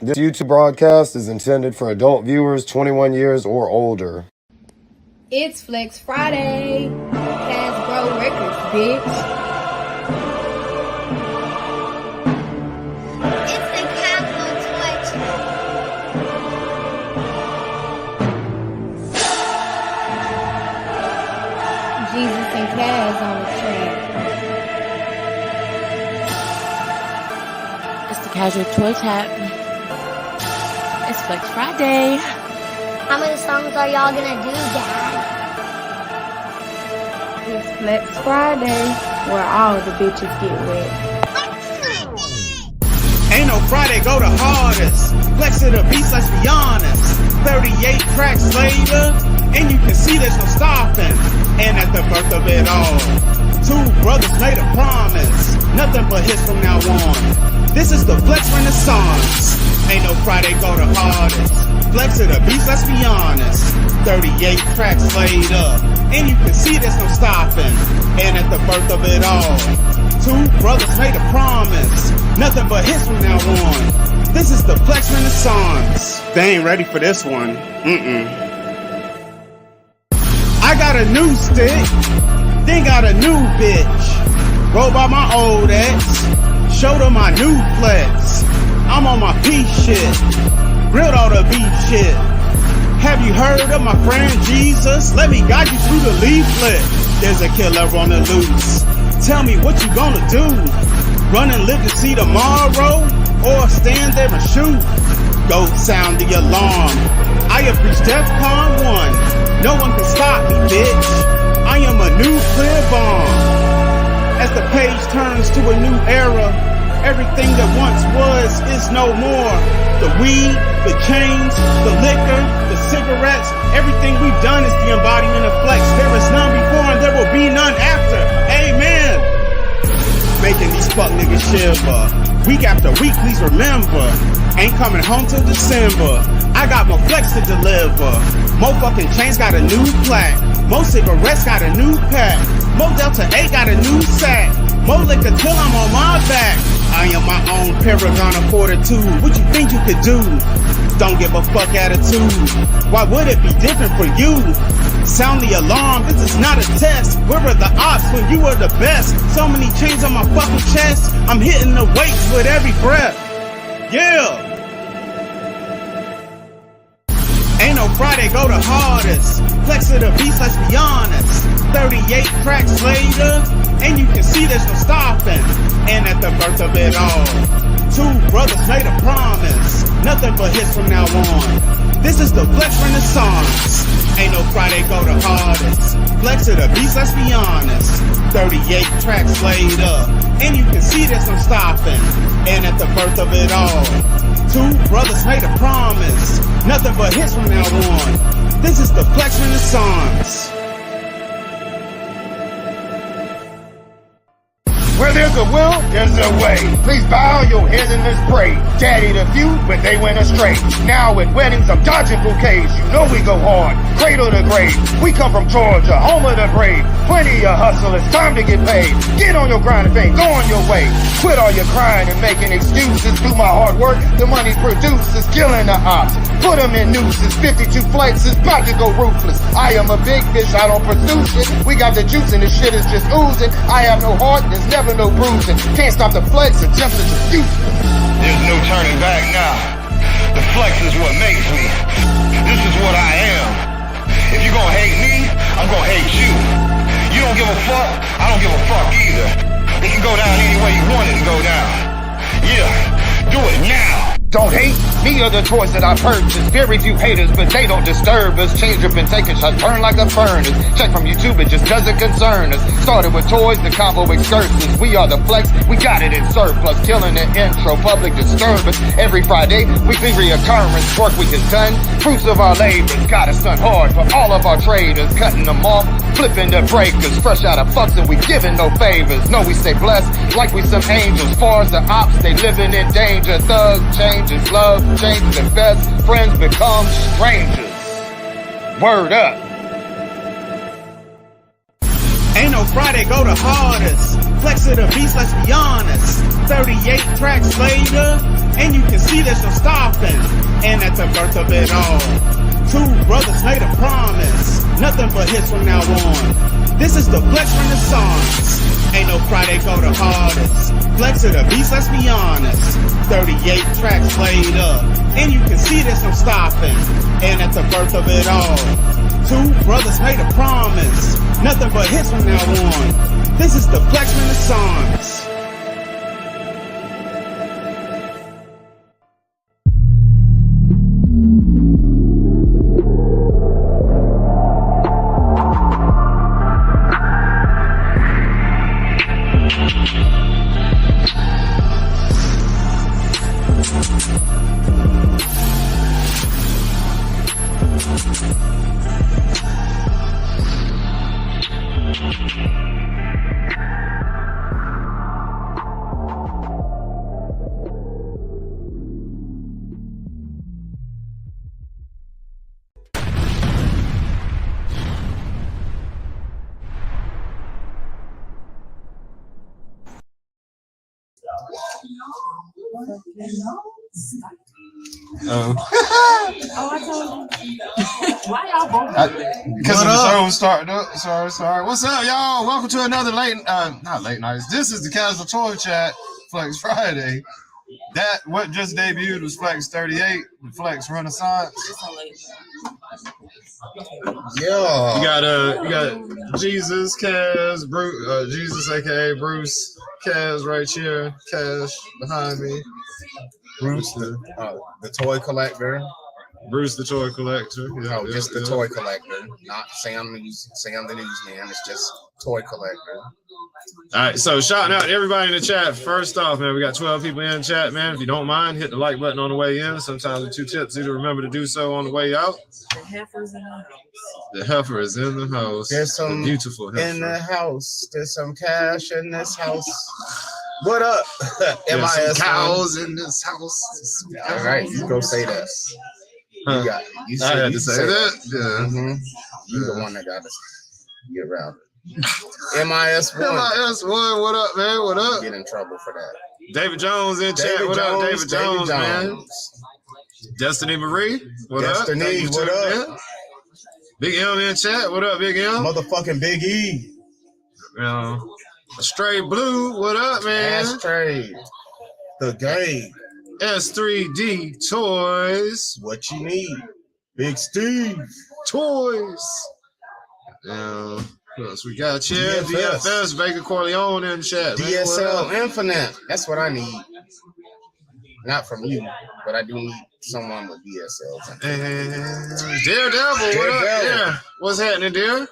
This YouTube broadcast is intended for adult viewers 21 years or older. It's Flex Friday. Hasbro Records, bitch. It's the Kasual Collection. Jesus and Kaz on the track. It's the Casual Toy Tap. It's Flex Friday. How many songs are y'all gonna do, Dad? It's Flex Friday, where all the bitches get wet. Ain't no Friday, go the hardest. Flex of the beats, let's be honest. 38 tracks later, and you can see there's no stopping. And at the birth of it all, two brothers made a promise. Nothing but hits from now on. This is the Flex Renaissance. Ain't no Friday, go the hardest. Flex of the beats, let's be honest. 38 tracks laid up, and you can see there's no stopping. And at the birth of it all, two brothers made a promise. Nothing but hits from now on. This is the Flex Renaissance. They ain't ready for this one. I got a new stick, then got a new bitch. Roll by my old ex, showed her my new flex. I'm on my peace shit, grilled all the beef shit. Have you heard of my friend Jesus? Let me guide you through the leaflet. There's a killer on the loose. Tell me what you gonna do. Run and live to see tomorrow, or stand there and shoot? Go sound the alarm. I have reached DEFCON 1. No one can stop me, bitch. I am a nuclear bomb. As the page turns to a new era, everything that once was is no more. The weed, the chains, the liquor, the cigarettes, everything we've done is the embodiment of Flex. There is none before and there will be none after. Amen. Making these fuck niggas shiver. Week after week, please remember. Ain't coming home till December. I got more Flex to deliver. More fucking chains got a new plaque. More cigarettes got a new pack. More Delta 8 got a new sack. More liquor till I'm on my back. I am my own paragon of fortitude. What you think you could do? Don't give a fuck attitude. Why would it be different for you? Sound the alarm, this is not a test. Where are the odds when you are the best? So many chains on my fucking chest. I'm hitting the weights with every breath. Yeah. Ain't no Friday, go the hardest. Flex of the beats, let's be honest. 38 tracks later, and you can see there's no stopping. And at the birth of it all, two brothers made a promise. Nothing but hits from now on. This is the Flex Renaissance. Ain't no Friday, go the hardest. Flex of the beats, let's be honest. 38 tracks laid up, and you can see there's no stopping. And at the birth of it all, two brothers made a promise. Nothing but hits from now on. This is the Flex Renaissance. Where there's a will, there's a way. Please bow your heads in this pray. Daddy the few, but they went astray. Now at weddings, I'm dodging bouquets. You know we go hard, cradle to grave. We come from Georgia, home of the brave. Plenty of hustle, it's time to get paid. Get on your grind and fame, go on your way. Quit all your crying and making excuses. Do my hard work, the money produces. Killing the ops, put them in nooses. 52 flights is about to go ruthless. I am a big fish, I don't pursue shit. We got the juice and the shit is just oozing. I have no heart, there's never no bruising. Can't stop the flex, and just is useless. There's no turning back now. The flex is what makes me. This is what I am. If you're gonna hate me, I'm gonna hate you. You don't give a fuck, I don't give a fuck either. It can go down any way you want it to go down. Yeah, do it now. Don't hate me or the toys that I purchased. Very few haters, but they don't disturb us. Change up and take a shot, burn like a furnace. Check from YouTube, it just doesn't concern us. Started with toys, the combo excursions. We are the Flex, we got it in surplus. Killing the intro, public disturbance. Every Friday, weekly reoccurrence. Work week is done, fruits of our labors. Gotta stunt hard for all of our traders. Cutting them off, flipping the breakers. Fresh out of fucks and we giving no favors. No, we stay blessed like we some angels. Far as the ops, they living in danger. Thugs changes, love changes, and best friends become strangers. Word up. Ain't no Friday, go the hardest. Flex of the beats, let's be honest. 38 tracks later, And you can see there's no stopping. And at the birth of it all, two brothers made a promise. Nothing but hits from now on. This is the Flex Renaissance. Ain't no Friday go the hardest. Flex of the beast, let's be honest. 38 tracks laid up. And you can see there's no stopping. And at the birth of it all, two brothers made a promise. Nothing but hits from now on. This is the Flex Renaissance. Because the show was starting up. Sorry. What's up, y'all? Welcome to another not late nights. This is the Casual Toy Chat, Flex Friday. That what just debuted was Flex 38, the Flex Renaissance. Yeah. You got Jesus, Kaz, Bruce, Jesus aka Bruce, Kaz right here, Cash behind me. Bruce, the toy collector. Bruce the toy collector. No, just the toy collector, not Sam the newsman. It's just toy collector. All right, so shouting out to everybody in the chat. First off, man, we got 12 people in the chat, man. If you don't mind, hit the like button on the way in. Sometimes we're too tipsy to remember to do so on the way out. The heifer's in the house. The heifer is in the house. There's some beautiful heifer in the house. There's some cash in this house. What up? There's some cows in this house. All right, you go say that. Huh. You got it. I had to say that. Yeah. Mm-hmm. You're the one that got to get around it. MIS1. MIS1, what up, man? What up? Get in trouble for that. David Jones in chat. What up, David Jones, man? Destiny Marie. What up? Destiny, what up? Man. Big M in chat. What up, Big M? Motherfucking Big E. Stray Blue. What up, man? Stray. The game. S3D Toys. What you need? Big Steve. Toys. What else we got? Chair, DFS, Vega Corleone in chat. DSL Infinite. That's what I need. Not from you, but I do need someone with DSLs. And Daredevil, what up? Yeah. What's happening, Dare?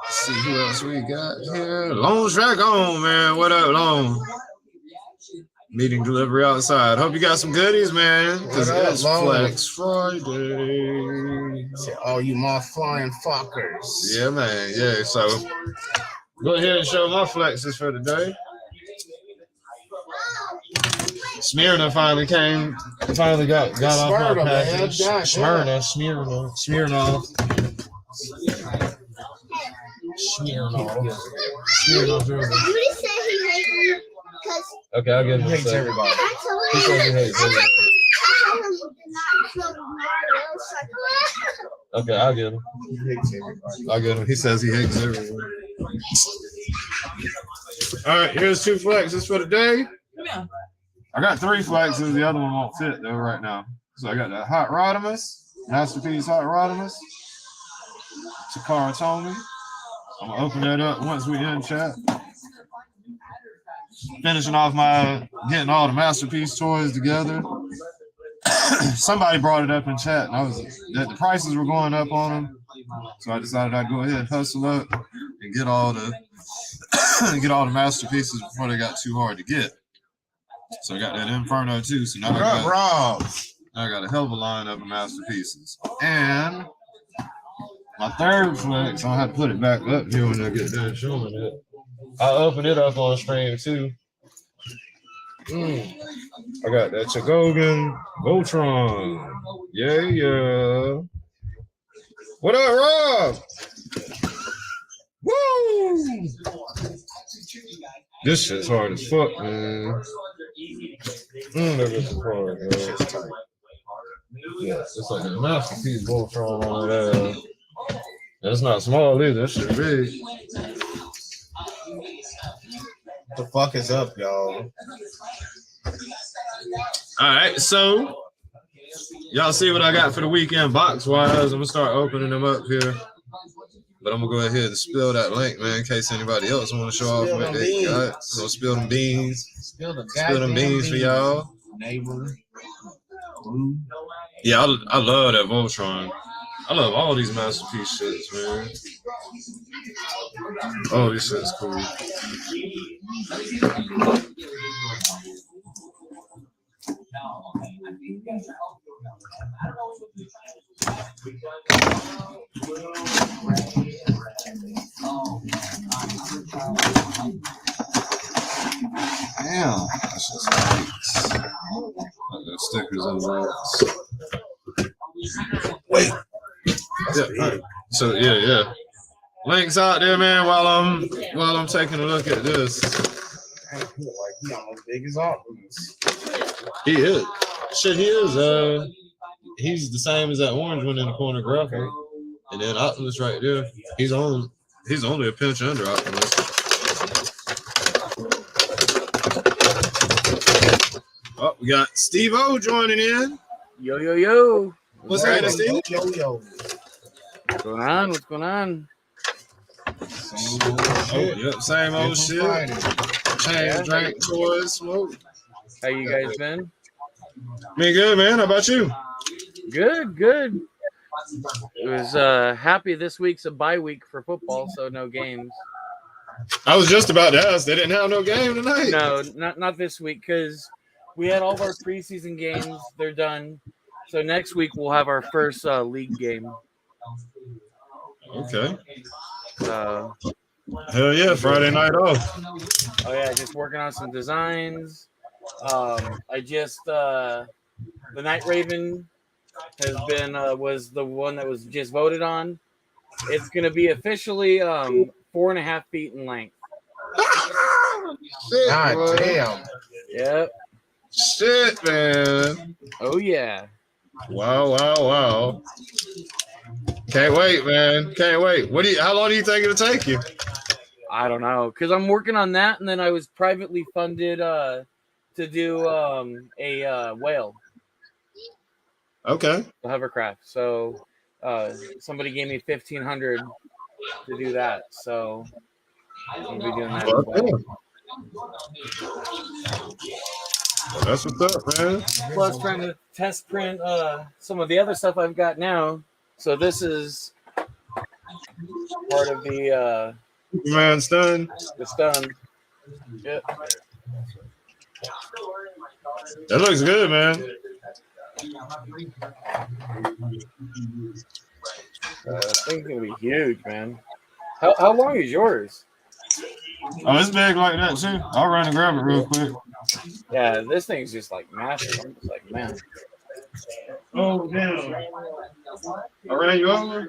Let's see who else we got here. Lone Dragon, man. What up, Lone? Meeting delivery outside. Hope you got some goodies, man. Because it's Flex Friday. All you moth flying fuckers. Yeah, man. Yeah, so go ahead and show my flexes for today. Smyrna finally got off my package. Smyrna. You just said he hates me because okay, I'll give him He hates everybody. I told He him. says he hates everybody. I told him to not kill Mario. Okay, I'll get him. He hates everybody. I'll get him. He says he hates everyone. All right, here's 2 flexes for the day. Yeah. I got 3 flexes. The other one won't fit though right now. So I got the Hot Rodimus, Masterpiece Hot Rodimus, Takara Tomy. I'm gonna open that up once we end chat. Finishing off getting all the Masterpiece toys together. Somebody brought it up in chat, and that the prices were going up on them, so I decided I'd go ahead and hustle up and get all the Masterpieces before they got too hard to get. So I got that Inferno too. So now I got a hell of a lineup of Masterpieces. And my third flex, I'll have to put it back up here when I get done showing it. I'll open it up on stream too. I got that Chagogan Voltron. Yeah. What up, Rob? Woo! This shit's hard as fuck, man. Look at the card, bro. Yeah, it's like a masterpiece Voltron on that. It's not small either. That shit big. The fuck is up, y'all? All right, so y'all see what I got for the weekend box wise. I'm gonna start opening them up here, but I'm gonna go ahead and spill that link, man, in case anybody else want to show off what they got. So spill them beans. Spill them beans for y'all. Neighbor. Yeah, I love that Voltron. I love all these masterpiece shits, man. Oh, this shit's cool. Damn, that's just nice. Like the stickers and links. Wait. Yeah. So yeah. Links out there, man. While I'm taking a look at this. Like he almost big as Optimus. He is. Shit, he is. He's the same as that orange one in the corner graphic. And then Optimus right there. He's only a pinch under Optimus. Oh, we got Steve O joining in. Yo. What's happening, Steve? Yo. What's going on? What's going on? Same old shit. Change, drink, toys, smoke. How you guys been? Me good, man. How about you? Good. It was happy this week's a bye week for football, so no games. I was just about to ask. They didn't have no game tonight. No, not this week because we had all of our preseason games. They're done. So next week we'll have our first league game. Okay. Hell yeah, Friday night off. Oh yeah, just working on some designs. I just the Night Raven has been was the one that was just voted on. It's gonna be officially 4.5 feet in length. Shit, God bro. damn. Yep. Shit, man. Oh yeah. Wow. Can't wait, man. Can't wait. How long do you think it'll take you? I don't know, because I'm working on that, and then I was privately funded to do a whale. Okay. The hovercraft. So somebody gave me $1,500 to do that. So I'll be doing that as well. That's what's up, man. Plus trying to test print some of the other stuff I've got now. So this is part of the man stun. The stun. Yep. That looks good, man. This thing's gonna be huge, man. How long is yours? Oh, it's big like that too. I'll run and grab it real quick. Yeah, this thing's just like massive. I'm just like, man. Oh damn! I ran you over.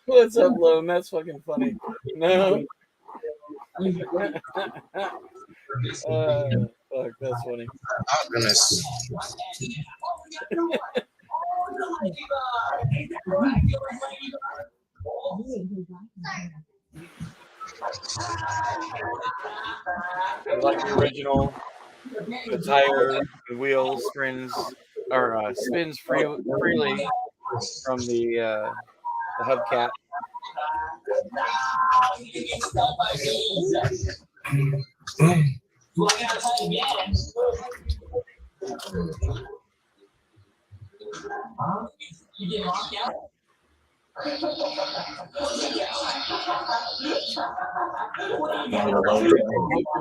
What's up, Lone? That's fucking funny. No. Fuck, that's funny. Oh, goodness. I like the original. The tire, the wheels, spins freely from the hubcap.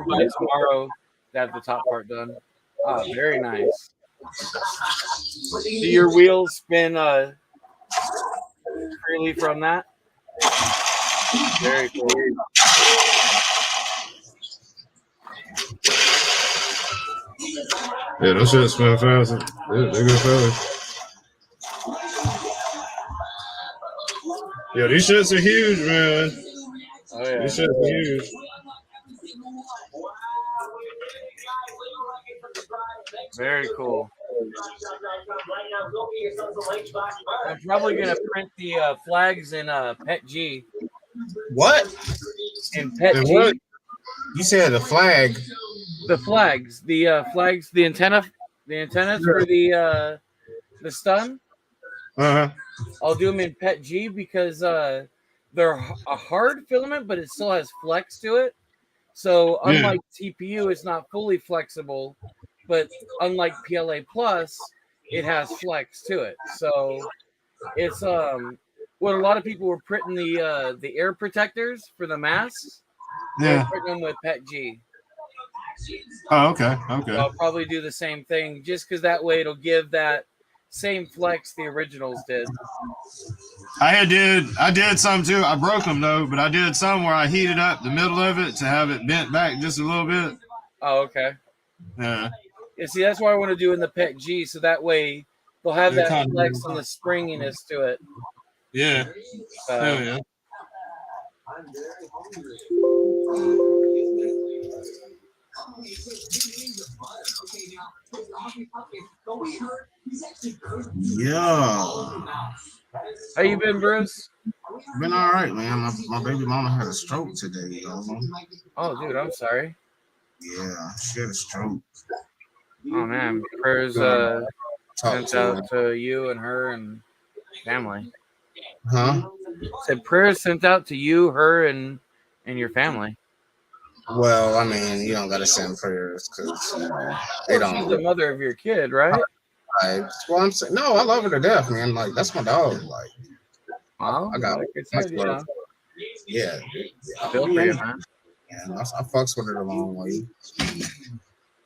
By tomorrow to have the top part done. Oh, very nice. Do your wheels spin freely from that? Very cool. Yeah, those shits spin fast. They're good fellas. Yo, these shits are huge, man. Oh yeah. These shits are huge. Very cool. I'm probably gonna print the flags in Pet G. What? In Pet And G. what? You said the flag. The flags, the antennas for the stun. Uh-huh. I'll do them in Pet G because they're a hard filament, but it still has flex to it. So unlike TPU, it's not fully flexible, but unlike PLA Plus, it has flex to it. So it's what a lot of people were printing the air protectors for the masks. They're printing them with Pet G. Oh, okay. Okay. So I'll probably do the same thing just because that way it'll give that same flex the originals did. I did some too. I broke them though, but I did some where I heated up the middle of it to have it bent back just a little bit. Oh, okay. Yeah. Yeah, see, that's why I want to do in the Pet G, so that way they'll have that flex and the springiness to it. Yeah. Hell yeah. Yeah. How you been, Bruce? Been all right, man. My baby mama had a stroke today, yo. Oh, dude, I'm sorry. Yeah, she had a stroke. Oh man, prayers sent out to you and her and family. Huh? Said prayers sent out to you, her, and your family. Well, I mean, you don't gotta send prayers because they don't. She's the mother of your kid, right? Well, I'm saying, no, I love her to death, man. Like that's my dog. Like, I got much love. Yeah, I feel for you, man. Yeah, I fucks with her the long way.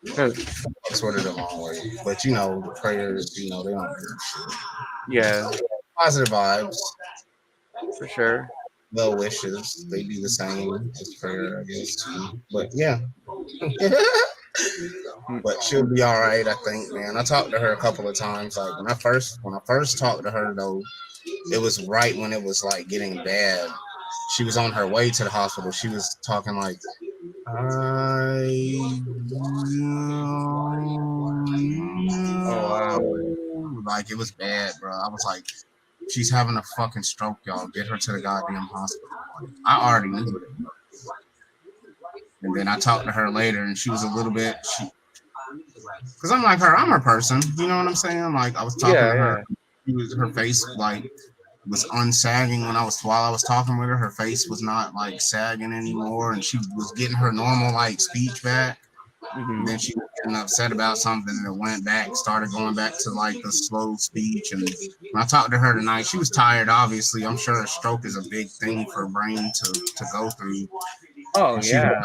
Fucks with her the long way, but you know, the prayers, you know, they don't do shit. Yeah, positive vibes for sure. Well wishes, they do the same as prayer, I guess. But yeah. But she'll be all right, I think, man. I talked to her a couple of times. Like when I first talked to her though, it was right when it was like getting bad. She was on her way to the hospital. She was talking like, like it was bad, bro. I was like, she's having a fucking stroke, y'all. Get her to the goddamn hospital. Like, I already knew it. And then I talked to her later, and she was a little bit, because I'm like her, I'm her person. You know what I'm saying? Like I was talking to her. Her face like was unsagging while I was talking with her. Her face was not like sagging anymore, and she was getting her normal like speech back. And then she was getting upset about something, and it went back, started going back to like the slow speech. And when I talked to her tonight, she was tired. Obviously, I'm sure a stroke is a big thing for a brain to go through. Oh yeah,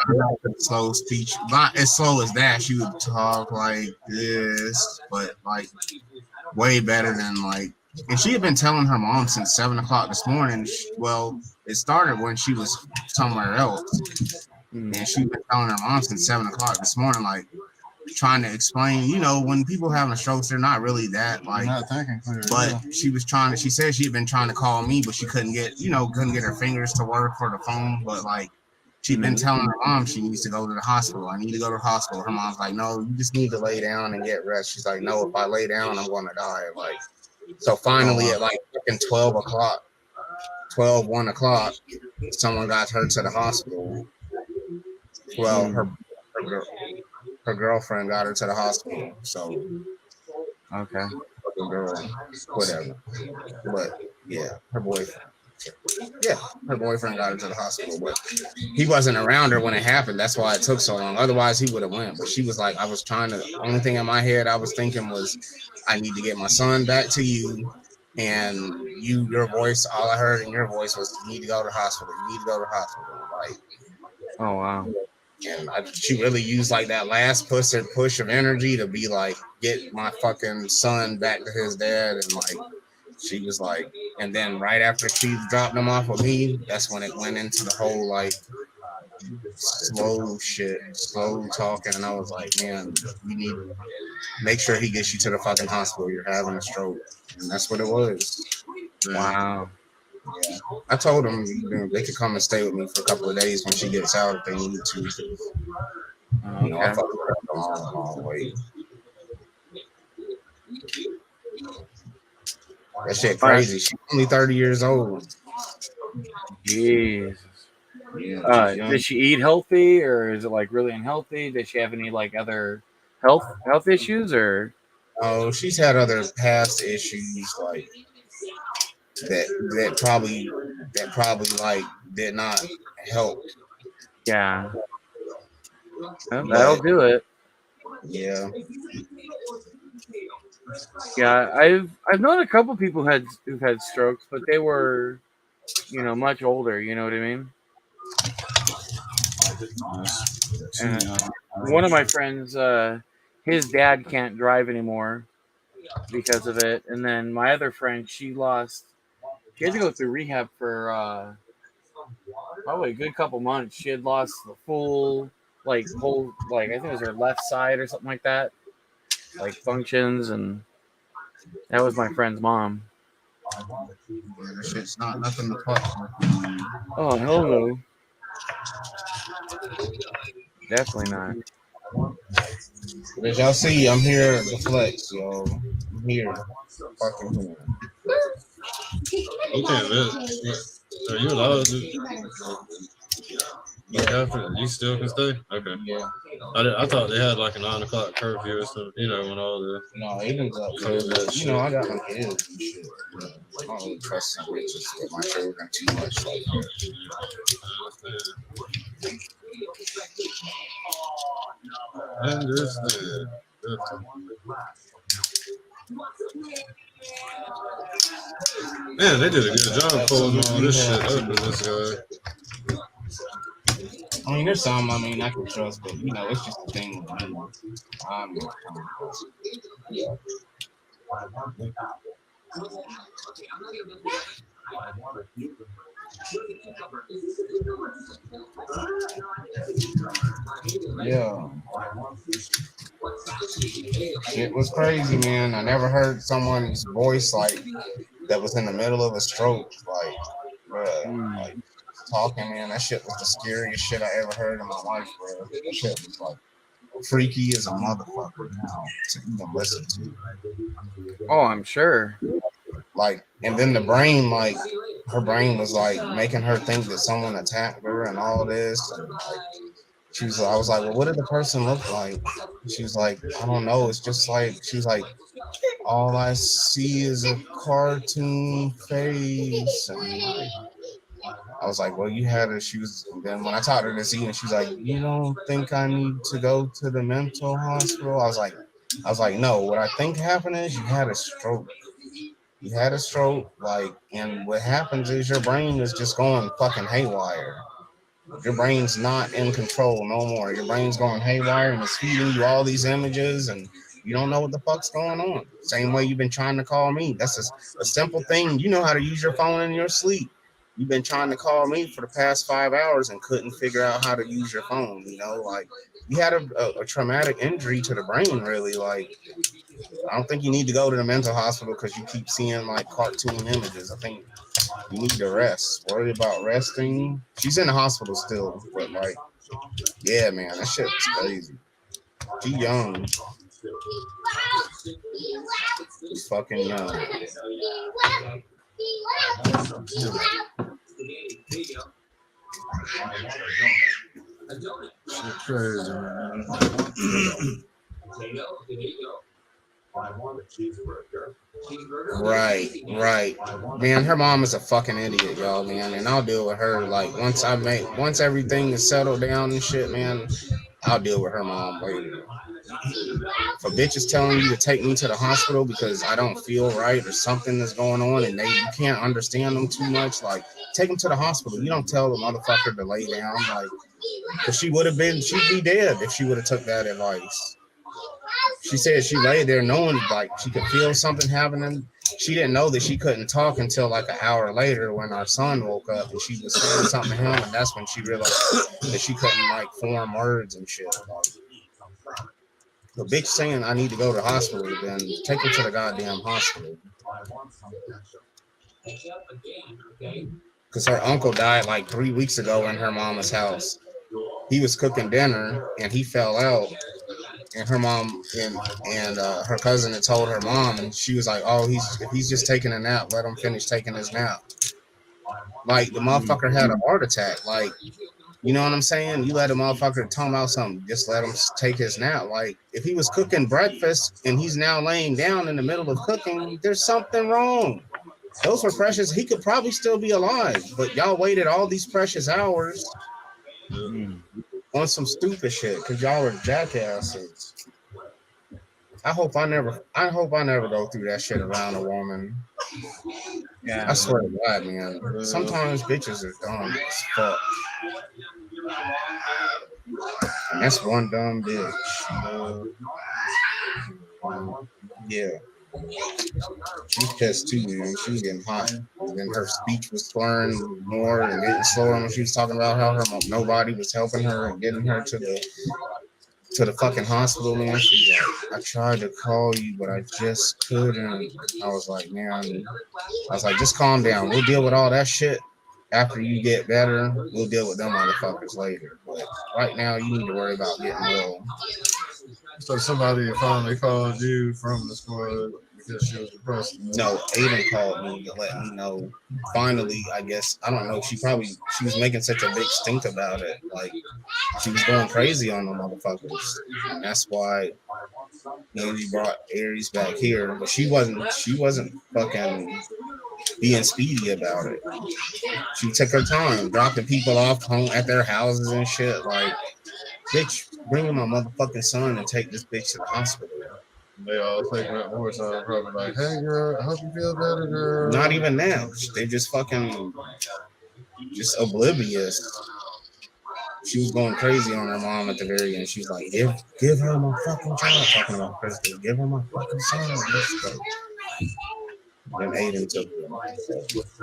slow speech, not as slow as that. She would talk like this, but like way better than like. And she had been telling her mom since 7 o'clock this morning. Well, it started when she was somewhere else, and she'd been telling her mom since 7 o'clock this morning, like trying to explain. You know, when people having a stroke, they're not really that like. Not thinking clear. But she was trying to. She said she had been trying to call me, but she couldn't get her fingers to work for the phone. But like. She'd been telling her mom she needs to go to the hospital. I need to go to the hospital. Her mom's like, no, you just need to lay down and get rest. She's like, no, if I lay down, I'm going to die. Like, so finally at like 12 o'clock, 1 o'clock, someone got her to the hospital. Well, her girlfriend got her to the hospital. So, okay, girl, whatever. But yeah, her boyfriend. Yeah, her boyfriend got her to the hospital, but he wasn't around her when it happened. That's why it took so long. Otherwise, he would have went. But she was like, the only thing in my head I was thinking was, I need to get my son back to you. And your voice, all I heard in your voice was, you need to go to the hospital. You need to go to the hospital. Like, oh, wow. And she really used like that last push of energy to be like, get my fucking son back to his dad and like she was like, and then right after she dropped them off with me, that's when it went into the whole like slow talking, and I was like, man, you need to make sure he gets you to the fucking hospital. You're having a stroke, and that's what it was. Wow. Yeah, I told them they could come and stay with me for a couple of days when she gets out if they need to. You know, I fucked her up a long way. That shit crazy. She's only 30 years old. Jesus. Yeah, does she eat healthy, or is it like really unhealthy? Does she have any like other health issues, or? Oh, she's had other past issues like that probably like did not help. Yeah. Well, that'll do it. Yeah. Yeah, I've known a couple people who've had strokes, but they were, much older. You know what I mean? And one of my friends, his dad can't drive anymore because of it, and then my other friend, she had to go through rehab for probably a good couple months. She had lost the whole I think it was her left side or something like that, like functions, and that was my friend's mom. Yeah, this shit's not nothing to fuck with. Oh, hell no. Definitely not. As y'all see, I'm here to flex, yo. I'm here. Fucking here. Okay, are you allowed to? After you still can stay? Okay. Yeah. I thought they had like a 9 o'clock curfew or something, when all the. No, Aiden's up. So, I got my kids and shit. I don't really trust some bitches with my children too much like that. I understand. Man, they did a good job pulling all this shit up with this guy. I mean, there's some I can trust, but it's just the thing with me. Yeah. It was crazy, man. I never heard someone's voice like that was in the middle of a stroke, like, bruh, like talking, man. That shit was the scariest shit I ever heard in my life, bro. That shit was like freaky as a motherfucker now to even listen to. Oh, I'm sure. Like, and then the brain, like, her brain was like making her think that someone attacked her and all this. And, like, I was like, well, what did the person look like? She was like, I don't know. It's just like, she was like, all I see is a cartoon face. And like, I was like, well, you had her. And then when I talked to her this evening, she's like, you don't think I need to go to the mental hospital? I was like, no, what I think happened is you had a stroke. You had a stroke, like, and what happens is your brain is just going fucking haywire. Your brain's not in control no more. Your brain's going haywire and it's feeding you all these images and you don't know what the fuck's going on. Same way you've been trying to call me. That's a simple thing. You know how to use your phone in your sleep. You've been trying to call me for the past 5 hours and couldn't figure out how to use your phone. Like you had a traumatic injury to the brain, really. Like, I don't think you need to go to the mental hospital because you keep seeing like cartoon images. I think you need to rest. Worry about resting. She's in the hospital still, but like, yeah, man, that shit is crazy. She young. She's fucking young. Shit crazy, man. Right. Man, her mom is a fucking idiot, y'all, man. And I'll deal with her. Like, once everything is settled down and shit, man, I'll deal with her mom later. For bitches telling you to take me to the hospital because I don't feel right or something is going on and you can't understand them too much, like, take them to the hospital. You don't tell the motherfucker to lay down, like, because she'd be dead if she would have took that advice. She said she lay there knowing like she could feel something happening. she didn't know that she couldn't talk until like an hour later when our son woke up and she was saying something to him, and that's when she realized that she couldn't like form words and shit. The bitch saying I need to go to the hospital, then take her to the goddamn hospital. Because her uncle died like 3 weeks ago in her mama's house. He was cooking dinner and he fell out. And her mom and her cousin had told her mom, and she was like, "Oh, if he's just taking a nap, let him finish taking his nap." Like the motherfucker had a heart attack. Like, you know what I'm saying? You let a motherfucker talk about something, just let him take his nap. Like, if he was cooking breakfast and he's now laying down in the middle of cooking, there's something wrong. Those were precious. He could probably still be alive, but y'all waited all these precious hours on some stupid shit because y'all are jackasses. I hope I never go through that shit around a woman. Yeah, I swear to God, man. Sometimes bitches are dumb as fuck. And that's one dumb bitch. Yeah. She's pissed too, man. She was getting hot. And then her speech was slurring more and getting slower when she was talking about how nobody was helping her and getting her to the fucking hospital, man. She's like, I tried to call you, but I just couldn't. I was like, man, just calm down. We'll deal with all that shit after you get better. We'll deal with them motherfuckers later. But right now, you need to worry about getting well. So somebody finally called you from the squad because she was depressed? No, Aiden called me to let me know. Finally, I guess, I don't know. She was making such a big stink about it. Like, she was going crazy on the motherfuckers. And that's why Angie brought Aries back here. But she wasn't fucking being speedy about it. She took her time, dropping people off home at their houses and shit. Like, bitch, bring in my motherfucking son and take this bitch to the hospital. They all taking up more time, probably like, hey girl, I hope you feel better, girl. Not even now. They just fucking just oblivious. She was going crazy on her mom at the very end. She was like, give her my fucking child. Talking about Kristen. Give her my fucking son. Then Aiden took them.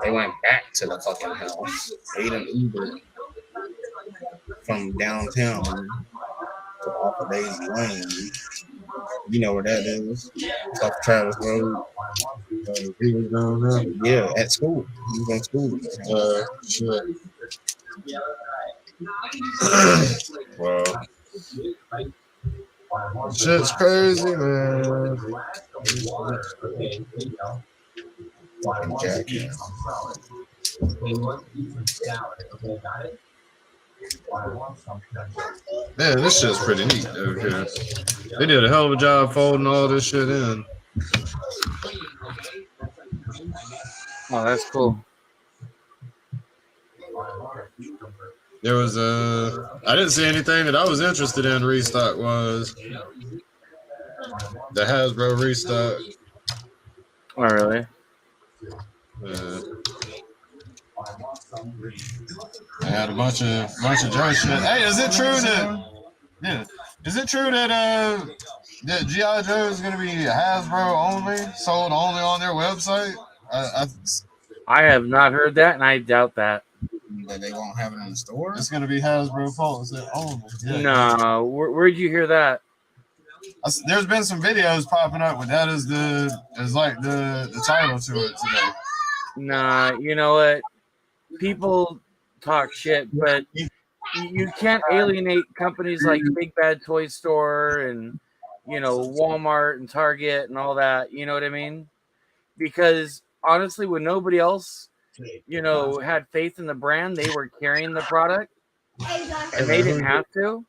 They went back to the fucking house. Aiden Uber from downtown to off of Daisy Lane. You know where that is? It's off Travis Road. He was down there? Yeah, at school. He was in school. Shit. Wow. Shit's crazy, man. Fucking jackass. Man, this shit's pretty neat over here. They did a hell of a job folding all this shit in. Oh, that's cool. There was I didn't see anything that I was interested in. Restock was the Hasbro restock. Oh, really? I had a bunch of junk shit. Hey, is it true that G.I. Joe is gonna be Hasbro only, sold only on their website? I have not heard that, and I doubt that. That they won't have it in the store? It's gonna be Hasbro policy only. Yeah. No, where'd you hear that? There's been some videos popping up with that as the title to it today. Nah, you know what? People talk shit, but you can't alienate companies like Big Bad Toy Store and, you know, Walmart and Target and all that. You know what I mean? Because honestly, when nobody else, you know, had faith in the brand, they were carrying the product and they didn't have to.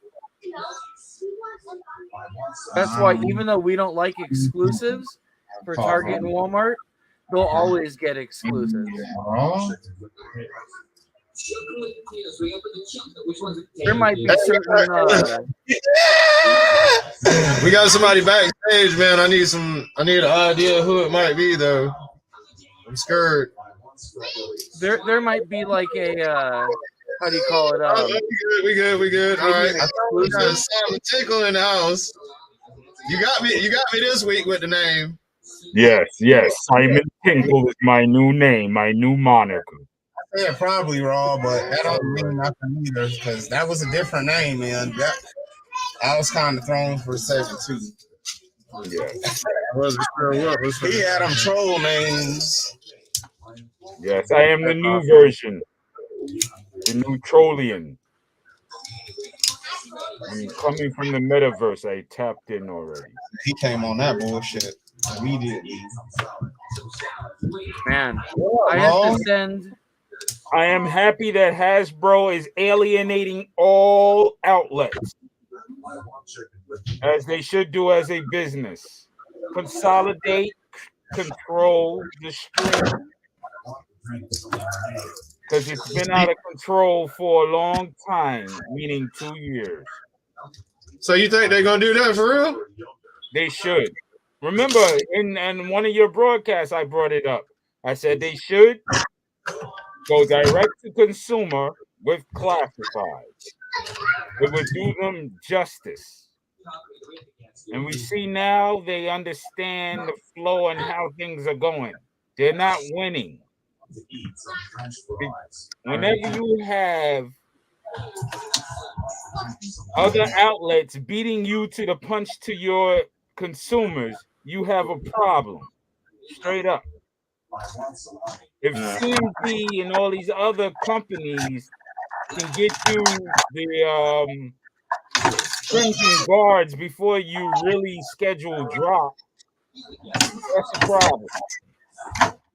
That's why even though we don't like exclusives for Target and Walmart, they'll always get exclusives. There might be certain. We got somebody backstage, man. I need an idea who it might be, though. I'm scared. There might be like a how do you call it? We good. All right. I thought we got Simon Tickle in the house. You got me this week with the name. Yes. Simon Tinkle is my new name, my new moniker. Yeah, probably raw, but that don't mean nothing either because that was a different name, man. I was kind of thrown for a second too. Yeah. He had them troll names. Yes, I am the new version. The new Trollian. I'm coming from the metaverse. I tapped in already. He came on that bullshit immediately. Man, I have to send. I am happy that Hasbro is alienating all outlets, as they should do as a business. Consolidate, control the stream. Because it's been out of control for a long time, meaning 2 years. So you think they're gonna do that for real? They should. Remember, in one of your broadcasts, I brought it up. I said they should go direct to consumer with classifieds. It would do them justice. And we see now they understand the flow and how things are going. They're not winning. Whenever you have other outlets beating you to the punch to your consumers, you have a problem. Straight up. If CMD and all these other companies can get you the stringent guards before you really schedule drop, that's a problem.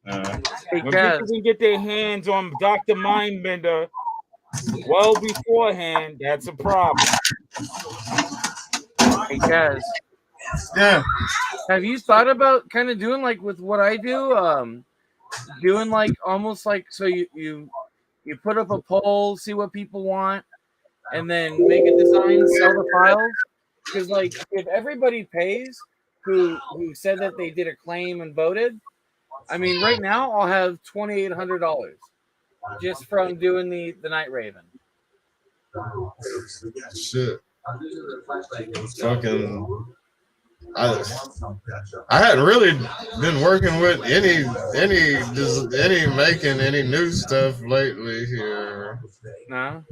When people can get their hands on Dr. Mindbender well beforehand, that's a problem. Hey, Kaz. Yeah. Have you thought about kind of doing like with what I do? Doing like almost like so you put up a poll, see what people want, and then make a design, sell the files. Because like if everybody pays who said that they did a claim and voted, I mean right now I'll have $2,800 just from doing the Night Raven. Shit. Fucking. I hadn't really been working with any making any new stuff lately here. No.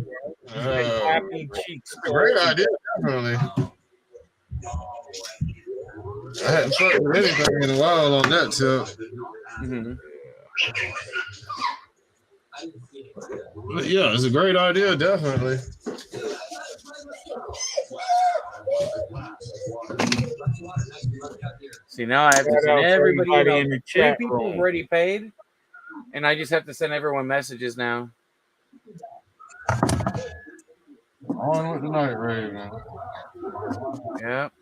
Great idea, definitely. I hadn't fucked with anything in a while on that tip. Mm-hmm. But yeah, it's a great idea, definitely. See, now I have to send everybody in the chat. 3 people have already paid, and I just have to send everyone messages now. On with the Night Raven. Yep.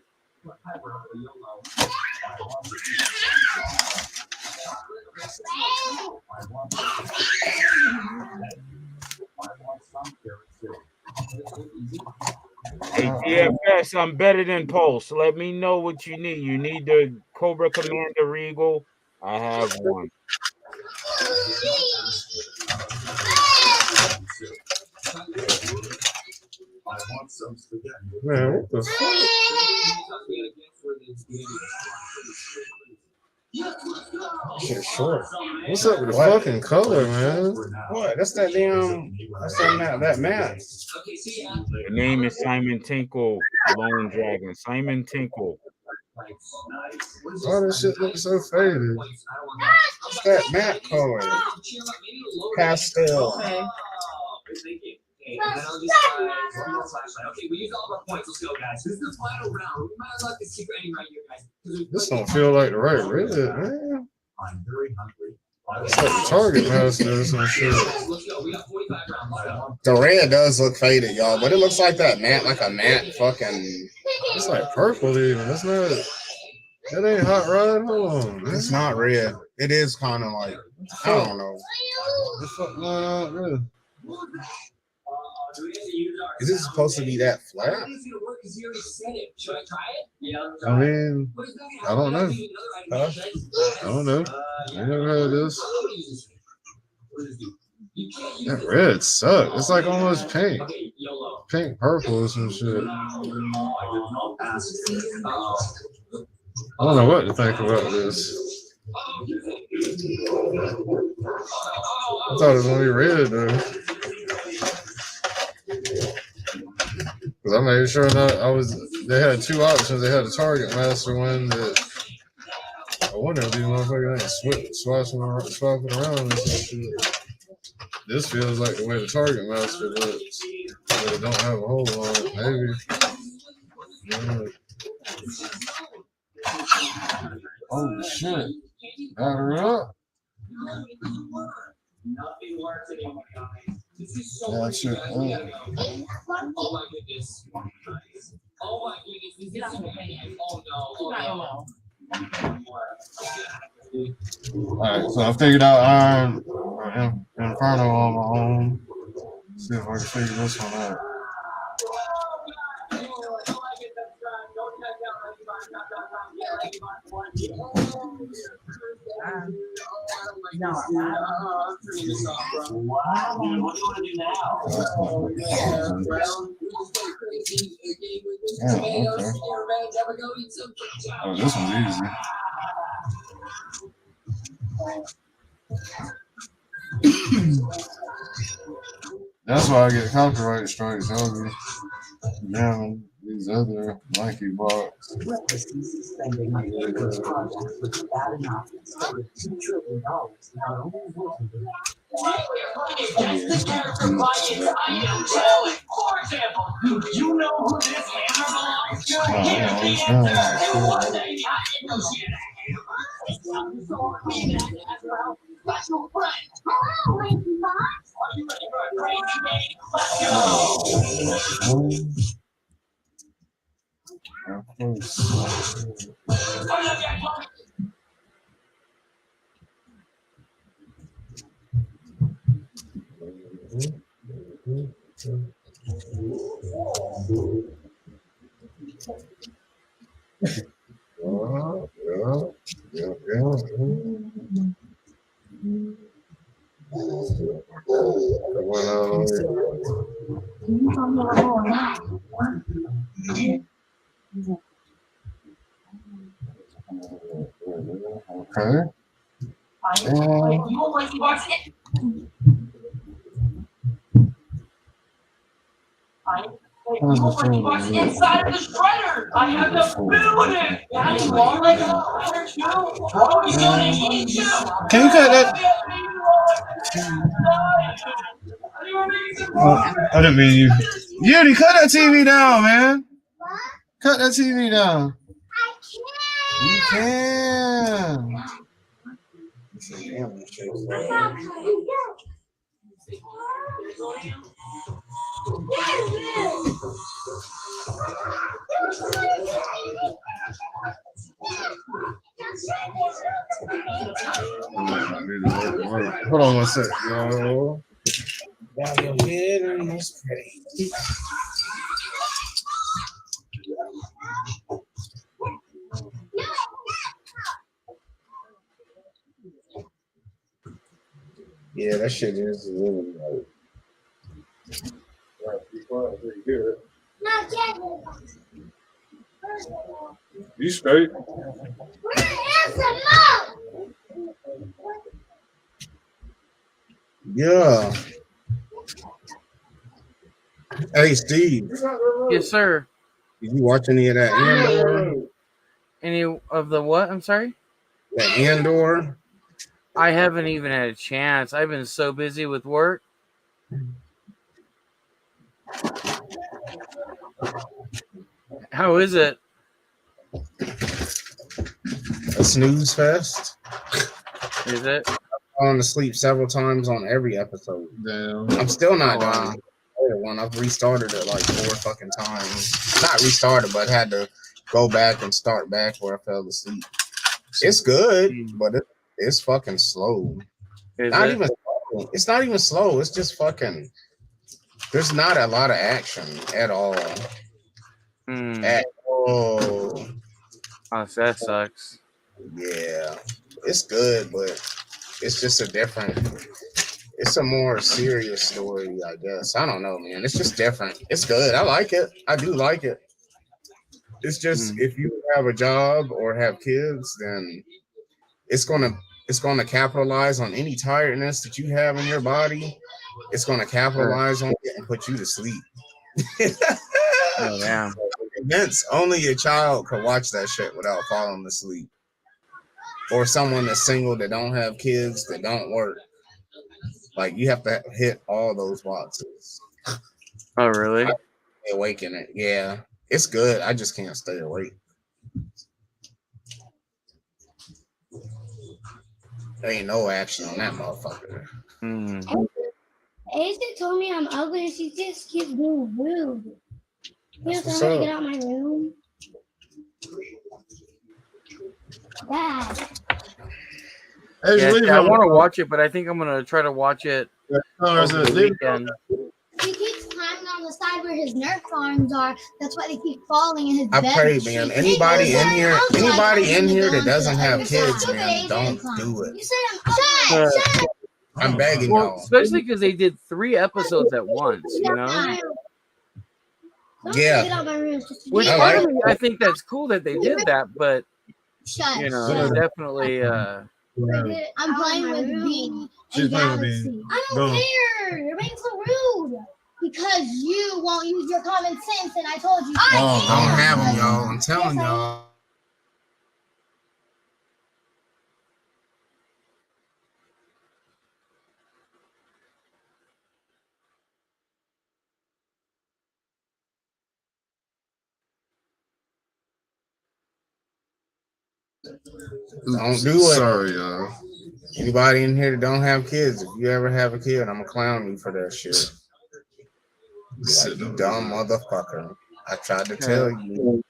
Hey, DFS, I'm better than Pulse. Let me know what you need. You need the Cobra Commander Regal? I have one. Man, what the fuck? Shit short. What's up with the fucking color, man? What? That's that damn. That's that mat. The name is Simon Tinkle, Lone Dragon. Simon Tinkle. Why this shit look so faded? It's that matte color. Pastel. This don't feel like the right red, man. It's like the Target Master or some shit. The red does look faded, y'all, but it looks like that matte, like a matte fucking. It's like purple even. It's not. That ain't Hot Rod. Hold on, man. It's not red. It is kind of like I don't know. What the fuck going on there? Is it supposed to be that flat? I mean, I don't know. Huh? I don't know. I never heard of this. That red sucks. It's like almost pink. Pink purple or some shit. I don't know what to think about this. I thought it was gonna be red though. Because I made sure that they had two options. They had a Target Master one that I wonder if these motherfuckers ain't swapping around and some shit. This feels like the way the Target Master looks, but it don't have a hole on it. Maybe. Yeah. Oh shit! Got her up. Yeah, shit. Alright, so I figured out Inferno on my own. See if I can figure this one out. Okay. Oh, this one's easy. That's why I get copyright strikes. I'll be jamming these other lanky blocks. Spending on this project was bad enough. $2 trillion. That's the character by its item challenge. For example, do you know who this hammer belongs to? Here's the answer. It was a negotiator hammer. Special friend. Hello, Linky Box. Are you ready for a crazy game? Let's go. Okay. Inside of the shredder, I have the ability. That's more like a shredder too. Oh, he's gonna eat you. Can you cut that? I didn't mean you. Yuri, cut that TV down, man. Cut that TV down. You can. Hold on one second, y'all. Bow your head and let's pray. Yeah, that shit is really like. You straight? Yeah. Hey, Steve. Yes, sir. Did you watch any of that Andor? Any of the what? I'm sorry? That Andor? I haven't even had a chance. I've been so busy with work. How is it? A snooze fest. Is it? I've fallen asleep several times on every episode. Damn. I'm still not done. Wow. One I've restarted it like 4 fucking times. Not restarted, but had to go back and start back where I fell asleep. It's good, but it's fucking slow. It's not even slow. It's just fucking. There's not a lot of action at all. At all. Oh, that sucks. Yeah, it's good, but it's just it's a more serious story, I guess. I don't know, man. It's just different. It's good. I like it. I do like it. It's just if you have a job or have kids, then it's gonna capitalize on any tiredness that you have in your body. It's gonna capitalize on it and put you to sleep. Oh yeah. Events only a child could watch that shit without falling asleep. Or someone that's single that don't have kids that don't work. Like you have to hit all those boxes. Oh really? Stay awake in it. Yeah. It's good. I just can't stay awake. There ain't no action on that motherfucker. Asia told me I'm ugly and she just keeps being rude. You know, What's tell her to up? get out of my room. Dad. Yeah, I want to watch it, but I think I'm gonna try to watch it over the weekend. He keeps climbing on the side where his Nerf arms are. That's why they keep falling in his I bed. pray, man. Anybody in here that doesn't have kids, man, don't do it. You said I'm ugly. I'm begging Well, y'all. especially because they did 3 episodes at once, you know. Yeah. Get out of my room. Which part of me, I think that's cool that they did that, but Shut. you know, it's definitely. I'm playing with B and Galaxy. I don't care. You're being so rude. Because you won't use your common sense, and I told you. Don't have them, y'all. I'm telling y'all. Don't do it. Sorry, y'all. Anybody in here that don't have kids, if you ever have a kid, I'm gonna clown you for that shit. Like, you dumb motherfucker. I tried to tell you.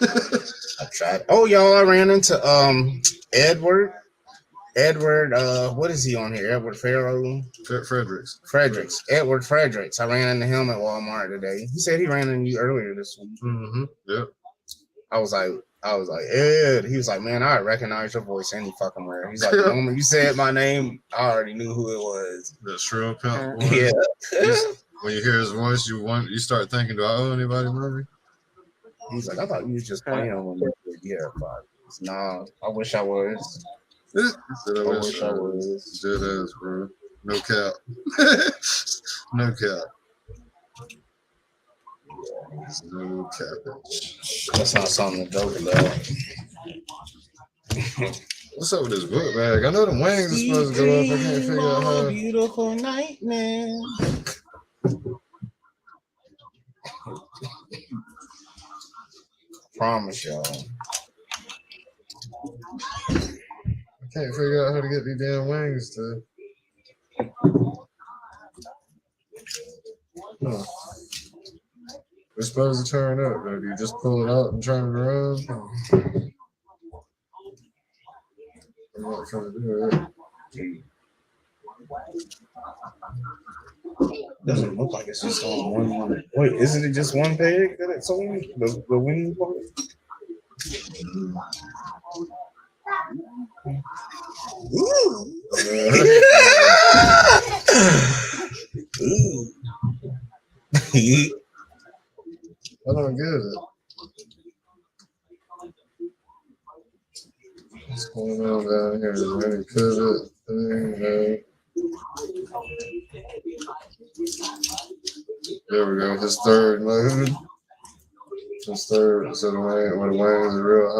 I tried. Oh, y'all, I ran into Edward. What is he on here? Edward Fredericks. Edward Fredericks. I ran into him at Walmart today. He said he ran into you earlier this week. Mm-hmm. Yep. I was like, Ed. He was like, man, I recognize your voice any fucking where. He's like, the moment you said my name, I already knew who it was. The shrill pimp voice. Yeah. When you hear his voice, you start thinking, do I owe anybody money? He's like, I thought you was just playing when you were here. Nah, I wish I was. I wish I was. Dead ass, bro. No cap. No cap. No cabbage. That's not something to joke about. What's up with this book bag? I know the wings are supposed to go up. I can't figure out how. Beautiful night, man. Promise y'all. I can't figure out how to get these damn wings to. It's supposed to turn up, though. Do you just pull it out and turn it around? I'm not trying to do it. Doesn't look like it's just on one. Wait, isn't it just one peg that it's on? The wing part? Ooh. I don't get it. What's going on down here? Is there any pivot thing? No. There we go. His third mode. His third. So the wing, when the wings are real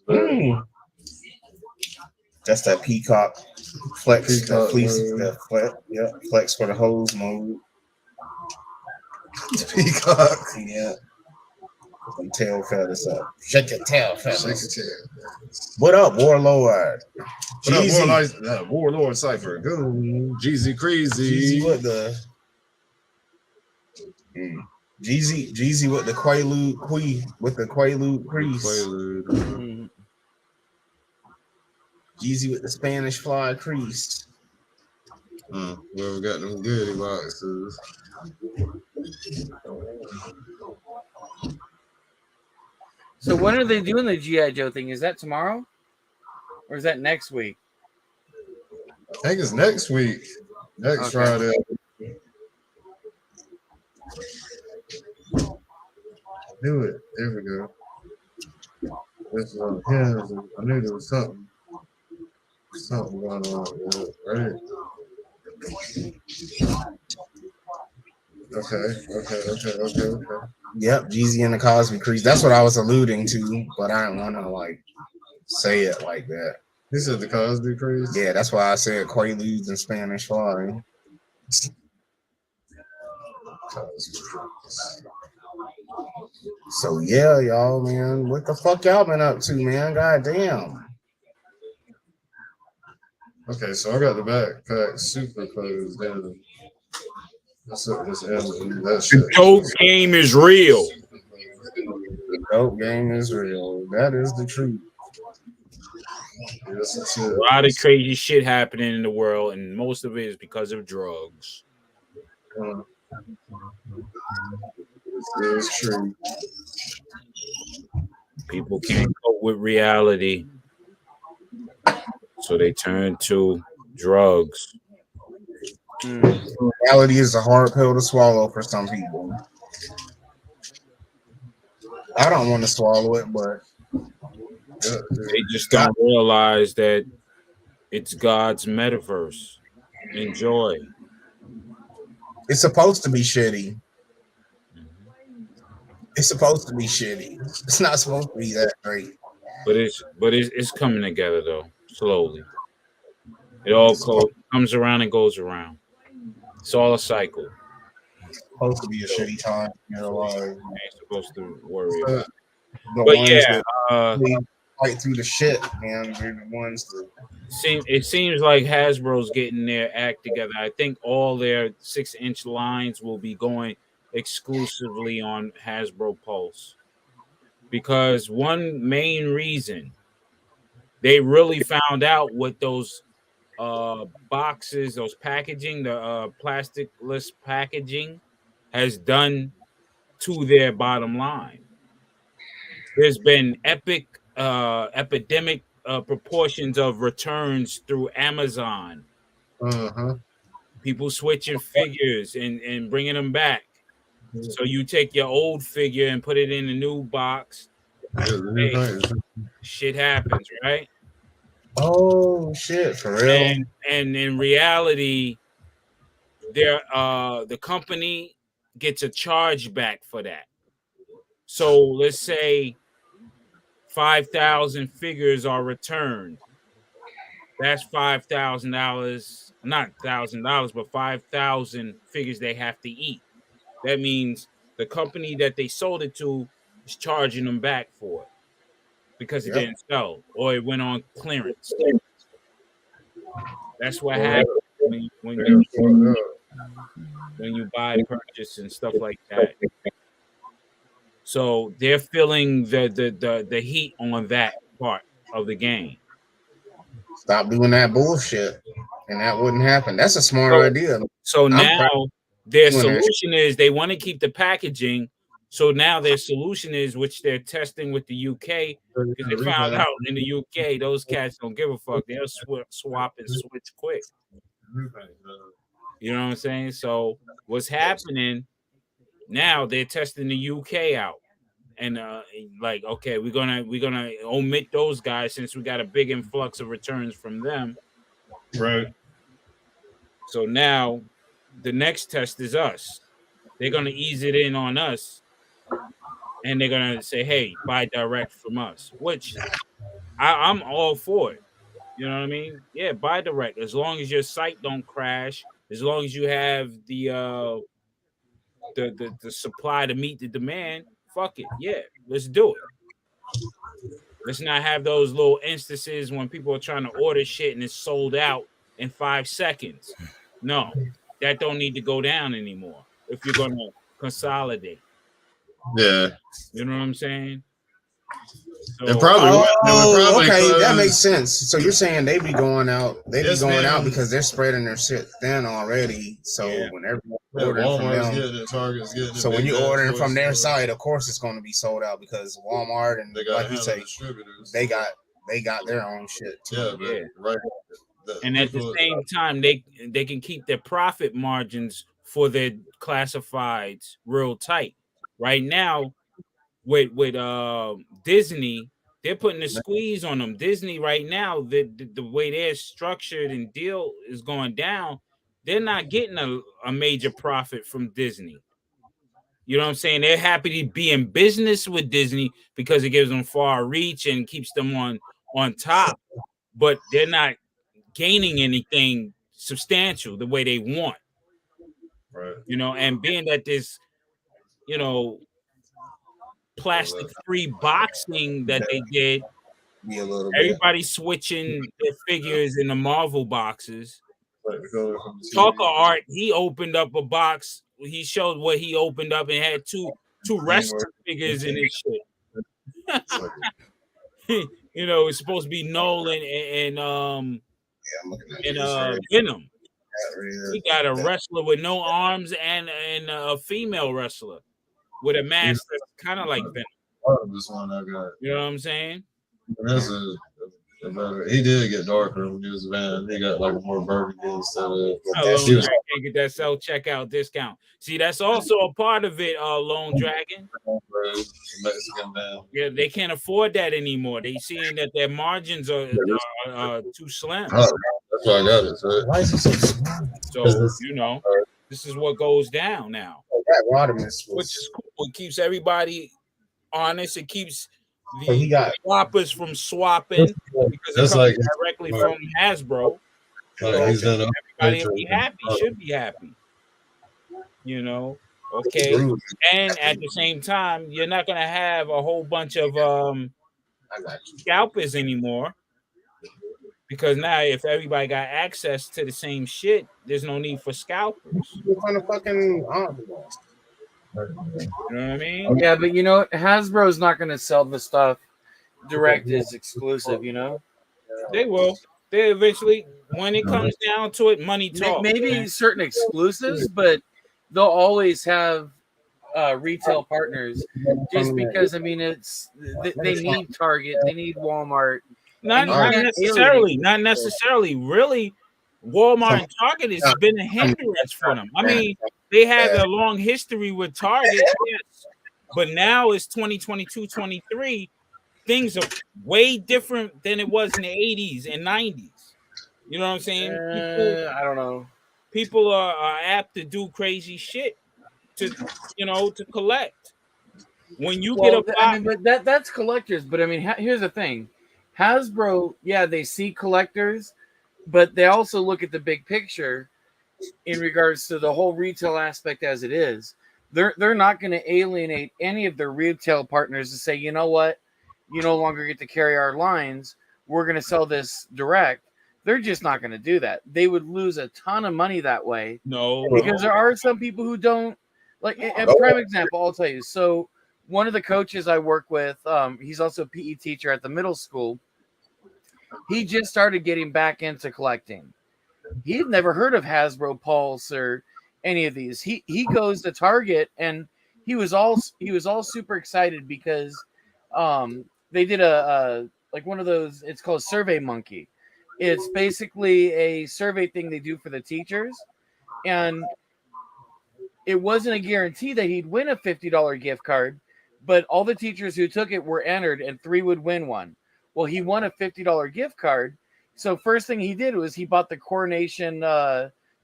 high. That's that peacock flex. Peacock the fleece. mode. The flex. Yep. Flex for the hose mode. Peacock. Yeah. Them tail feathers up. Shake your tail feathers. Shake your tail. What up, Warlord? What up, Warlord Cypher? Go. Jeezy Crazy. Jeezy with the Jeezy with the Quaalude crease. Quaalude. Jeezy with the Spanish fly crease. Well, we got them goodie boxes. So when are they doing the G.I. Joe thing? Is that tomorrow? Or is that next week? I think it's next week. Next Friday. Do it. There we go. This hands. I knew there was something going on with it, right? Okay. Yep, Jeezy and the Cosby Crease. That's what I was alluding to, but I didn't want to like say it like that. He said the Cosby Crease? Yeah, that's why I said Quaaludes in Spanish fly. So yeah, y'all, man. What the fuck y'all been up to, man? God damn. Okay, so I got the backpack super closed down. The dope game is real. The dope game is real. That is the truth. Yes, a lot of crazy shit happening in the world, and most of it is because of drugs. It's true. People can't cope with reality, so they turn to drugs. Reality is a hard pill to swallow for some people. I don't want to swallow it, but they just don't realize that it's God's metaverse. Enjoy. It's supposed to be shitty. It's supposed to be shitty. It's not supposed to be that great. But it's coming together though, slowly. It all comes around and goes around. It's all a cycle. It's supposed to be a shitty time in your life. You ain't supposed to worry about it. The But ones yeah, that fight through the shit, man. They're the ones that it seems like Hasbro's getting their act together. I think all their 6-inch lines will be going exclusively on Hasbro Pulse, because one main reason they really found out what those boxes, those packaging, the plasticless packaging has done to their bottom line. There's been epidemic proportions of returns through Amazon. People switching figures and bringing them back. So you take your old figure and put it in a new box. Hey, shit happens, right? Oh shit, for real. And in reality, the company gets a charge back for that. So let's say 5,000 figures are returned. That's $5,000, not $1,000, but 5,000 figures they have to eat. That means the company that they sold it to is charging them back for it because it didn't sell or it went on clearance. That's what happens when you buy, purchase, and stuff like that. So they're feeling the heat on that part of the game. Stop doing that bullshit, and that wouldn't happen. That's a smart idea. So now their solution is they want to keep the packaging. So now their solution is, which they're testing with the UK, because they found out in the UK those cats don't give a fuck. They'll swap and switch quick. You know what I'm saying? So what's happening now? They're testing the UK out, and like, okay, we're gonna omit those guys since we got a big influx of returns from them. Right. So now the next test is us. They're gonna ease it in on us. And they're gonna say, "Hey, buy direct from us," which I'm all for it. You know what I mean? Yeah, buy direct as long as your site don't crash, as long as you have the supply to meet the demand. Fuck it, yeah, let's do it. Let's not have those little instances when people are trying to order shit and it's sold out in 5 seconds. No, that don't need to go down anymore if you're gonna consolidate. Yeah. You know what I'm saying? So, okay, that makes sense. So you're saying they be going out, out because they're spreading their shit thin already. So when everyone's ordering from them, so when you're ordering from their site, of course it's going to be sold out because Walmart and like you say, they got their own shit too. Yeah, right. And at the same time, they can keep their profit margins for their classifieds real tight. Right now, with Disney, they're putting a squeeze on them. Disney right now, the way they're structured and deal is going down. They're not getting a major profit from Disney. You know what I'm saying? They're happy to be in business with Disney because it gives them far reach and keeps them on top. But they're not gaining anything substantial the way they want. Right. You know, and being that this, you know, plastic-free boxing that they did, everybody switching their figures in the Marvel boxes. Talker Art, he opened up a box. He showed what he opened up and had two wrestling figures in his shit. You know, it's supposed to be Nolan and Venom. He got a wrestler with no arms and a female wrestler with a mask that's kind of like Venom. This one I got. You know what I'm saying? This is he did get darker when he was a man. He got like more burgundy instead of. Lone Dragon get that self checkout discount. See, that's also a part of it. Lone Dragon. Mexican man. Yeah, they can't afford that anymore. They seeing that their margins are too slim. That's why I got it. So you know, this is what goes down now, which is cool. It keeps everybody honest. It keeps the swappers from swapping because it comes directly from Hasbro. Everybody will be happy, should be happy. You know, okay. And at the same time, you're not gonna have a whole bunch of scalpers anymore. Because now, if everybody got access to the same shit, there's no need for scalpers. You know what I mean? Yeah, but you know, Hasbro's not going to sell the stuff direct as exclusive. You know, they will. They eventually, when it comes down to it, money talks. Maybe certain exclusives, but they'll always have retail partners. Just because, I mean, it's they need Target, they need Walmart. Not necessarily. Really, Walmart and Target has been a hindrance for them. I mean, they had a long history with Target, yes, but now it's 2022, 23. Things are way different than it was in the 80s and 90s. You know what I'm saying? I don't know. People are apt to do crazy shit to collect. When you get a box, I mean, but that's collectors. But I mean, here's the thing. Hasbro, yeah, they see collectors, but they also look at the big picture in regards to the whole retail aspect as it is. They're not going to alienate any of their retail partners to say, you know what, you no longer get to carry our lines. We're going to sell this direct. They're just not going to do that. They would lose a ton of money that way. No, because there are some people who don't like. A prime example, I'll tell you. So one of the coaches I work with, he's also a PE teacher at the middle school. He just started getting back into collecting. He'd never heard of Hasbro Pulse or any of these. He goes to Target and he was all super excited because they did a like one of those. It's called Survey Monkey. It's basically a survey thing they do for the teachers, and it wasn't a guarantee that he'd win a $50 gift card, but all the teachers who took it were entered, and 3 would win one. Well, he won a $50 gift card. So first thing he did was he bought the Coronation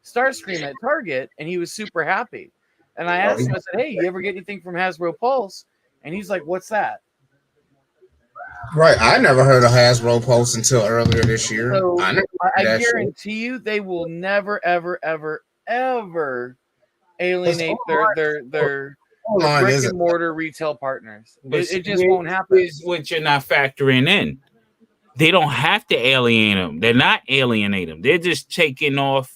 Starscream at Target, and he was super happy. And I asked him, I said, hey, you ever get anything from Hasbro Pulse? And he's like, what's that? Right. I never heard of Hasbro Pulse until earlier this year. So I guarantee you they will never, ever, ever, ever alienate their brick and mortar retail partners. It just won't happen. Is what you're not factoring in. They don't have to alienate them. They're not alienating them. They're just taking off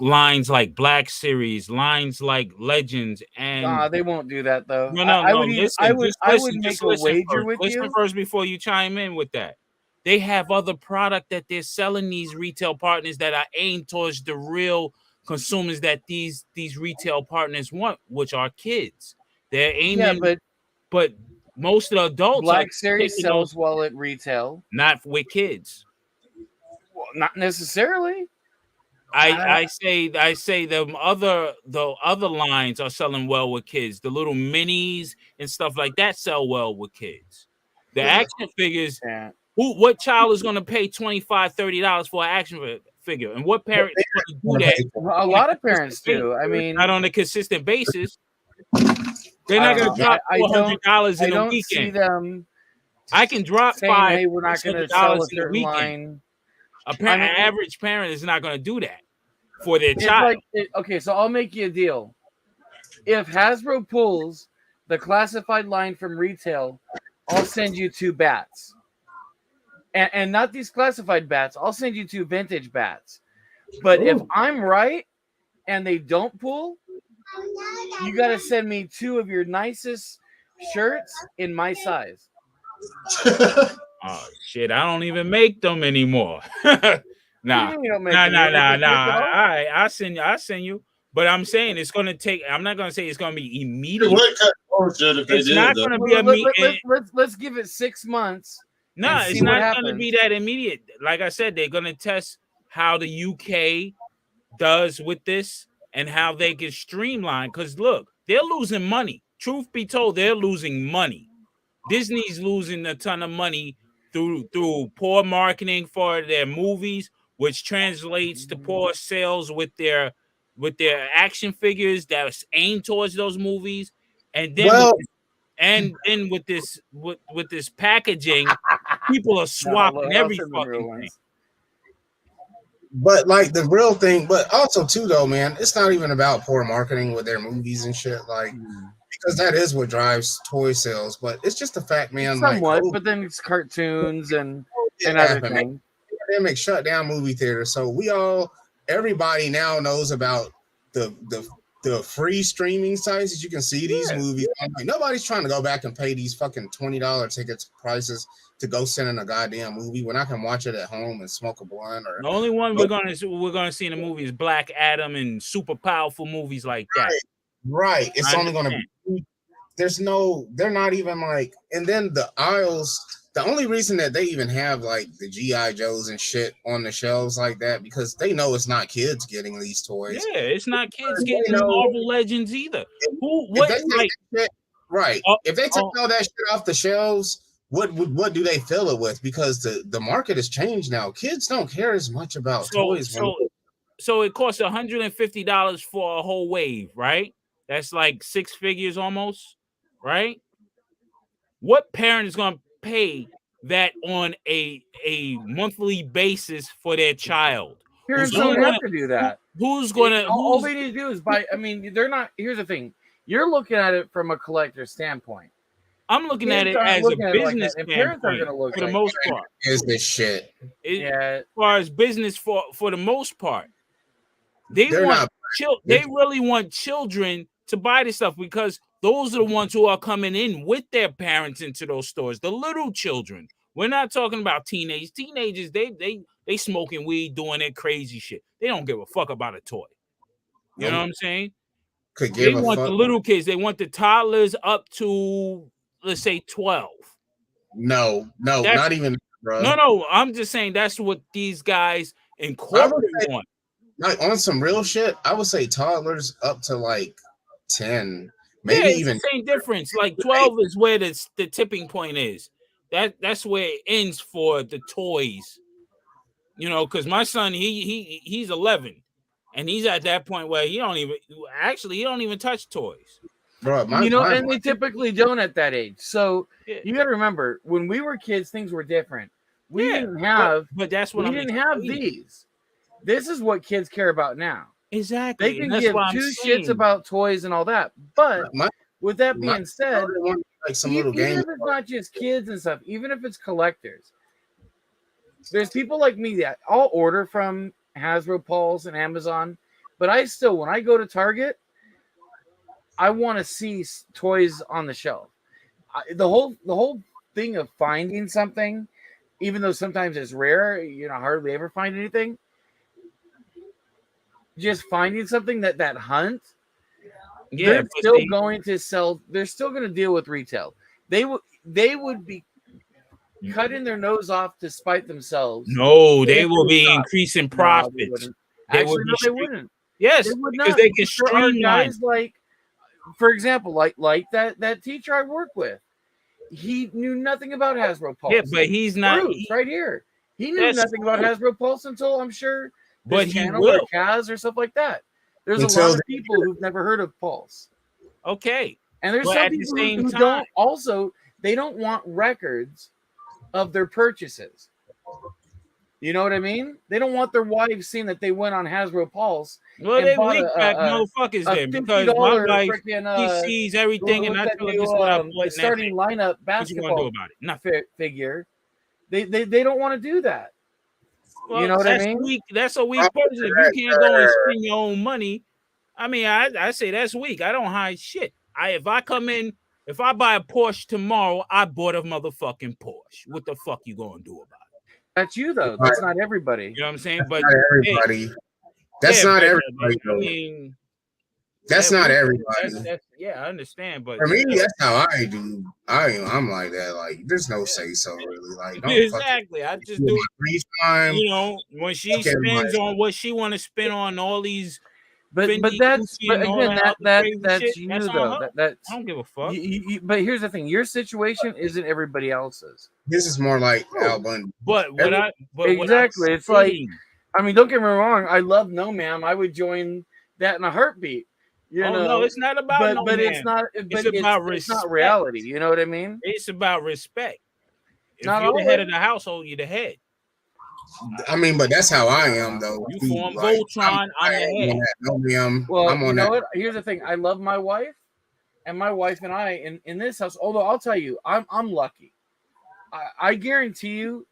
lines like Black Series, lines like Legends, and they won't do that though. No. I would make a wager with you. Listen first before you chime in with that. They have other product that they're selling these retail partners that are aimed towards the real consumers that these retail partners want, which are kids. They're aiming, but most of the adults. Black Series sells well at retail, not with kids. Well, not necessarily. I say the other lines are selling well with kids. The little minis and stuff like that sell well with kids. The action figures, what child is going to pay $25-$30 for an action figure? And what parent is going to do that? A lot of parents do. I mean, not on a consistent basis. They're not going to drop $400 in a weekend. See them. I can drop saying, "Hey, we're not going to sell a certain line." An average parent is not going to do that for their child. Okay, so I'll make you a deal. If Hasbro pulls the classified line from retail, I'll send you 2 bats. And not these classified bats. I'll send you 2 vintage bats. But if I'm right and they don't pull, you got to send me 2 of your nicest shirts in my size. Oh shit! I don't even make them anymore. Nah. All right, I'll send you. But I'm saying it's gonna take. I'm not gonna say it's gonna be immediate. It's not gonna be immediate. Let's give it 6 months. No, it's not gonna be that immediate. Like I said, they're gonna test how the UK does with this and how they can streamline. Because look, they're losing money. Truth be told, they're losing money. Disney's losing a ton of money through poor marketing for their movies, which translates to poor sales with their action figures that's aimed towards those movies, and then with this packaging, people are swapping every fucking thing. But like the real thing, but also too though, man, it's not even about poor marketing with their movies and shit, like because that is what drives toy sales. But it's just the fact, man. Somewhat, but then it's cartoons and other things. Pandemic shut down movie theaters, so everybody now knows about the free streaming sites that you can see these movies. Like, nobody's trying to go back and pay these fucking $20 tickets prices to go sit in a goddamn movie when I can watch it at home and smoke a blunt. Or the only one we're gonna see in the movie is Black Adam and super powerful movies like that. Right. It's only gonna be. They're not even like. And then the aisles. The only reason that they even have like the G.I. Joes and shit on the shelves like that because they know it's not kids getting these toys. Yeah, it's not kids getting Marvel Legends either. If they take all that shit off the shelves, what do they fill it with? Because the market has changed now. Kids don't care as much about toys. So it costs $150 for a whole wave, right? That's like 6 figures almost, right? What parent is going to pay that on a monthly basis for their child? Parents don't have to do that. All they need to do is buy. I mean, they're not. Here's the thing: you're looking at it from a collector's standpoint. I'm looking at it as a business standpoint. Parents are going to look for the most part. Is this shit? As far as business for the most part, they really want children to buy this stuff because those are the ones who are coming in with their parents into those stores. The little children. We're not talking about teenagers. Teenagers, they smoking weed, doing their crazy shit. They don't give a fuck about a toy. You know what I'm saying? They want the little kids. They want the toddlers up to, let's say, 12. No, not even, bro. No. I'm just saying that's what these guys incorporate on. Like on some real shit, I would say toddlers up to like 10. Maybe even the same difference. Like 12 is where the tipping point is. That's where it ends for the toys. You know, because my son he's 11, and he's at that point where he don't even touch toys. Bro, and they typically don't at that age. So you got to remember, when we were kids, things were different. We didn't have, but that's what we didn't have these. This is what kids care about now. Exactly. They can give 2 shits about toys and all that. But with that being said, even if it's not just kids and stuff, even if it's collectors, there's people like me that I'll order from Hasbro, Paul's, and Amazon. But I still, when I go to Target, I want to see toys on the shelf. The whole thing of finding something, even though sometimes it's rare, hardly ever find anything. Just finding something that hunt, they're still going to sell. They're still going to deal with retail. They would be cutting their nose off to spite themselves. No, they will be increasing profits. Actually, no, they wouldn't. Yes, They would because not. they can There are streamline. guys like, for example, like that teacher I work with. He knew nothing about Hasbro Pulse. Yeah, but he's not. Right here. He knew nothing about Hasbro Pulse until I'm sure But this he channel will. or Kaz or stuff like that. There's Until a lot of people who've never heard of Pulse. Okay. And there's But some at the people same who time- don't also, they don't want records of their purchases. You know what I mean? They don't want their wives seeing that they went on Hasbro Pulse. Well, and they bought weak back a motherfuckers then, because my $50 wife, freaking, she sees everything, and I tell her this is what I bought. the starting lineup What you gonna basketball do about it? Nothing. figure. They don't want to do that. Well, you know what I that's mean? weak. That's a weak person. If you can't go and spend your own money, I mean, I say that's weak. I don't hide shit. If I come in, if I buy a Porsche tomorrow, I bought a motherfucking Porsche. What the fuck you gonna do about it? That's you though. That's not everybody. You know what I'm saying? But not everybody. That's yeah, not but, everybody. I Though. mean, That's not everybody. yeah, I understand, but For me, that's how I do. I'm like that. Like, there's no say so really. Like, don't exactly. I just do it. Time. You know, when she spends on what she want to spend on all these. But Fendi, that's Gucci, but and all again that that's crazy that's shit, you that's on though. her. That's I don't give a fuck. But here's the thing: your situation isn't everybody else's. This is more like Al Bundy. But what I exactly, it's like, I mean, don't get me wrong. I love No Ma'am. I would join that in a heartbeat. You know, no, it's not about but no but man. it's not. But It's about it's respect. not reality. You know what I mean? It's about respect. If Not you're the head always. of the household, you're the head. I mean, but that's how I am, though. You form Voltron, I'm the head. Well, I'm you on know that. what? Here's the thing. I love my wife, and my wife and I in this house. Although I'll tell you, I'm lucky. I guarantee you,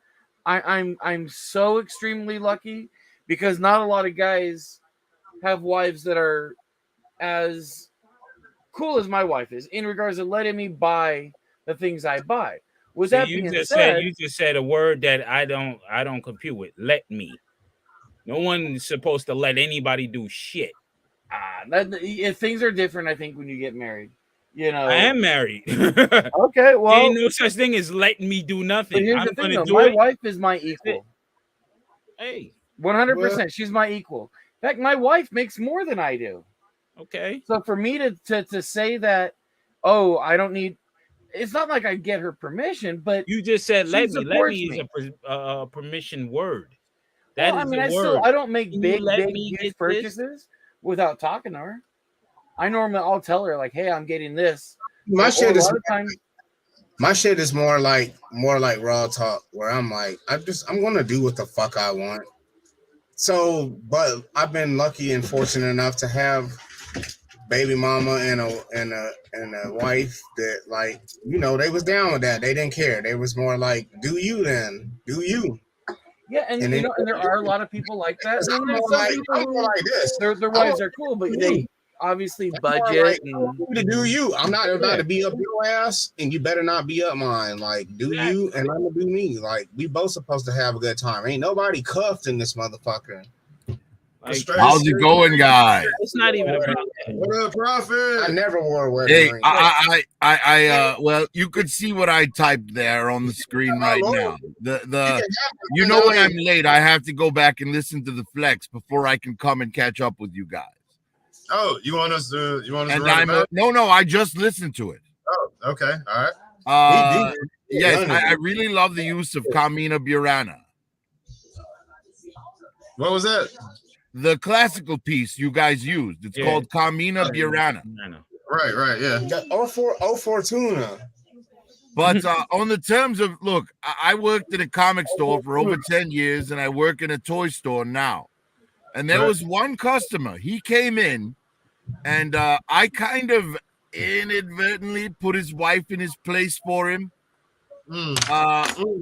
I'm so extremely lucky because not a lot of guys have wives that are as cool as my wife is in regards to letting me buy the things I buy. With that being said, you just said a word that I don't compute with. Let me. No one's supposed to let anybody do shit. Things are different, I think, when you get married. You know, I am married. Okay, well, ain't no such thing as letting me do nothing. But here's I'm the thing, gonna though. do My it. wife is my equal. Hey, 100%. She's my equal. In fact, my wife makes more than I do. Okay. So for me to say that, oh, I don't need. It's not like I get her permission, but you just said she let me. Let supports me me. is a permission word. That Well, is I mean, a word. I don't make Can you big let me huge get this? purchases without talking to her. I'll tell her like, hey, I'm getting this. My Or shit a is lot of times. my shit is more like raw talk, where I'm like, I'm gonna do what the fuck I want. So, but I've been lucky and fortunate enough to have baby mama and a wife that, like, you know, they was down with that. They didn't care. They was more like, do you then? Do you? Yeah, and And you then- know, and there are a lot of people like that. I'm And there's more some like- people I'm who more like this. their I'm wives more are cool, but like they you. obviously More budget like, I and want you to do you. I'm not about to be up your ass, and you better not be up mine. Like, do you, and I'm gonna do me. Like, we both supposed to have a good time. Ain't nobody cuffed in this motherfucker. How's it going, guys? It's not even about that. What up, Prophet? I never wore a wedding Hey, ring. well, you could see what I typed there on the screen right now. You know when I'm late, I have to go back and listen to the flex before I can come and catch up with you guys. Oh, you want us to And run it back? no, I just listened to it. Oh, okay, all right. Yes, I really love the use of Carmina Burana. What was that? The classical piece you guys used. It's called Carmina Burana. Right, yeah. Oh, Fortuna. But on the terms of, look, I worked in a comic store for over 10 years, and I work in a toy store now. And there was one customer. He came in, and I kind of inadvertently put his wife in his place for him.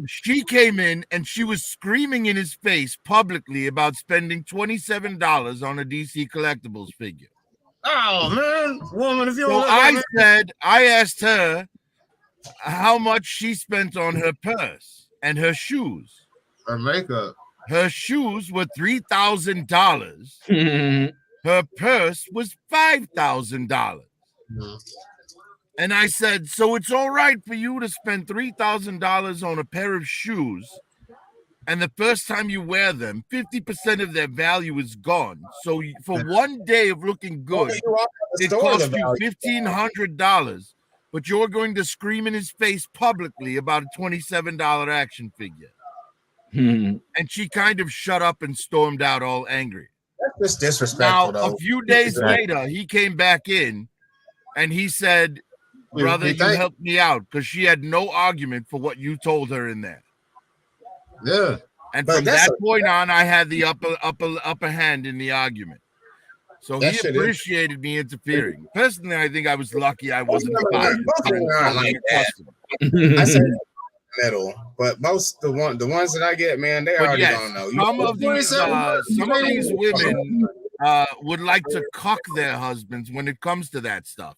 She came in, and she was screaming in his face publicly about spending $27 on a DC Collectibles figure. Oh, man. Woman, if you So don't I asked her how much she spent on her purse and her shoes. Her makeup. Her shoes were $3,000. Her purse was $5,000. And I said, so it's all right for you to spend $3,000 on a pair of shoes, and the first time you wear them, 50% of their value is gone. So for one day of looking good, it costs you $1,500, but you're going to scream in his face publicly about a $27 action figure. And she kind of shut up and stormed out all angry. That's just disrespectful, now, though. A few days later, he came back in and he said, brother, you helped me out, because she had no argument for what you told her in there. Yeah. And from that point on, I had the upper hand in the argument. So he appreciated me interfering. Personally, I think I was lucky I wasn't fired. Like that. I said middle, but most the ones that I get, man, they already don't know. Some of these women would like to cuck their husbands when it comes to that stuff.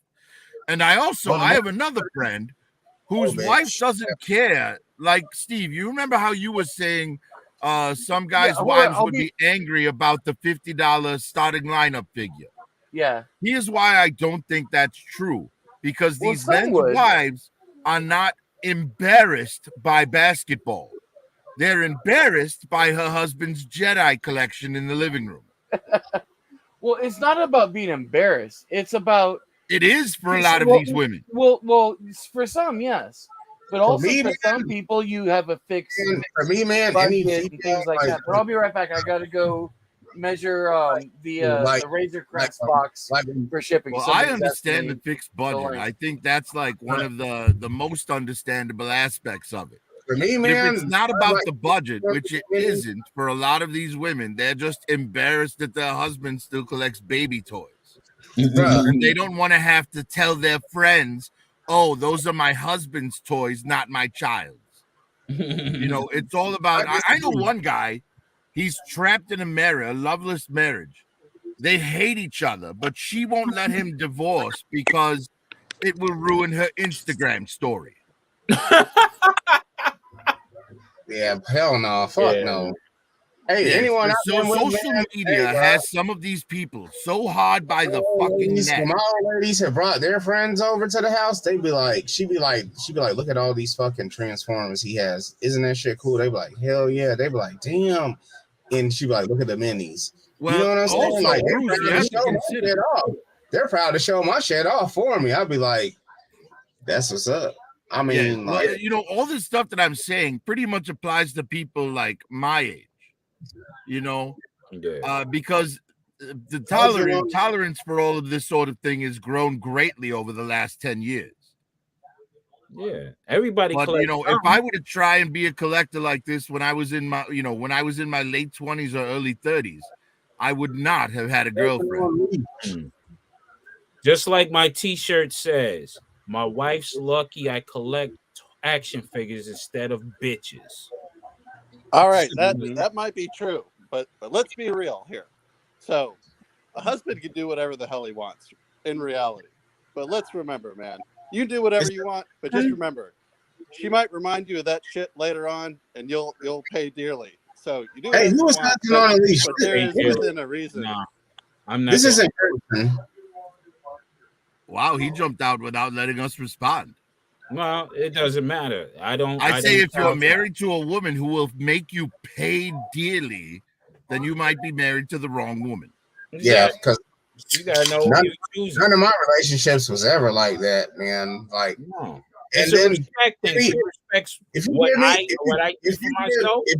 And I have another friend whose wife doesn't care. Like, Steve, you remember how you were saying some guys' wives would be angry about the $50 starting lineup figure? Yeah. Here's why I don't think that's true. Because these men's wives are not embarrassed by basketball. They're embarrassed by her husband's Jedi collection in the living room. Well, it's not about being embarrassed. It's about... It is for a lot of these women. Well, for some, yes. But also for some people, you have a fixed for me, man, budget and things like that. But I'll be right back. I got to go measure the Razor Crest box for shipping. Well, I understand the fixed budget. I think that's like one of the most understandable aspects of it. For me, man, if it's not about the budget, which it isn't for a lot of these women, they're just embarrassed that their husband still collects baby toys. And they don't want to have to tell their friends, oh, those are my husband's toys, not my child's. It's all about... I know one guy, he's trapped in a loveless marriage. They hate each other, but she won't let him divorce because it will ruin her Instagram story. Yeah, hell no. Fuck no. Hey, anyone out there social media has some of these people so hard by the fucking neck. When my old ladies have brought their friends over to the house, she'd be like, look at all these fucking Transformers he has. Isn't that shit cool? They'd be like, hell yeah. They'd be like, damn. And she'd be like, look at the minis. Well, you know what I'm saying? Also, like, Bruce, they're proud to show my shit off for me. I'd be like, that's what's up. I mean, all this stuff that I'm saying pretty much applies to people like my age. Because the tolerance for all of this sort of thing has grown greatly over the last 10 years. Yeah, everybody. But if I were to try and be a collector like this when I was in my, when I was in my late 20s or early 30s, I would not have had a girlfriend. Just like my T-shirt says, my wife's lucky I collect action figures instead of bitches. All right, that might be true, but let's be real here. So, a husband can do whatever the hell he wants in reality. But let's remember, man, you do whatever you want, but just remember, she might remind you of that shit later on, and you'll pay dearly. So you do. Hey, who was acting on a leash? But there is within a reason. No, I'm not. This isn't. Wow, he jumped out without letting us respond. Well, it doesn't matter. I say if you're married to a woman who will make you pay dearly, then you might be married to the wrong woman. Yeah, because you gotta know none of my relationships was ever like that, man. Like, no. And then if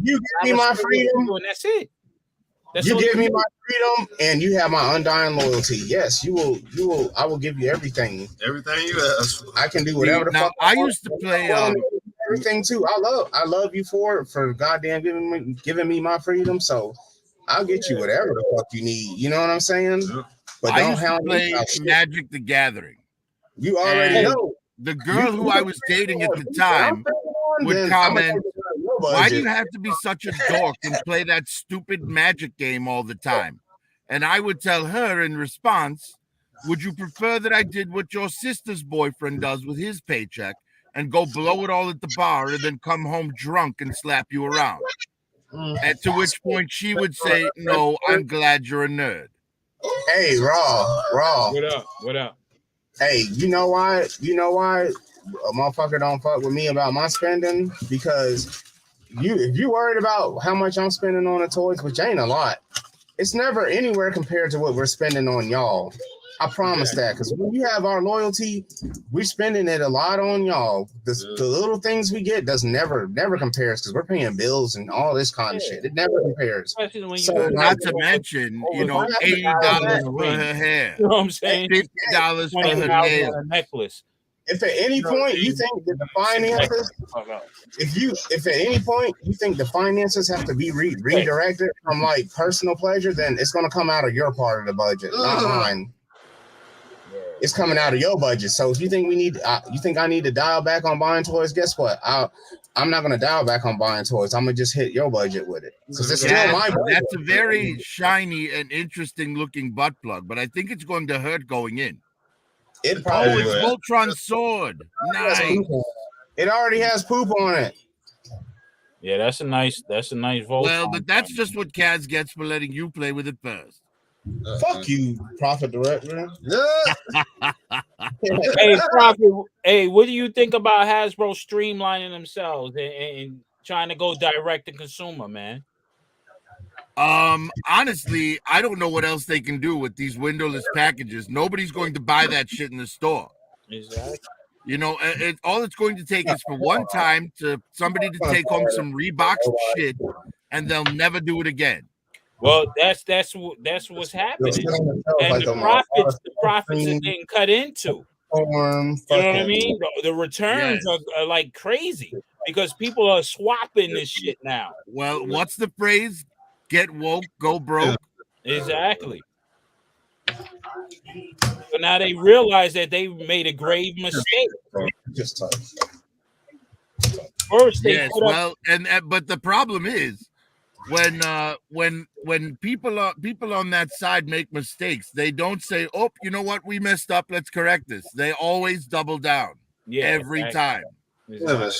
you give me my freedom, and that's it. You give me my freedom, and you have my undying loyalty. Yes, you will. I will give you everything. Everything you ask. I can do whatever the fuck. I used to play everything too. I love you for goddamn giving me my freedom. So I'll get you whatever the fuck you need. You know what I'm saying? But I used to play Magic the Gathering. You already know. The girl who I was dating at the time would comment, why do you have to be such a dork and play that stupid Magic game all the time? And I would tell her in response, would you prefer that I did what your sister's boyfriend does with his paycheck and go blow it all at the bar and then come home drunk and slap you around? And to which point she would say, no, I'm glad you're a nerd. Hey, Raw. What up? Hey, you know why a motherfucker don't fuck with me about my spending? Because if you worried about how much I'm spending on the toys, which ain't a lot, it's never anywhere compared to what we're spending on y'all. I promise that, because when you have our loyalty, we're spending it a lot on y'all. The little things we get does never compares, because we're paying bills and all this kind of shit. It never compares. So, not to mention, $80 for her hair. You know what I'm saying? $50 for her nails. A necklace. If at any point you think that the finances, if at any point you think the finances have to be redirected from like personal pleasure, then it's going to come out of your part of the budget, not mine. It's coming out of your budget. So if you think you think I need to dial back on buying toys, guess what? I'm not going to dial back on buying toys. I'm going to just hit your budget with it. Because it's still my budget. That's a very shiny and interesting looking butt plug, but I think it's going to hurt going in. It probably it's Voltron sword. Nice. It already has poop on it. Yeah, that's a nice Voltron. Well, but that's just what Kaz gets for letting you play with it first. Fuck you, Prophet Director. Hey, Prophet. Hey, what do you think about Hasbro streamlining themselves and trying to go direct to consumer, man? Honestly, I don't know what else they can do with these windowless packages. Nobody's going to buy that shit in the store. Exactly. You know, all it's going to take is for one time to somebody to take home some Reebok shit, and they'll never do it again. Well, that's what's happening, and the profits are getting cut into. You know what I mean? The returns are like crazy because people are swapping this shit now. Well, what's the phrase? Get woke, go broke. Exactly. So now they realize that they made a grave mistake. First, they but the problem is when people on that side make mistakes, they don't say, "Oh, you know what? We messed up. Let's correct this." They always double down. Every time. Exactly.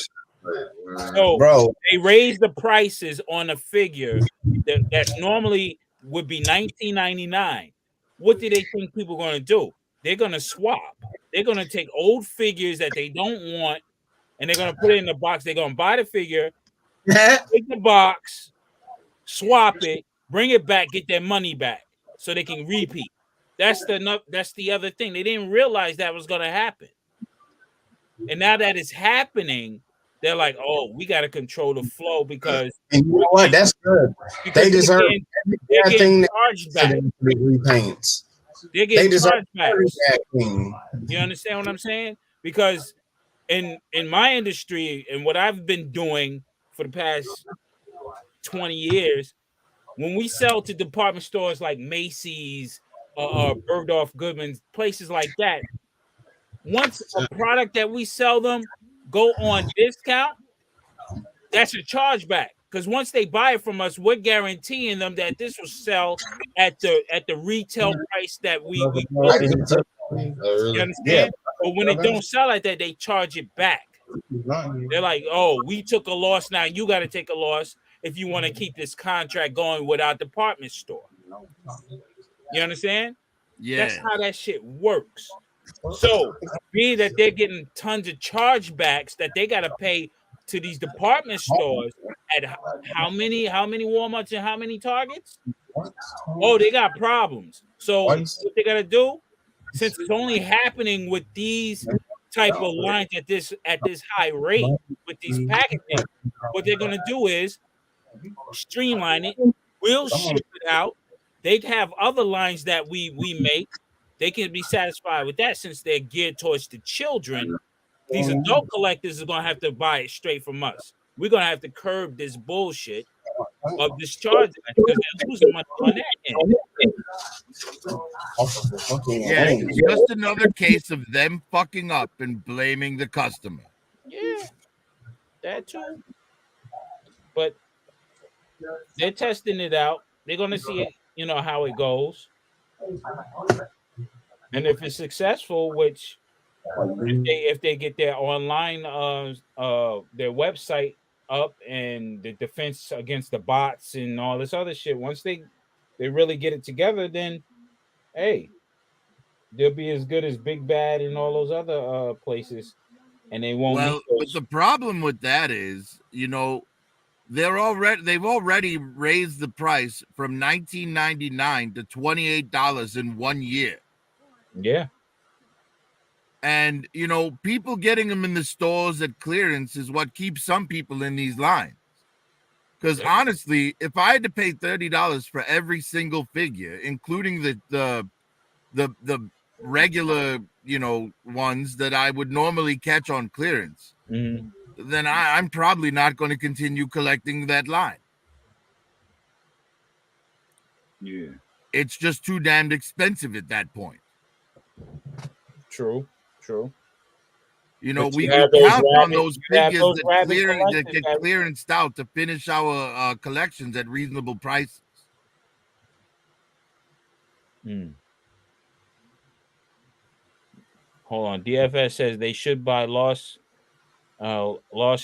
So they raise the prices on a figure that normally would be $19.99. What do they think people are going to do? They're going to swap. They're going to take old figures that they don't want, and they're going to put it in the box. They're going to buy the figure, take the box, swap it, bring it back, get their money back, so they can repeat. That's the other thing. They didn't realize that was going to happen, and now that it's happening, they're like, "Oh, we got to control the flow because." And you know what? That's good. They deserve everything charged back. Repaints. They charged back. You understand what I'm saying? Because in my industry and what I've been doing for the past 20 years, when we sell to department stores like Macy's or Bergdorf Goodman's, places like that, once a product that we sell them go on discount, that's a chargeback. Because once they buy it from us, we're guaranteeing them that this will sell at the retail price that we you understand? Yeah. But when it don't sell like that, they charge it back. They're like, "Oh, we took a loss. Now you got to take a loss if you want to keep this contract going with our department store." You understand? Yeah. That's how that shit works. So, being that they're getting tons of chargebacks that they got to pay to these department stores at how many Walmarts and how many Targets? Oh, they got problems. So, what they got to do, since it's only happening with these type of lines at this high rate with these packaging, what they're going to do is streamline it. We'll ship it out. They have other lines that we make. They can be satisfied with that since they're geared towards the children. These adult collectors are going to have to buy it straight from us. We're going to have to curb this bullshit of discharging because they're losing money on that end. Yeah, it's just another case of them fucking up and blaming the customer. Yeah, that too. But they're testing it out. They're going to see it, how it goes. And if it's successful, which if they get their online their website up and the defense against the bots and all this other shit, once they really get it together, then hey, they'll be as good as Big Bad and all those other places, and they won't. Well, but the problem with that is, they've already raised the price from $19.99 to $28 in 1 year. Yeah. And, you know, people getting them in the stores at clearance is what keeps some people in these lines. Because honestly, if I had to pay $30 for every single figure, including the regular, you know, ones that I would normally catch on clearance, then I'm probably not going to continue collecting that line. Yeah. It's just too damned expensive at that point. True. You know, But we have count on rabbit- those you have figures those that rabbit get collectors. clearanced out to finish our collections at reasonable prices. Hold on. DFS says they should buy loss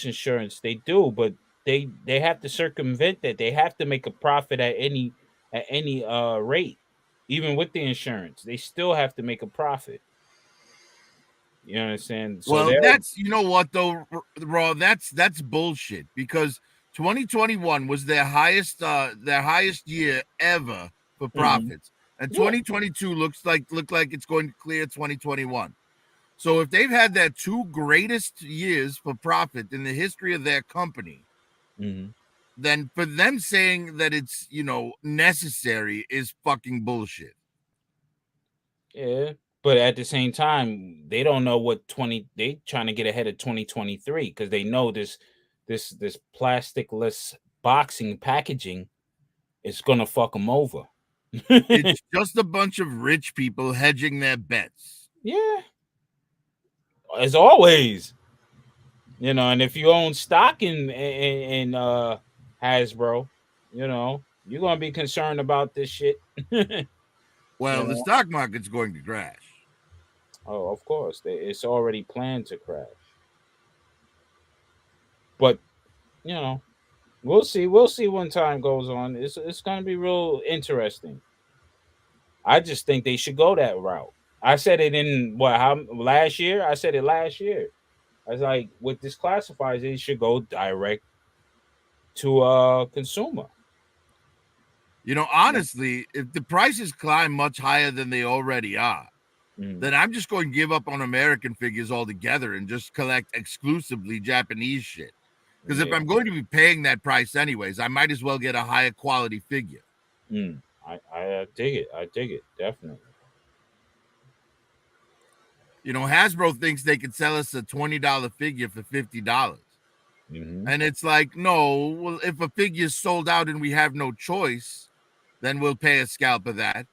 insurance. They do, but they have to circumvent that. They have to make a profit at any rate. Even with the insurance, they still have to make a profit. You understand? So Well, that's, you know what though, Raw, that's bullshit, because 2021 was their highest year ever for profits. And 2022 looked like it's going to clear 2021. So if they've had their two greatest years for profit in the history of their company, then for them saying that it's, you know, necessary is fucking bullshit. Yeah, but at the same time, they don't know what they trying to get ahead of 2023 because they know this plasticless boxing packaging is gonna fuck them over. It's just a bunch of rich people hedging their bets. Yeah, as always. You know, and if you own stock in Hasbro, you know, you're gonna be concerned about this shit. Well, the stock market's going to crash. Oh, of course. It's already planned to crash. But, you know, we'll see. We'll see when time goes on. It's going to be real interesting. I just think they should go that route. I said it last year? I said it last year. I was like, with this classifiers, they should go direct to consumer. You know, honestly, if the prices climb much higher than they already are, then I'm just going to give up on American figures altogether and just collect exclusively Japanese shit. Because if I'm going to be paying that price anyways, I might as well get a higher quality figure. I dig it. I dig it. Definitely. You know, Hasbro thinks they could sell us a $20 figure for $50. And it's like, no, well, if a figure's sold out and we have no choice, then we'll pay a scalp of that.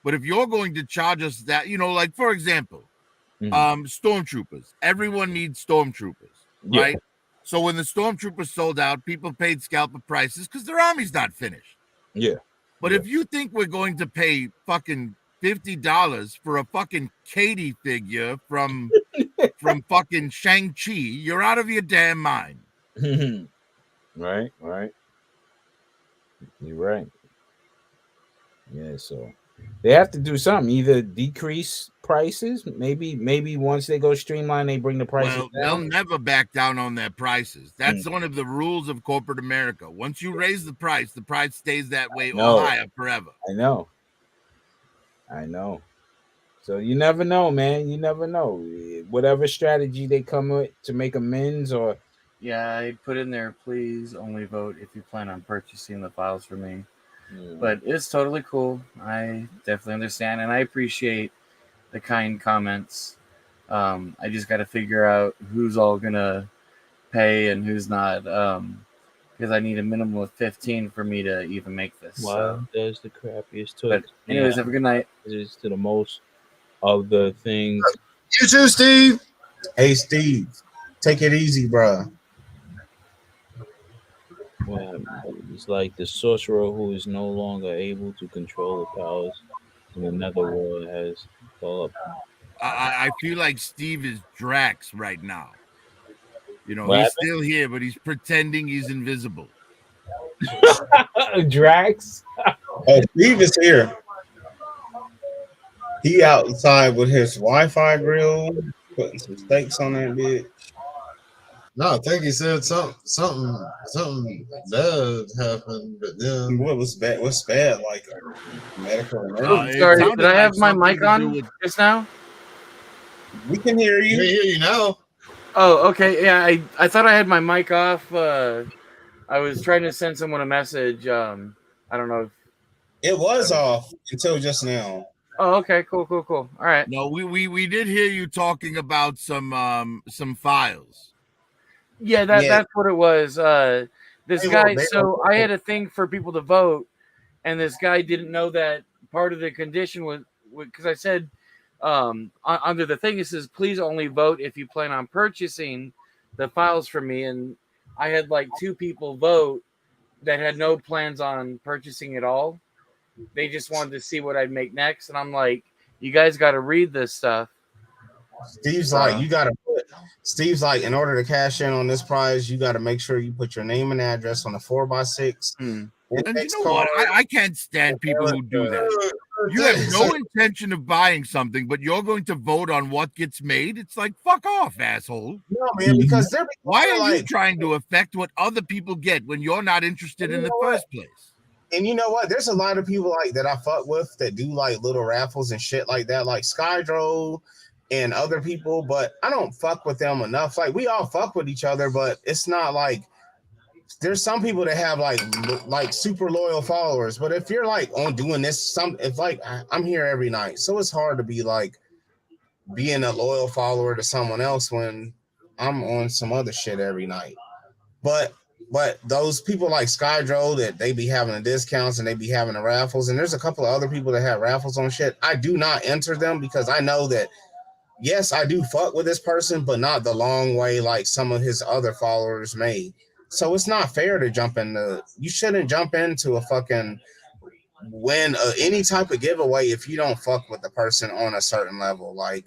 But if you're going to charge us that, you know, like, for example, stormtroopers. Everyone needs stormtroopers, right? So when the stormtroopers sold out, people paid scalper prices because their army's not finished. Yeah. But if you think we're going to pay fucking $50 for a fucking Katie figure from fucking Shang-Chi, you're out of your damn mind. Right. You're right. Yeah, so they have to do something. Either decrease prices, maybe once they go streamline, they bring the prices down. They'll never back down on their prices. That's one of the rules of corporate America. Once you raise the price stays that way or higher forever. I know. So you never know, man. You never know. Whatever strategy they come with to make amends or... Yeah, I put in there, please only vote if you plan on purchasing the files for me. But it's totally cool. I definitely understand, and I appreciate the kind comments. I just got to figure out who's all going to pay and who's not, because I need a minimum of 15 for me to even make this. Well, there's the crappiest to it. Anyways, have a good night. It is to the most of the things. You too, Steve. Hey, Steve. Take it easy, bro. Well, it's like the sorcerer who is no longer able to control the powers in another world has developed. I feel like Steve is Drax right now. You know, What he's happened? still here, but he's pretending he's invisible. Drax? Oh, Steve is here. He outside with his Wi-Fi grill, putting some steaks on that bitch. No, I think he said something bad happened, but then What was bad? What's bad? Like medical Oh, emergency? sorry, sounded did I have like my something mic to do on with- just now? We can hear you. we hear you now. Oh, okay. Yeah, I thought I had my mic off. I was trying to send someone a message. I don't know. It was off until just now. Oh, okay. Cool. All right. No, we did hear you talking about some files. Yeah, that's what it was. This guy. So I had a thing for people to vote, and this guy didn't know that part of the condition was because I said under the thing it says please only vote if you plan on purchasing the files from me, and I had like 2 people vote that had no plans on purchasing at all. They just wanted to see what I'd make next, and I'm like, you guys got to read this stuff. Steve's like, you gotta put. Steve's like, in order to cash in on this prize, you got to make sure you put your name and address on a 4x6. And you know what? I can't stand people who do that. You have no intention of buying something, but you're going to vote on what gets made. It's like, fuck off, asshole. No, man, because they're why are you like trying to affect what other people get when you're not interested in the first place? And you know what? There's a lot of people like that I fuck with that do like little raffles and shit like that, like Skydro and other people, but I don't fuck with them enough. Like we all fuck with each other, but it's not like there's some people that have like super loyal followers. But if you're like on doing this, if like I'm here every night, so it's hard to be like being a loyal follower to someone else when I'm on some other shit every night. But those people like Skydro that they be having the discounts and they be having the raffles, and there's a couple of other people that have raffles on shit. I do not enter them because I know that yes, I do fuck with this person, but not the long way like some of his other followers may. So it's not fair to jump into. You shouldn't jump into a fucking win any type of giveaway if you don't fuck with the person on a certain level. Like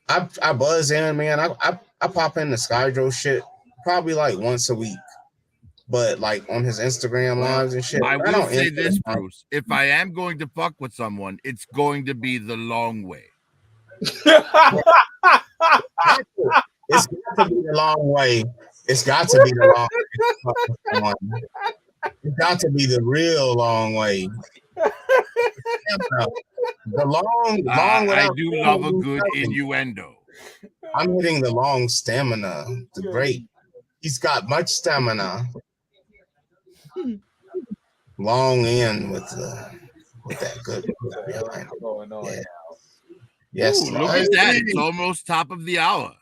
I buzz in, man. I pop in the Skydro shit probably like once a week. But like on his Instagram lives and shit. I will say this, Bruce. If I am going to fuck with someone, it's going to be the long way. It's got to be the long way. It's got to be the long way. It's got to be the real long way. The long I do love a good innuendo. I'm hitting the long stamina. The great. He's got much stamina. Long in with that good. Yeah. Yes. Ooh, look at that. It's almost top of the hour.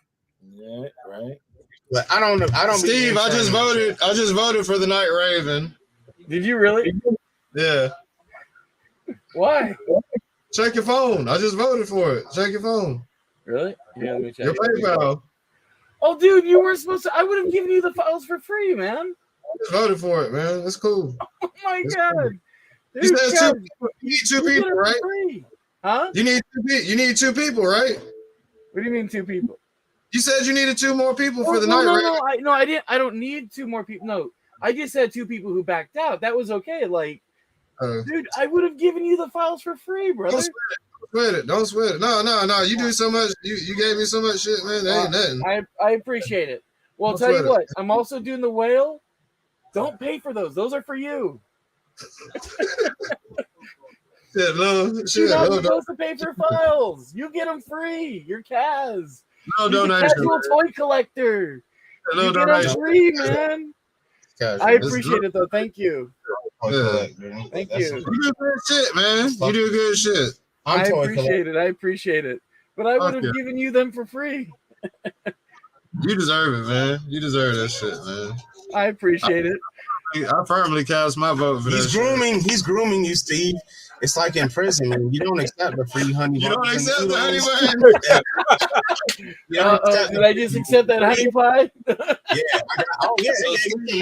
Yeah, right. But I don't. Steve, I just voted for the Night Raven. Did you really? Yeah. Why? Check your phone. I just voted for it. Check your phone. Really? Yeah, let me check. Your PayPal. Oh, dude, you weren't supposed to. I would have given you the files for free, man. I just voted for it, man. That's cool. Oh my god. Dude, You said you need 2 people, right? Huh? You need 2 people, right? What do you mean 2 people? You said you needed 2 more people for the no, Night Raven. I didn't. I don't need 2 more people. No, I just had 2 people who backed out. That was okay. Like, dude, I would have given you the files for free, brother. Don't sweat it. No. You do so much. You gave me so much shit, man. That ain't nothing. I appreciate it. Well, I'll tell you what. I'm also doing the whale. Don't pay for those. Those are for you. You're not supposed to pay for files. You get them free. You're Kaz. No donation. Casual toy collector. You get them free, man. I appreciate it though. Thank you. Yeah. Thank you. You do good shit, man. You do good shit. I appreciate it. But I would have given you them for free. You deserve it, man. You deserve that shit, man. I appreciate it. I firmly cast my vote for He's grooming you, Steve. It's like in prison, man. You don't accept the free honey. You don't accept the honey pie. Did I just accept that honey pie? Yeah.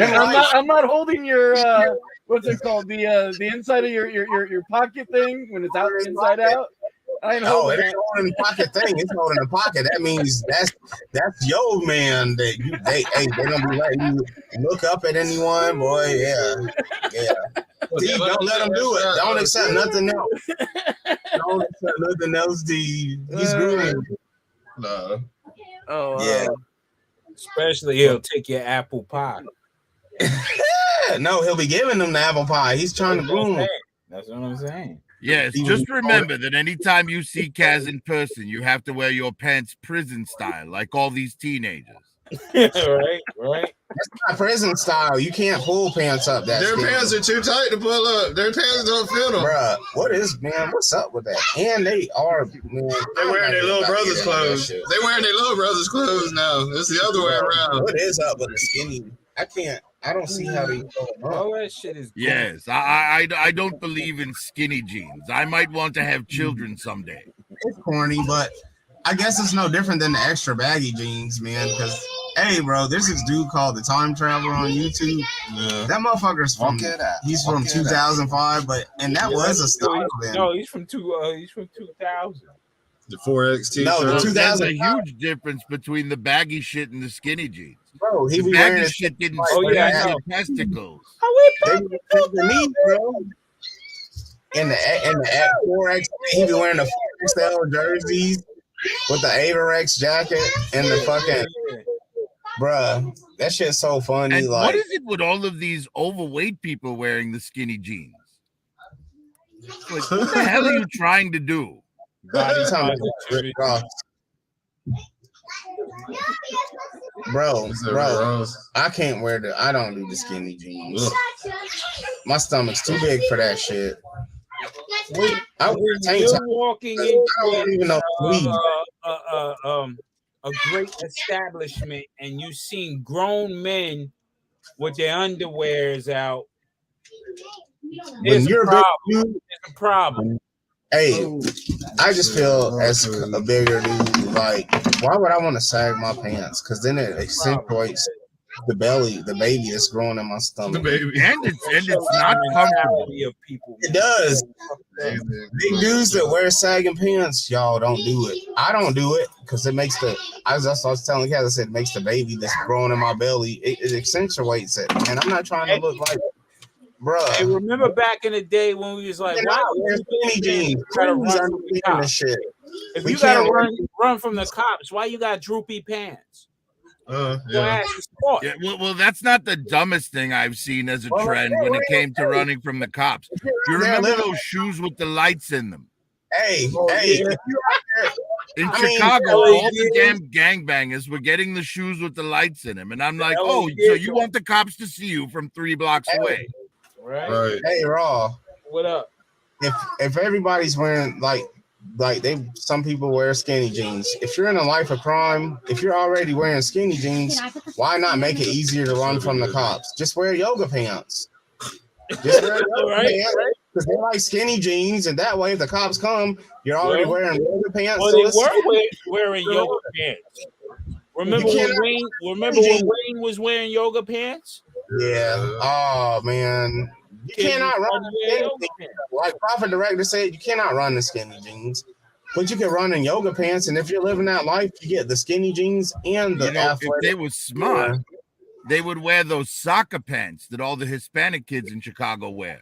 And I'm not holding your what's it called? The inside of your pocket thing when it's out inside out. I ain't holding it ain't holding the pocket thing. It's holding the pocket. That means that's your man. They gonna be letting you look up at anyone, boy. Yeah. Steve, don't let him do it. Don't accept nothing else. Don't accept nothing else. He's grooming. No. Oh yeah. Especially he'll take your apple pie. No, he'll be giving them the apple pie. He's trying to groom them. That's what I'm saying. Yes, just remember that anytime you see Kaz in person, you have to wear your pants prison style, like all these teenagers. Right. That's not prison style. You can't pull pants up that Their skinny. pants are too tight to pull up. Their pants don't fit them. Bruh, what's up with that? And they are, man. They're wearing their little brother's clothes. They're wearing their little brother's clothes now. It's the other way around. What is up with the skinny? I don't see how they go. All that shit is. Yes, I don't believe in skinny jeans. I might want to have children someday. It's corny, but I guess it's no different than the extra baggy jeans, man. Because, hey, bro, there's this dude called the Time Traveler on YouTube. Yeah. That motherfucker's from 2005, and that was a style then. No, he's from 2000. The 4X t-shirt. No, there's a huge difference between the baggy shit and the skinny jeans. Bro, he the be baggy wearing shit didn't yeah, your testicles. the knee, bro. And the 4X, he be wearing the 4XL jerseys with the Averex jacket and the fucking, bruh, that shit's so funny. And like, what is it with all of these overweight people wearing the skinny jeans? Like, what the hell are you trying to do? Bro, I can't wear I don't do the skinny jeans. My stomach's too big for that shit. I wear tank top. Walking I don't even know a great establishment, and you seen grown men with their underwears out. When you're a big dude, there's a problem. Hey, I just feel as a bigger dude, like, why would I want to sag my pants? Because then it accentuates the belly, the baby that's growing in my stomach. And it's not comfortable. It does. Big dudes that wear sagging pants, y'all don't do it. I don't do it because it makes I was telling Kaz, I said, it makes the baby that's growing in my belly, it accentuates it. And I'm not trying to look like, bruh. Hey, remember back in the day when we was like, why wear skinny jeans? If you gotta run from the cops, why you got droopy pants? Yeah, well, that's not the dumbest thing I've seen as a trend when it came to running from the cops. You remember those shoes with the lights in them? Hey, in Chicago, all the damn gangbangers were getting the shoes with the lights in them, and I'm like, oh, so you want the cops to see you from 3 blocks away? Right. Hey, Raw. What up? If everybody's wearing some people wear skinny jeans. If you're in a life of crime, if you're already wearing skinny jeans, why not make it easier to run from the cops? Just wear yoga pants. Just wear yoga pants because they like skinny jeans, and that way, if the cops come, you're already wearing yoga pants. Well, they were wearing yoga pants. Remember when Wayne was wearing yoga pants? Yeah. Oh man. You cannot run the skinny, like Prophet Director said, you cannot run the skinny jeans, but you can run in yoga pants. And if you're living that life, you get the skinny jeans and the athletic. If they were smart, they would wear those soccer pants that all the Hispanic kids in Chicago wear.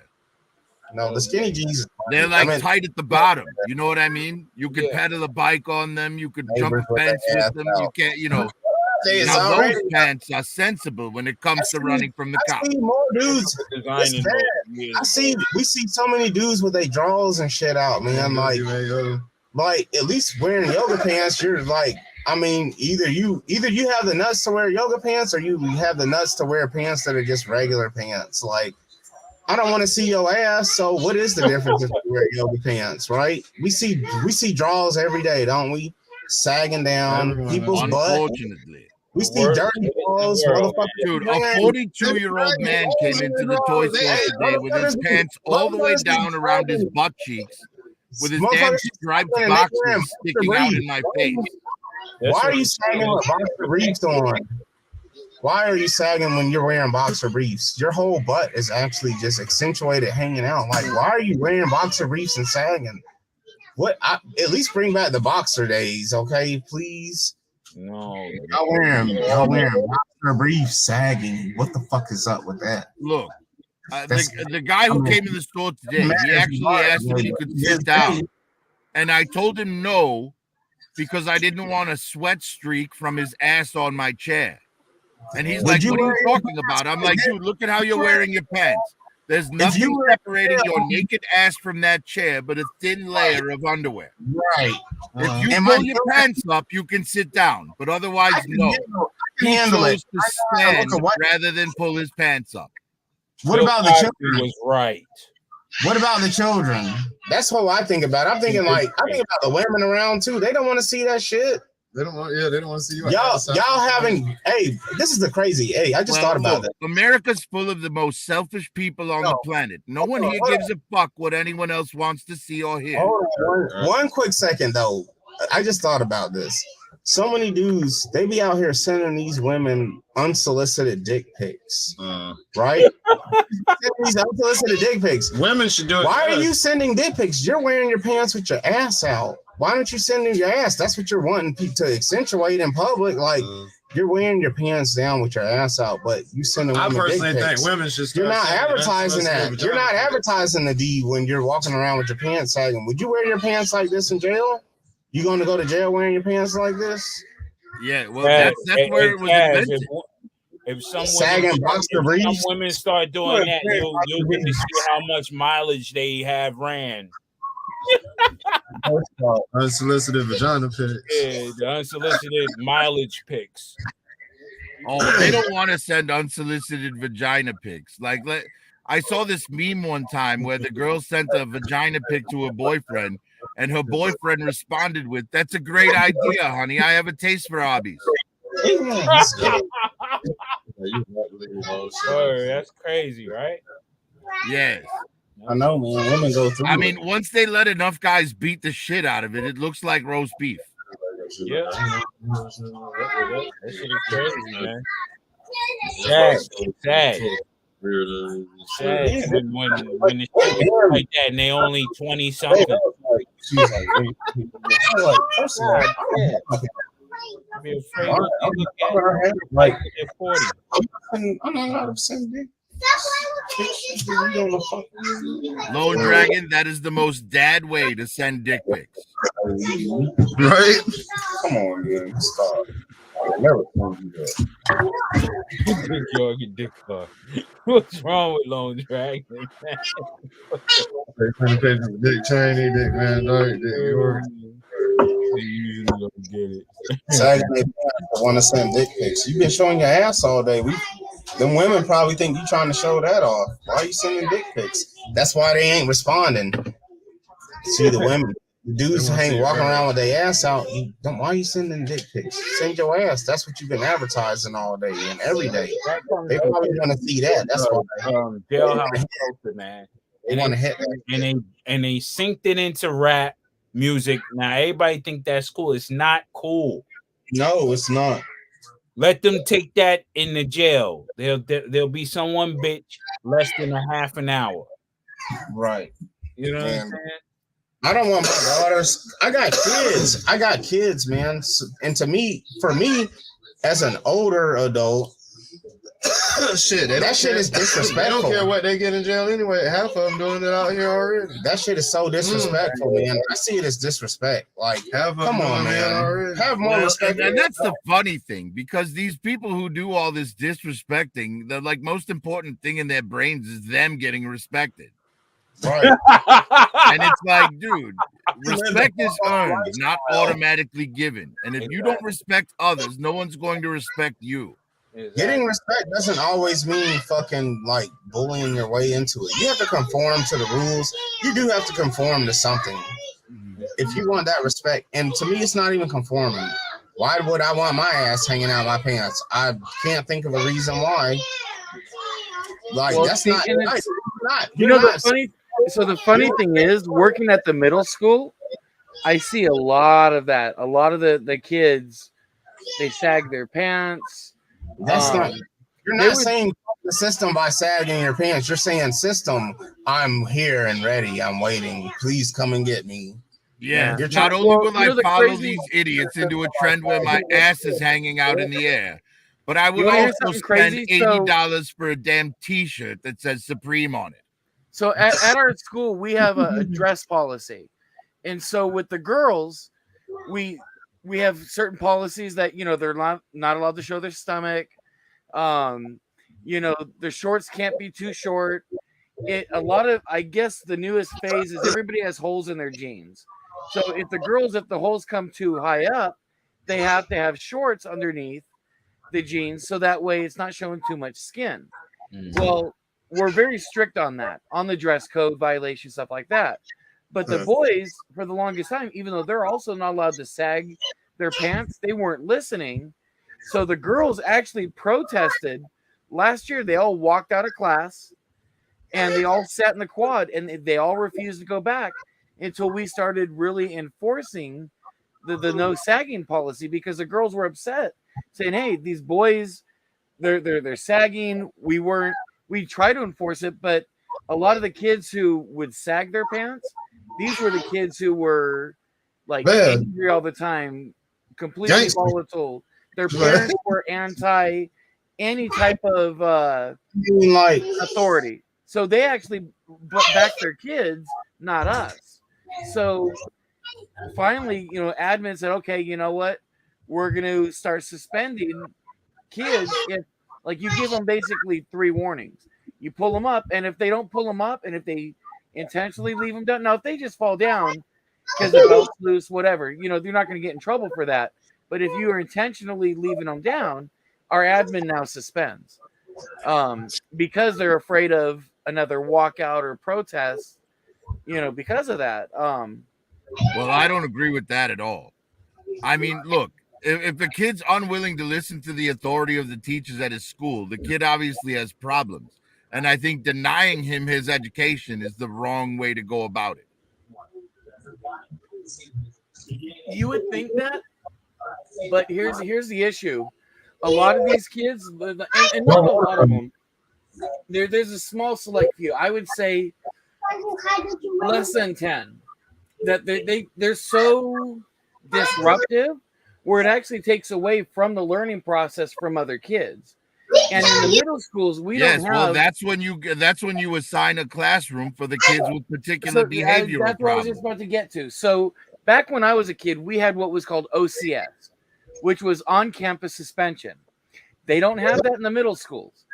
No, the skinny jeans, they're tight at the bottom. You know what I mean? You could pedal a bike on them. You could jump a fence with them. You can't, Now, those pants are sensible when it comes to running from the cops. I see more dudes. We see so many dudes with their drawers and shit out, man. Like at least wearing yoga pants, you're like, I mean, either you have the nuts to wear yoga pants, or you have the nuts to wear pants that are just regular pants. Like, I don't want to see your ass. So what is the difference if you wear yoga pants, right? We see drawers every day, don't we? Sagging down people's butt. Unfortunately. We see dirty balls, motherfucker. Dude, a 42-year-old man came into the toy store today with his pants all the way down around his butt cheeks, with his damn striped boxers sticking out in my face. Why are you sagging with boxer briefs on? Why are you sagging when you're wearing boxer briefs? Your whole butt is actually just accentuated hanging out. Like, why are you wearing boxer briefs and sagging? At least bring back the boxer days, okay? Please. No, y'all wearing boxer briefs sagging. What the fuck is up with that? Look, the guy who came in the store today, he actually asked if he could sit down, and I told him no, because I didn't want a sweat streak from his ass on my chair. And he's Would like, you what are you wear your talking pants about? I'm like like, that? dude, look at how you're wearing your pants. There's If nothing you were separating your naked ass from that chair but a thin layer of underwear. Right. If you Am pull I your doing- pants up, you can sit down, but otherwise, no. I can He handle it. chose to stand Look at what- rather than pull his pants up. What Bill about the Cosby children? was right. What about the children? That's what I think about. I'm thinking I think about the women around too. They don't want to see that shit. They don't want. Yeah, they don't want to see you. Y'all having. Hey, this is the crazy. Hey, I just thought about that. America's full of the most selfish people on the planet. No one here gives a fuck what anyone else wants to see or hear. Hold on, one quick second though. I just thought about this. So many dudes, they be out here sending these women unsolicited dick pics, right? These unsolicited dick pics. Women should do it. Why are you sending dick pics? You're wearing your pants with your ass out. Why don't you send in your ass? That's what you're wanting to accentuate in public. Like you're wearing your pants down with your ass out, but you sending I women dick personally pics. think women should. You're not start advertising that. unsolicited You're not vagina pics. advertising the D when you're walking around with your pants sagging. Would you wear your pants like this in jail? You going to go to jail wearing your pants like this? Yeah, well, that's where it was invented. If some Sagging boxer briefs. women start doing that, you'll get to see how much mileage they have ran. Unsolicited vagina pics. Yeah, the unsolicited mileage pics. Oh, they don't want to send unsolicited vagina pics. Like, I saw this meme one time where the girl sent a vagina pic to her boyfriend, and her boyfriend responded with, "That's a great idea, honey. I have a taste for hobbies." Oh, that's crazy, right? Yes. I know, man. Women go through. I mean, once they let enough guys beat the shit out of it, it looks like roast beef. Yeah. That shit is crazy, man. Sad. When the shit is like that and they only 20 something. I'd be afraid what they look at like they're 40. I'm not allowed to send dick. Lone Dragon, that is the most dad way to send dick pics. Right? Come on, man. Stop. I never told you that. Big Jordan dick fuck. What's wrong with Lone Dragon? They turn the page of Dick Cheney, Dick Van Dyke, Dick York. You usually don't get it. Sagging their pants want to send dick pics. You've been showing your ass all day. Them women probably think you trying to show that off. Why are you sending dick pics? That's why they ain't responding. See the women. The dudes walking around with their ass out. Why are you sending dick pics? Send your ass. That's what you've been advertising all day and every day. They probably want to see that. That's why. Jailhouse Poster, man. They want to hit that. And they synced it into rap music. Now everybody think that's cool. It's not cool. No, it's not. Let them take that in the jail. There'll be someone bitch less than a half an hour. Right. You know what I'm saying? I don't want my daughters. I got kids, man. And for me, as an older adult, shit, that shit is disrespectful. They don't care what they get in jail anyway. Half of them doing it out here already. That shit is so disrespectful, man. I see it as disrespect. Like, come on, man. Have more respect. And that's the funny thing, because these people who do all this disrespecting, the most important thing in their brains is them getting respected. Right. And it's like, dude, respect is earned, not automatically given. And if you don't respect others, no one's going to respect you. Exactly. Getting respect doesn't always mean fucking like bullying your way into it. You have to conform to the rules. You do have to conform to something if you want that respect. And to me, it's not even conforming. Why would I want my ass hanging out my pants? I can't think of a reason why. Like, well, that's not. The funny thing is, working at the middle school, I see a lot of that. A lot of the kids, they sag their pants. That's not. You're not saying the system by sagging your pants. You're saying system. I'm here and ready. I'm waiting. Please come and get me. Yeah. Not only will I follow these idiots into a trend where my ass is hanging out in the air, but I will also spend $80 for a damn T-shirt that says Supreme on it. So at our school, we have a dress policy, and so with the girls, we have certain policies that they're not allowed to show their stomach. Their shorts can't be too short. I guess the newest phase is everybody has holes in their jeans. So if the holes come too high up, they have to have shorts underneath the jeans so that way it's not showing too much skin. Well, we're very strict on that, on the dress code violation, stuff like that. But the boys, for the longest time, even though they're also not allowed to sag their pants, they weren't listening. So the girls actually protested. Last year, they all walked out of class and they all sat in the quad and they all refused to go back until we started really enforcing the no sagging policy, because the girls were upset, saying, hey, these boys, they're sagging. We try to enforce it, but a lot of the kids who would sag their pants, these were the kids who were like angry all the time, completely volatile. Their parents were anti any type of authority. So they actually backed their kids, not us. So finally, admin said, okay, you know what? We're going to start suspending kids if, like, you give them basically 3 warnings. You pull them up, and if they don't pull them up, and if they intentionally leave them down, now if they just fall down because the belt's loose, whatever, they're not going to get in trouble for that. But if you are intentionally leaving them down, our admin now suspends because they're afraid of another walkout or protest, because of that. Well, I don't agree with that at all. I mean, look, if the kid's unwilling to listen to the authority of the teachers at his school, the kid obviously has problems. And I think denying him his education is the wrong way to go about it. You would think that, but here's the issue. A lot of these kids, and not a lot of them, there's a small select few. I would say less than 10. That they're so disruptive where it actually takes away from the learning process from other kids. And in the middle schools, we don't have. Well, that's when you assign a classroom for the kids with particular behavioral that's what I was just about to get to. So back when I was a kid, we had what was called OCS, which was on-campus suspension. They don't have that in the middle schools.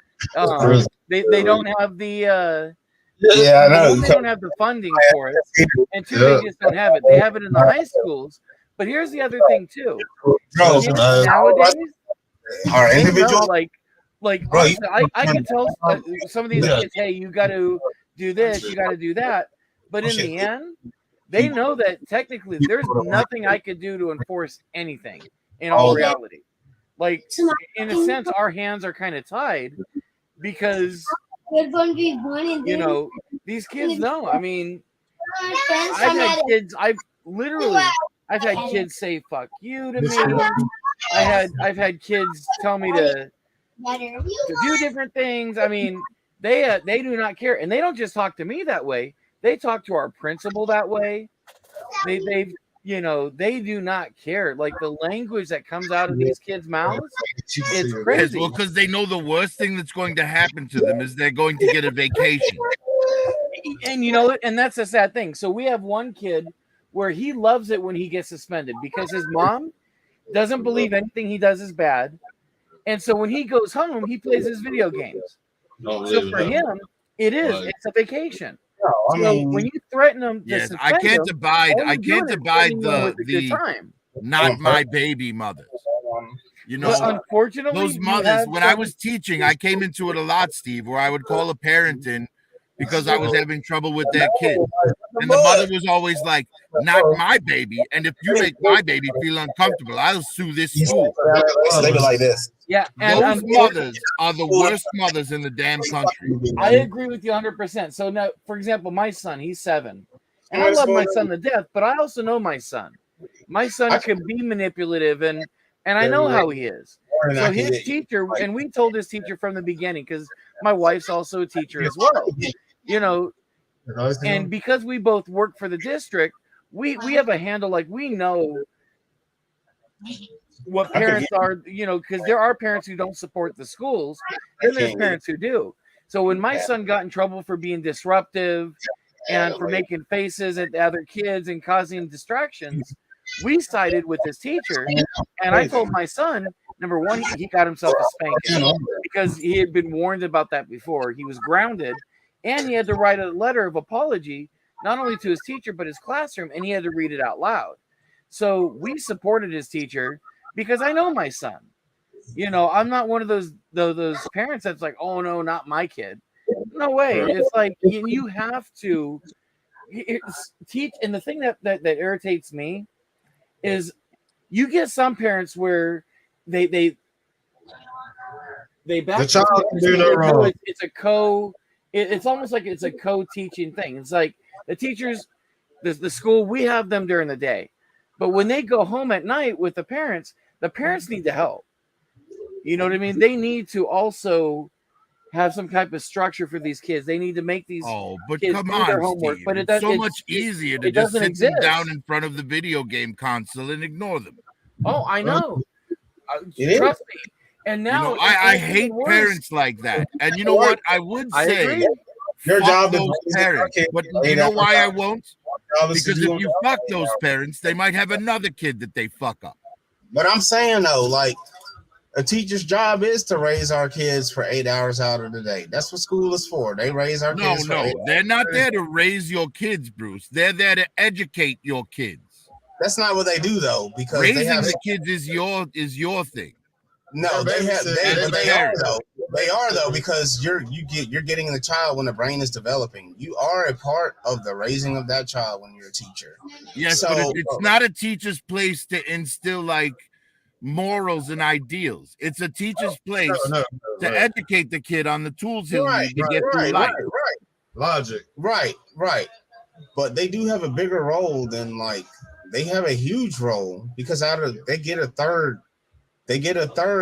They don't have the. I know. They don't have the funding for it, and 2, they just don't have it. They have it in the high schools. But here's the other thing too. Nowadays, honestly, I can tell some of these kids, hey, you got to do this, you got to do that. But in the end, they know that technically there's nothing I could do to enforce anything in all reality. Like, in a sense, our hands are kind of tied because, these kids know. I mean, I've had kids say "fuck you" to me. I've had kids tell me to do different things. I mean, they do not care, and they don't just talk to me that way. They talk to our principal that way. They do not care. Like, the language that comes out of these kids' mouths, it's crazy. Well, because they know the worst thing that's going to happen to them is they're going to get a vacation. And and that's a sad thing. So we have one kid where he loves it when he gets suspended because his mom doesn't believe anything he does is bad. And so when he goes home, he plays his video games. So for him, it's a vacation. So when you threaten them, I can't abide the not my baby mothers. But unfortunately, those mothers. When I was teaching, I came into it a lot, Steve, where I would call a parent in because I was having trouble with their kid, and the mother was always like, "Not my baby," and if you make my baby feel uncomfortable, I'll sue this school. They be like this. Yeah, and those mothers are the worst mothers in the damn country. I agree with you 100%. So now, for example, my son, he's 7, and I love my son to death, but I also know my son. My son can be manipulative, and I know how he is. So his teacher, and we told his teacher from the beginning, because my wife's also a teacher as well, and because we both work for the district, we have a handle, like, we know what parents are, because there are parents who don't support the schools, and there's parents who do. So when my son got in trouble for being disruptive and for making faces at the other kids and causing distractions, we sided with this teacher, and I told my son, number one, he got himself a spanking because he had been warned about that before. He was grounded, and he had to write a letter of apology not only to his teacher but his classroom, and he had to read it out loud. So we supported his teacher because I know my son. You know, I'm not one of those parents that's like, oh no, not my kid. No way. It's like you have to teach. And the thing that irritates me is you get some parents where they back the child can do no wrong. It's almost like it's a co-teaching thing. It's like the teachers, the school, we have them during the day, but when they go home at night with the parents need to help. You know what I mean? They need to also have some type of structure for these kids. They need to make these kids come do on, their homework. Steve. But it's so much easier to just sit them down in front of the video game console and ignore them. Oh, I know. Trust me. And now I hate parents like that. And you know what? I would say your job is those parents. But you know why I won't? Because if you fuck those parents, they might have another kid that they fuck up. But I'm saying though, like, a teacher's job is to raise our kids for 8 hours out of the day. That's what school is for. They raise our kids. No, they're not there to raise your kids, Bruce. They're there to educate your kids. That's not what they do though, because raising they have the kids is your thing. No, they are though, because you're getting the child when the brain is developing. You are a part of the raising of that child when you're a teacher. Yes, but it's not a teacher's place to instill like morals and ideals. It's a teacher's place to educate the kid on the tools he'll need to get through life. Logic. Right. But they do have a bigger role than they have a huge role because they get a third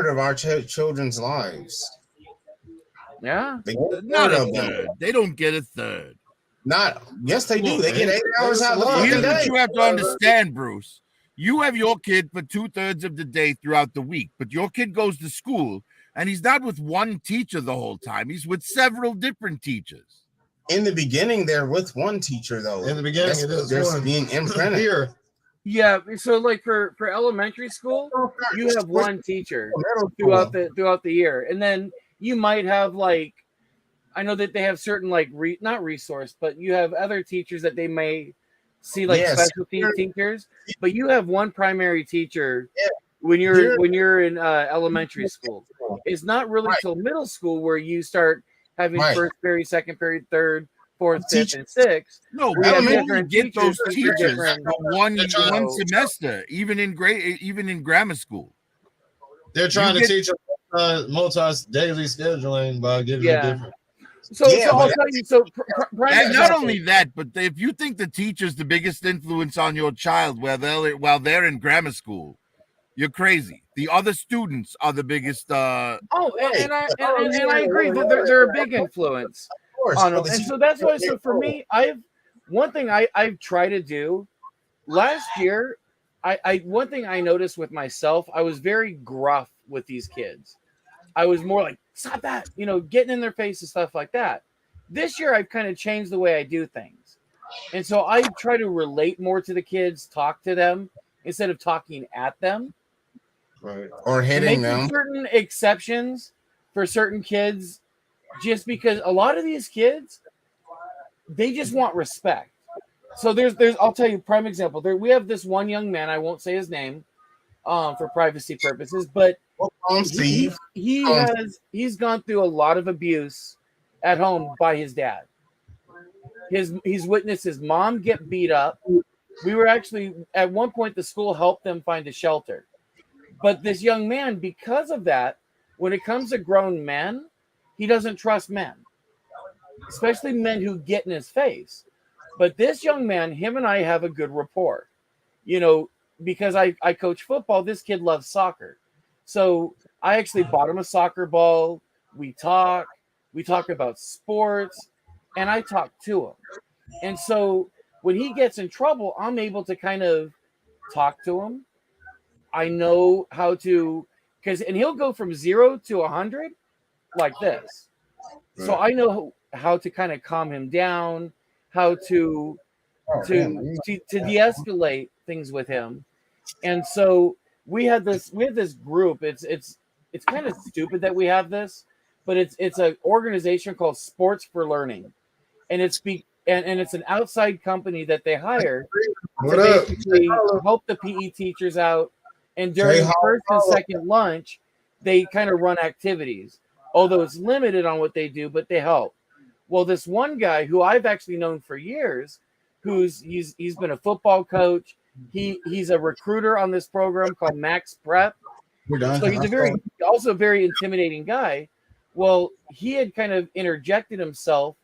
of our children's lives. Yeah. Not a third. They don't get a third. Yes, they do. They get 8 hours out of the fucking Here's day. what you have to understand, Bruce. You have your kid for 2/3 of the day throughout the week, but your kid goes to school and he's not with one teacher the whole time. He's with several different teachers. In the beginning, they're with one teacher, though. In the beginning, they're being imprinted here. Yeah, so like for elementary school, you have one teacher throughout the year, and then you might have I know that they have certain not resource, but you have other teachers that they may see specialty teachers, but you have one primary teacher when you're in elementary school. It's not really till middle school where you start having first period, second period, third, fourth, fifth, and sixth. No, we get those teachers for one semester, even in grammar school. They're trying to teach multi-daily scheduling by giving you different. So I'll tell you. So and not only that, but if you think the teacher's the biggest influence on your child while they're in grammar school, you're crazy. The other students are the biggest. And I agree that they're a big influence on them. And so that's why. So for me, one thing I've tried to do last year. One thing I noticed with myself, I was very gruff with these kids. I was more like, stop that, getting in their face and stuff like that. This year, I've kind of changed the way I do things. And so I try to relate more to the kids, talk to them instead of talking at them. Right. Or hitting them. Certain exceptions for certain kids, just because a lot of these kids, they just want respect. So there's I'll tell you, prime example. We have this one young man, I won't say his name for privacy purposes, but he's gone through a lot of abuse at home by his dad. He's witnessed his mom get beat up. We were actually at one point the school helped them find a shelter. But this young man, because of that, when it comes to grown men, he doesn't trust men, especially men who get in his face. But this young man, him and I have a good rapport, because I coach football. This kid loves soccer. So I actually bought him a soccer ball. We talk about sports, and I talk to him. And so when he gets in trouble, I'm able to kind of talk to him. I know how to, and he'll go from 0 to 100 like this. Right. So I know how to kind of calm him down, how to de-escalate things with him. And so we had this group. It's kind of stupid that we have this, but it's an organization called Sports for Learning, and it's an outside company that they hire to basically help the PE teachers out. And during first and second lunch, they kind of run activities, although it's limited on what they do, but they help. Well, this one guy who I've actually known for years, he's been a football coach. He's a recruiter on this program called Max Prep. So he's also a very intimidating guy. Well, he had kind of interjected himself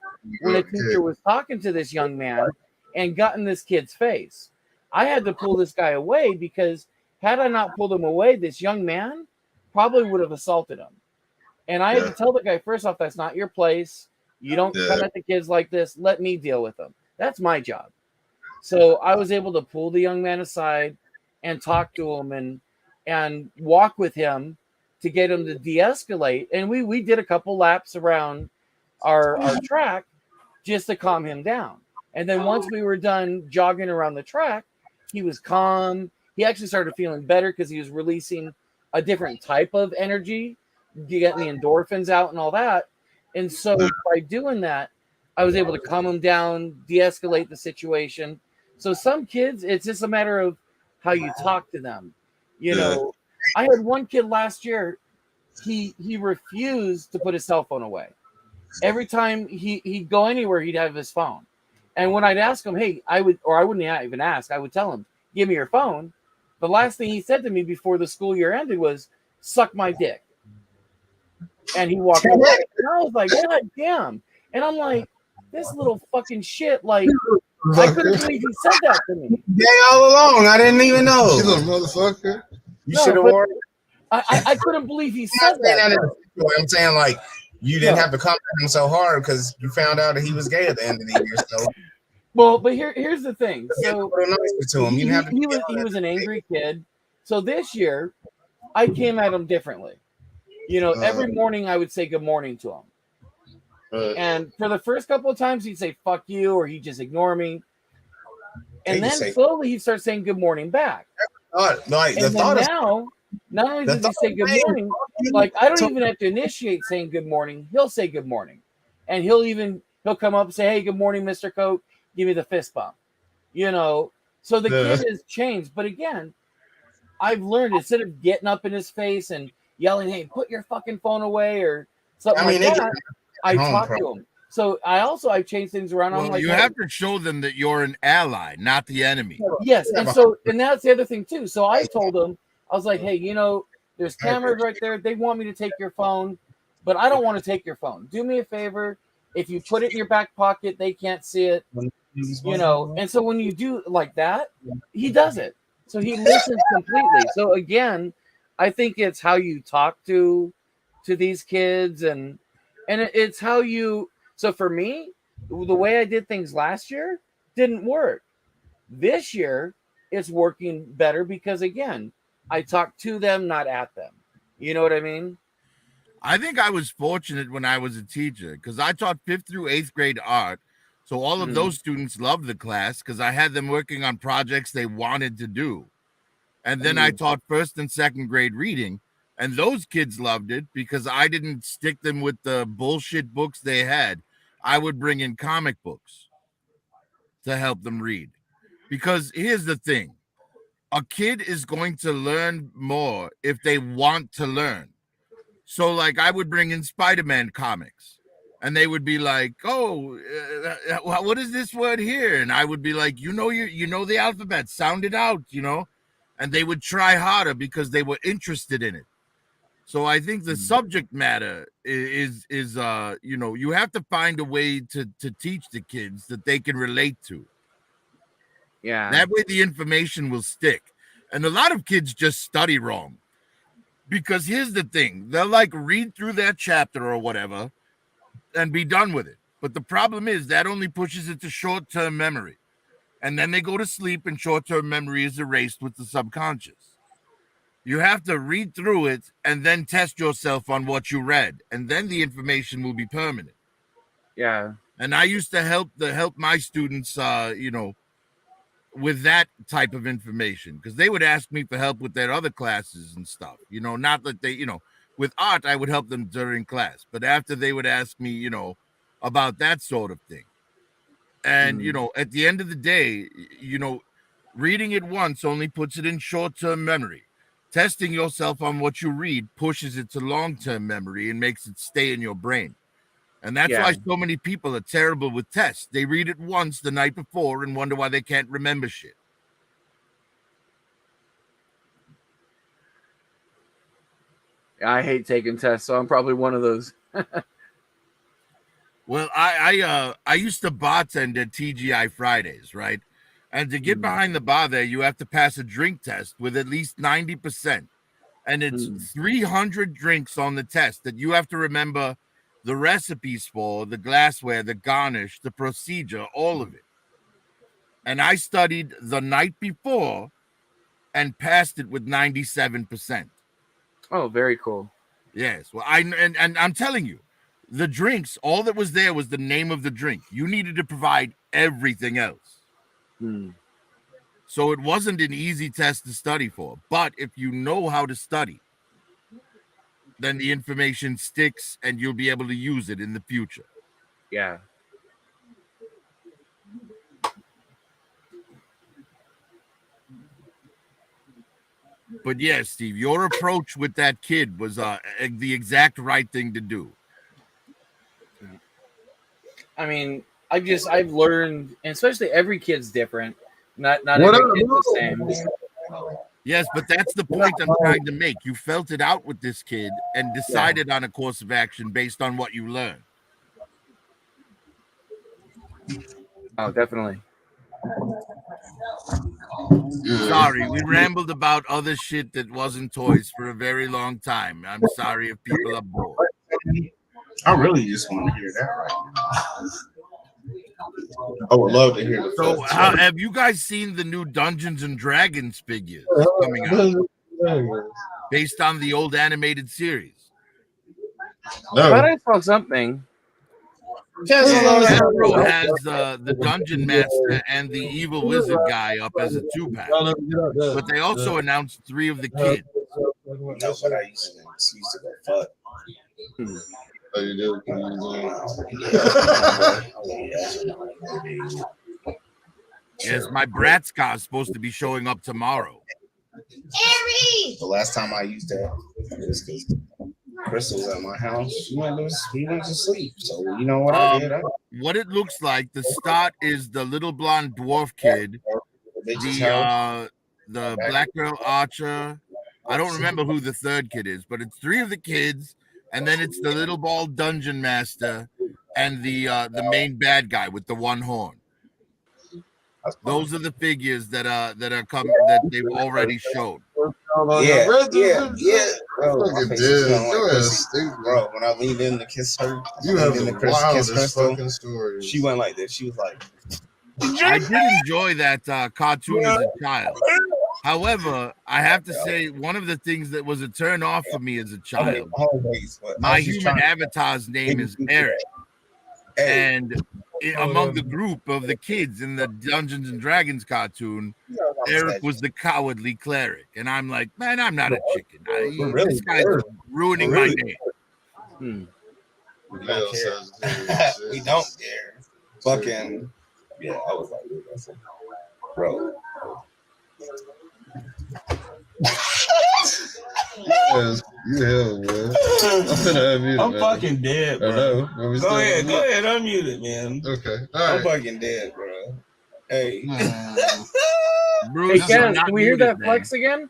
when a teacher was talking to this young man and got in this kid's face. I had to pull this guy away because had I not pulled him away, this young man probably would have assaulted him. And I had to tell the guy, first off, that's not your place. You don't come at the kids like this. Let me deal with them. That's my job. So I was able to pull the young man aside and talk to him and walk with him to get him to de-escalate. And we did a couple laps around our track just to calm him down. And then once we were done jogging around the track, he was calm. He actually started feeling better because he was releasing a different type of energy, getting the endorphins out and all that. And so by doing that, I was able to calm him down, de-escalate the situation. So some kids, it's just a matter of how you talk to them. You know, I had one kid last year, he refused to put his cell phone away. Every time he'd go anywhere, he'd have his phone. And when I'd ask him, hey, I wouldn't even ask, I would tell him, give me your phone. The last thing he said to me before the school year ended was, suck my dick. And he walked away. And I was like, God damn. And I'm like, this little fucking shit, like, I couldn't believe he said that to me. Gay all along. I didn't even know. You little motherfucker. You should have worn. I couldn't believe he said that. I'm saying, like, you didn't have to come at him so hard because you found out that he was gay at the end of the year. So, well, but here's the thing. So to him. He was an angry kid. So this year, I came at him differently. You know, every morning I would say good morning to him. And for the first couple of times, he'd say "fuck you" or he'd just ignore me. And then slowly he'd start saying good morning back. Not only does he say good morning, like I don't even have to initiate saying good morning. He'll say good morning, and he'll come up and say, "Hey, good morning, Mr. Coke. Give me the fist bump." You know, so the kid has changed. But again, I've learned instead of getting up in his face and yelling, "Hey, put your fucking phone away" or something like that, I talk to him. So I changed things around. Well, you have to show them that you're an ally, not the enemy. Yes, and that's the other thing too. So I told him, I was like, hey, you know, there's cameras right there. They want me to take your phone, but I don't want to take your phone. Do me a favor. If you put it in your back pocket, they can't see it. You know, and so when you do like that, he does it. So he listens completely. So again, I think it's how you talk to these kids and it's how you. So for me, the way I did things last year didn't work. This year, it's working better because again, I talk to them, not at them. You know what I mean? I think I was fortunate when I was a teacher because I taught 5th through 8th grade art. So all of those students loved the class because I had them working on projects they wanted to do. And then I taught 1st and 2nd grade reading. And those kids loved it because I didn't stick them with the bullshit books they had. I would bring in comic books to help them read. Because here's the thing. A kid is going to learn more if they want to learn. So, like, I would bring in Spider-Man comics. And they would be like, oh, what is this word here? And I would be like, you know the alphabet. Sound it out, you know. And they would try harder because they were interested in it. So I think the subject matter is you know, you have to find a way to teach the kids that they can relate to. Yeah. That way the information will stick. And a lot of kids just study wrong. Because here's the thing. They'll like read through that chapter or whatever and be done with it. But the problem is that only pushes it to short-term memory. And then they go to sleep and short-term memory is erased with the subconscious. You have to read through it and then test yourself on what you read. And then the information will be permanent. Yeah. And I used to help my students, you know, with that type of information, because they would ask me for help with their other classes and stuff. Not that they, with art, I would help them during class, but after they would ask me, about that sort of thing. And, at the end of the day, reading it once only puts it in short-term memory. Testing yourself on what you read pushes it to long-term memory and makes it stay in your brain. And that's why so many people are terrible with tests. They read it once the night before and wonder why they can't remember shit. I hate taking tests, so I'm probably one of those. Well, I used to bartend at TGI Fridays, right? And to get behind the bar there, you have to pass a drink test with at least 90%. And it's 300 drinks on the test that you have to remember the recipes for, the glassware, the garnish, the procedure, all of it. And I studied the night before and passed it with 97%. Oh, very cool. Yes. Well, and I'm telling you, the drinks, all that was there was the name of the drink. You needed to provide everything else. So it wasn't an easy test to study for. But if you know how to study, then the information sticks and you'll be able to use it in the future. Yeah. But yeah, Steve, your approach with that kid was the exact right thing to do. I mean, I've learned, and especially every kid's different. Not every kid's the same. Yes, but that's the point I'm trying to make. You felt it out with this kid and decided on a course of action based on what you learned. Oh, definitely. Sorry, we rambled about other shit that wasn't toys for a very long time. I'm sorry if people are bored. I really just want to hear that right now. I would love to hear the So, have you guys seen the new Dungeons and Dragons figures coming out based on the old animated series? No. But I saw something. Hasbro has the Dungeon Master and the Evil Wizard guy up as a 2-pack, but they also announced 3 of the kids. No, but I used to go fuck. Oh, you do? Yes, my Bratz car is supposed to be showing up tomorrow. The last time I used that was because Crystal was at my house. He went to sleep. So you know what I did? What it looks like, the start is the little blonde dwarf kid, the black girl archer. I don't remember who the third kid is, but it's 3 of the kids. And then it's the little bald dungeon master and the main bad guy with the 1 horn. Those are the figures that are coming that they've already showed. Yeah. Bro, when I leaned in to kiss her, you have the wildest fucking stories. She went like this. She was like, I did enjoy that cartoon as a child. However, I have to say, one of the things that was a turn off for me as a child, my human avatar's name is Eric. And among the group of the kids in the Dungeons and Dragons cartoon, Eric was the cowardly cleric. And I'm like, man, I'm not a chicken. This guy's ruining my name. We don't care. Fucking, yeah, I was like, bro. Yes, you hell, man. I'm fucking dead, bro. I know. Go ahead, unmute it, man. Okay. I'm fucking dead, bro. Hey. Hey, Ken, can we hear that flex again?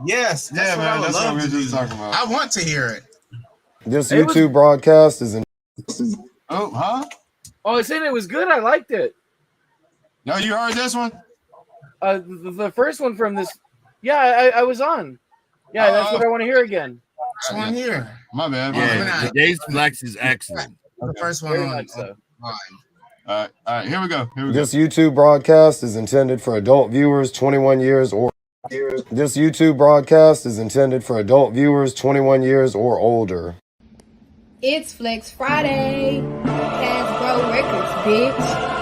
Yes. Yeah, man. That's what we were just talking about. I want to hear it. This YouTube broadcast is in. Oh, huh? Oh, I said it was good. I liked it. No, you heard this one? The first one from this. Yeah, I was on. Yeah, that's what I want to hear again. I want to hear. My bad. Yeah, today's flex is excellent. The first one on All right, here we go. This YouTube broadcast is intended for adult viewers 21 years or. This YouTube broadcast is intended for adult viewers 21 years or older. It's Flex Friday. Hasbro Records, bitch.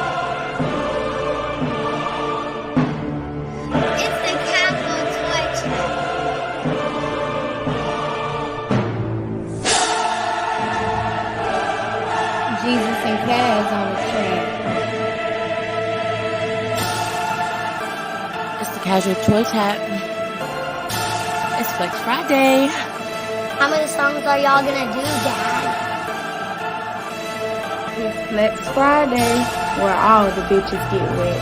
Kaz on the track. It's the Casual Choice Hat. It's Flex Friday. How many songs are y'all gonna do, Dad? It's Flex Friday, where all the bitches get wet.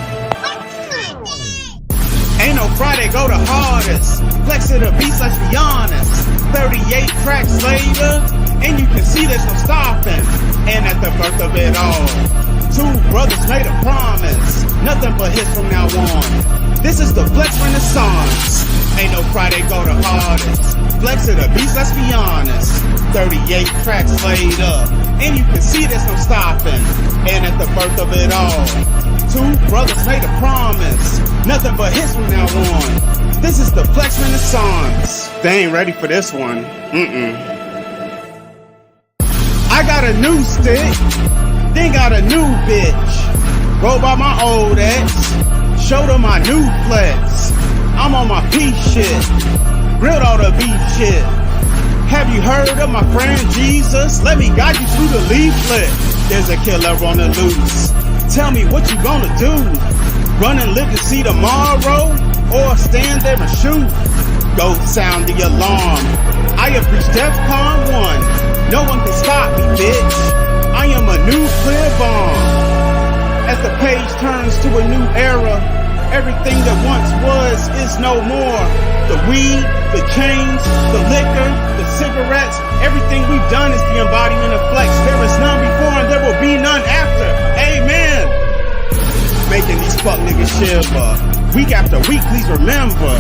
Ain't no Friday, go the hardest. Flex of the beats, let's be honest. 38 tracks later, and you can see there's no stopping. And at the birth of it all, two brothers made a promise. Nothing but hits from now on. This is the Flex Renaissance. Ain't no Friday, go the hardest. Flex of the beats, let's be honest. 38 tracks laid up, and you can see there's no stopping. And at the birth of it all, two brothers made a promise. Nothing but hits from now on. This is the Flex Renaissance. They ain't ready for this one. I got a new stick, then got a new bitch. Roll by my old ex, showed her my new flex. I'm on my peace shit, grilled all the beef shit. Have you heard of my friend Jesus? Let me guide you through the leaflet. There's a killer on the loose. Tell me what you gonna do. Run and live to see tomorrow, or stand there and shoot. Go sound the alarm. I have reached DEFCON 1. No one can stop me, bitch. I am a nuclear bomb. As the page turns to a new era, everything that once was is no more. The weed, the chains, the liquor, the cigarettes, everything we've done is the embodiment of Flex. There is none before and there will be none after. Amen. Making these fuck niggas shiver. Week after week, please remember.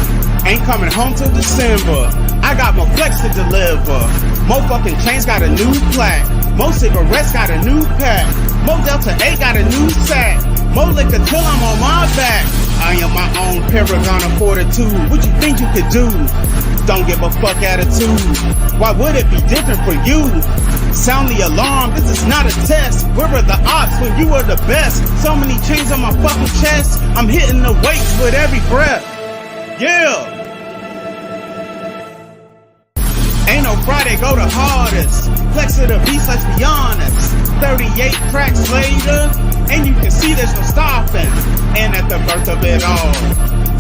Ain't coming home till December. I got more Flex to deliver. More fucking chains got a new plaque. More cigarettes got a new pack. More Delta 8 got a new sack. More liquor till I'm on my back. I am my own paragon of fortitude. What you think you could do? Don't give a fuck attitude. Why would it be different for you? Sound the alarm, this is not a test. Where are the odds when you are the best? So many chains on my fucking chest. I'm hitting the weights with every breath. Yeah. Ain't no Friday, go the hardest. Flex of the beats, let's be honest. 38 tracks later, and you can see there's no stopping. And at the birth of it all,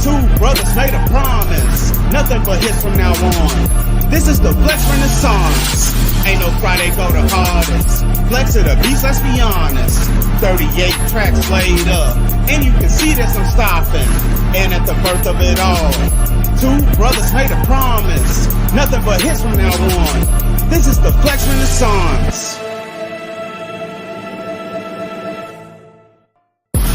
two brothers made a promise. Nothing but hits from now on. This is the Flex Renaissance. Ain't no Friday, go the hardest. Flex of the beats, let's be honest. 38 tracks laid up, and you can see there's no stopping. And at the birth of it all, two brothers made a promise. Nothing but hits from now on. This is the Flex Renaissance.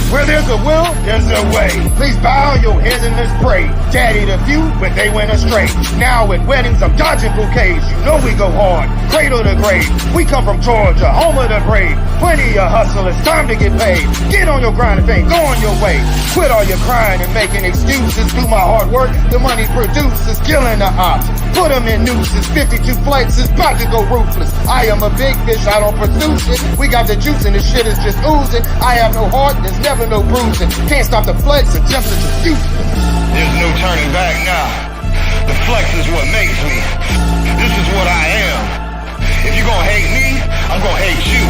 Where there's a will, there's a way. Please bow your heads and let's pray. Daddy the few, but they went astray. Now at weddings, I'm dodging bouquets. You know we go hard, cradle to grave. We come from Georgia, home of the brave. Plenty of hustle, it's time to get paid. Get on your grind if ain't going your way. Quit all your crying and making excuses. Do my hard work, the money produces. Killing the ops, put them in nooses. 52 flexes, about to go ruthless. I am a big fish, I don't pursue shit. We got the juice and this shit is just oozing. I have no heart, there's never no bruising. Can't stop the flex, and jumps is useless. There's no turning back now. The flex is what makes me. This is what I am. If you're gonna hate me, I'm gonna hate you.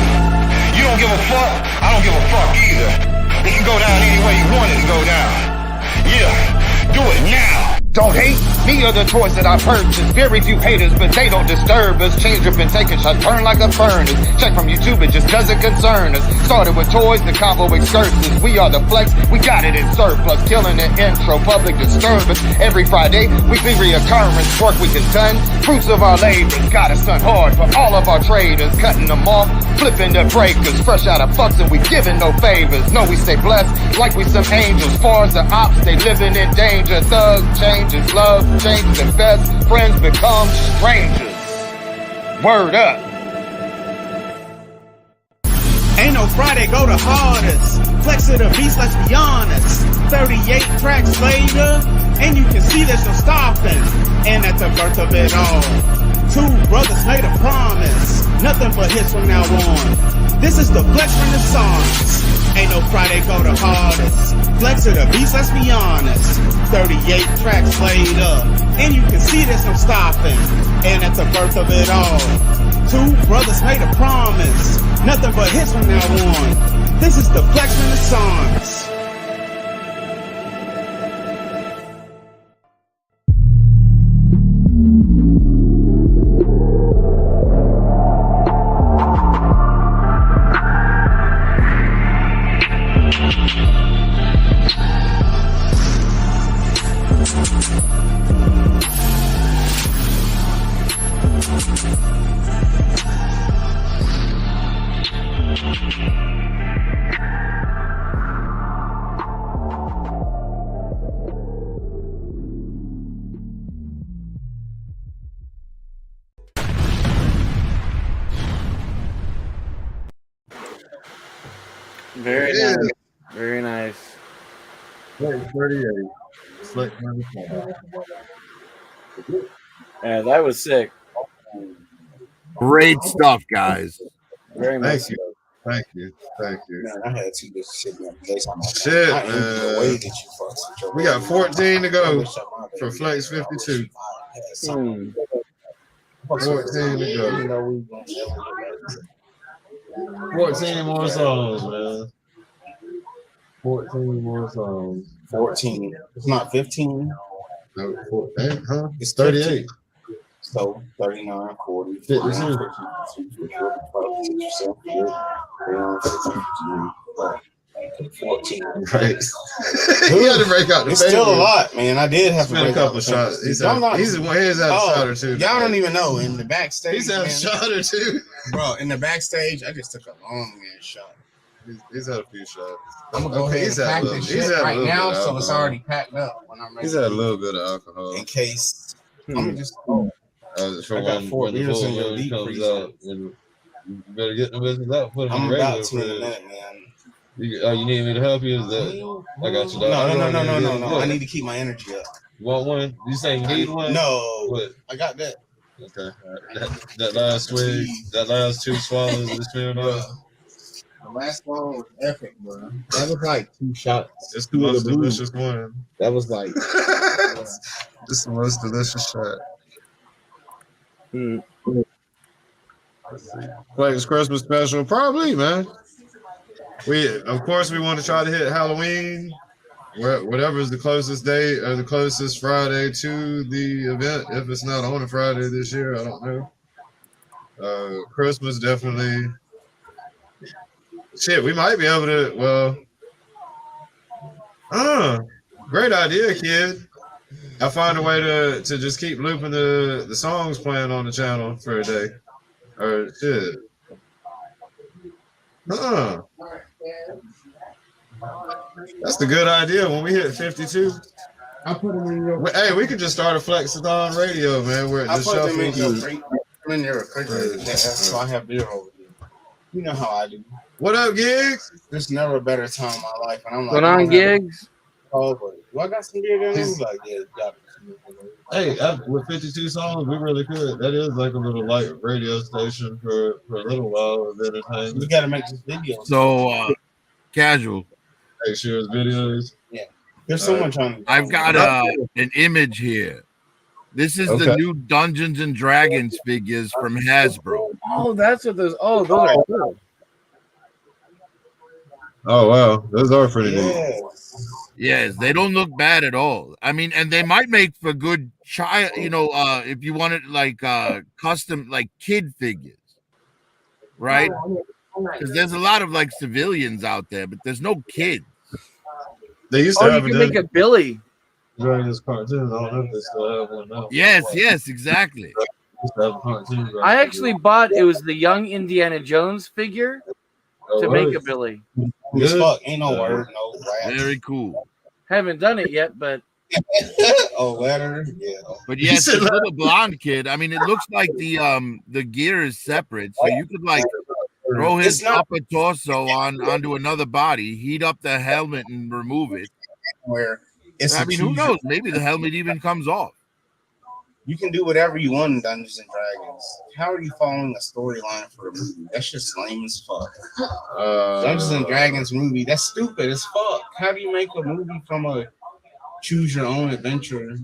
You don't give a fuck, I don't give a fuck either. It can go down any way you want it to go down. Yeah, do it now. Don't hate me or the toys that I purchased. Very few haters, but they don't disturb us. Change up and take a shot, burn like a furnace. Check from YouTube, it just doesn't concern us. Started with toys, the combo excursions. We are the Flex, we got it in surplus. Killing the intro, public disturbance. Every Friday, weekly reoccurrence. Work we can done, fruits of our labors. Got us done hard for all of our traders. Cutting them off, flipping the breakers. Fresh out of fucks and we giving no favors. No, we stay blessed like we some angels. Far as the ops, they living in danger. Thugs, changes, love changes, and best friends become strangers. Word up. Ain't no Friday, go the hardest. Flex of the beats, let's be honest. 38 tracks later, and you can see there's no stopping. And at the birth of it all, two brothers made a promise. Nothing but hits from now on. This is the Flex Renaissance. Ain't no Friday, go the hardest. Flex of the beats, let's be honest. 38 tracks laid up, and you can see there's no stopping. And at the birth of it all, Two brothers made a promise. Nothing but hits from now on. This is the Flex Renaissance. Very Yeah. nice. Very nice. 38. Yeah, that was sick. Great stuff, guys. Very much. Thank you. Thank you. Thank you. Man, I had 2 bitches sitting on the place on my Shit, I envy the way man. that you fucks with your We got 14 to I go wish I might for have Flex been 52. had something. 14 to You go. know, we won't ever get back to 14 more songs, man. 14 more songs. 14. It's not 15. No, 14, huh? It's 38. 15. So 39, 40, 52. 41, 52, 14. Right. He had to break out the It's still a paper. lot, man. I did have to Spent break a out couple the shots. papers. He's Y'all not- had a shot or two. Y'all don't even know. In the backstage, He's had a man, shot or two. bro. In the backstage, I just took a long man shot. He's had a few shots. I'm gonna go ahead and pack this shit right now, so it's already packed up when I'm ready. He's had a little bit of alcohol. In case I'm gonna just. For I got when 4 the beers full in your moon deep comes freezer. out, and you better get the business out. Put them in I'm the regular about to in a fridge. minute, man. You need me to help you? Is that I got you? No. I need to keep my energy up. You want one? You say you need one? No, What? I got that. Okay. That last swig, that last 2 swallows is fair enough. The last one was epic, bro. That was like 2 shots. It's the most delicious one. That was like It's the most delicious shot. Flex Christmas special, probably, man. Of course, we want to try to hit Halloween, whatever is the closest day or the closest Friday to the event. If it's not on a Friday this year, I don't know. Christmas definitely. Shit, we might be able to. Well, great idea, kid. I find a way to just keep looping the songs playing on the channel for a day. Or shit. That's the good idea. When we hit 52, I put them in your. hey, we could just start a Flexathon radio, man. Where it I just put them in shuffles. in your refrigerator, so I have beer over here. You know how I do. What up, Gigs? There's never a better time in my life, and I'm like, Going on, Gigs? Oh, do I got some beer down there? He's like, yeah, got it. Hey, with 52 songs, we really could. That is like a little light radio station for a little while of entertainment. We got to make this video. So, casual. Make sure it's videos. Yeah. There's someone trying to. I've got an image here. This is the new Dungeons and Dragons figures from Hasbro. Oh, that's what those. Oh, those are cool. Oh wow, those are pretty neat. Yes, they don't look bad at all. I mean, and they might make for good child. You know, if you wanted like custom like kid figures, right? Because there's a lot of like civilians out there, but there's no kids. They used to have you can make a Billy. Dragons cartoon. I don't know if they still have one now. Yes, exactly. I actually bought it was the young Indiana Jones figure to make a Billy. As fuck, ain't no word, no rap. Very cool. Haven't done it yet, but letter, yeah. But yes, this little blonde kid. I mean, it looks like the gear is separate, so you could like throw his upper torso onto another body, heat up the helmet, and remove it. Where it's I mean, who knows? Maybe the helmet even comes off. You can do whatever you want in Dungeons and Dragons. How are you following a storyline for a movie? That's just lame as fuck. Dungeons and Dragons movie, that's stupid as fuck. How do you make a movie from a choose your own adventure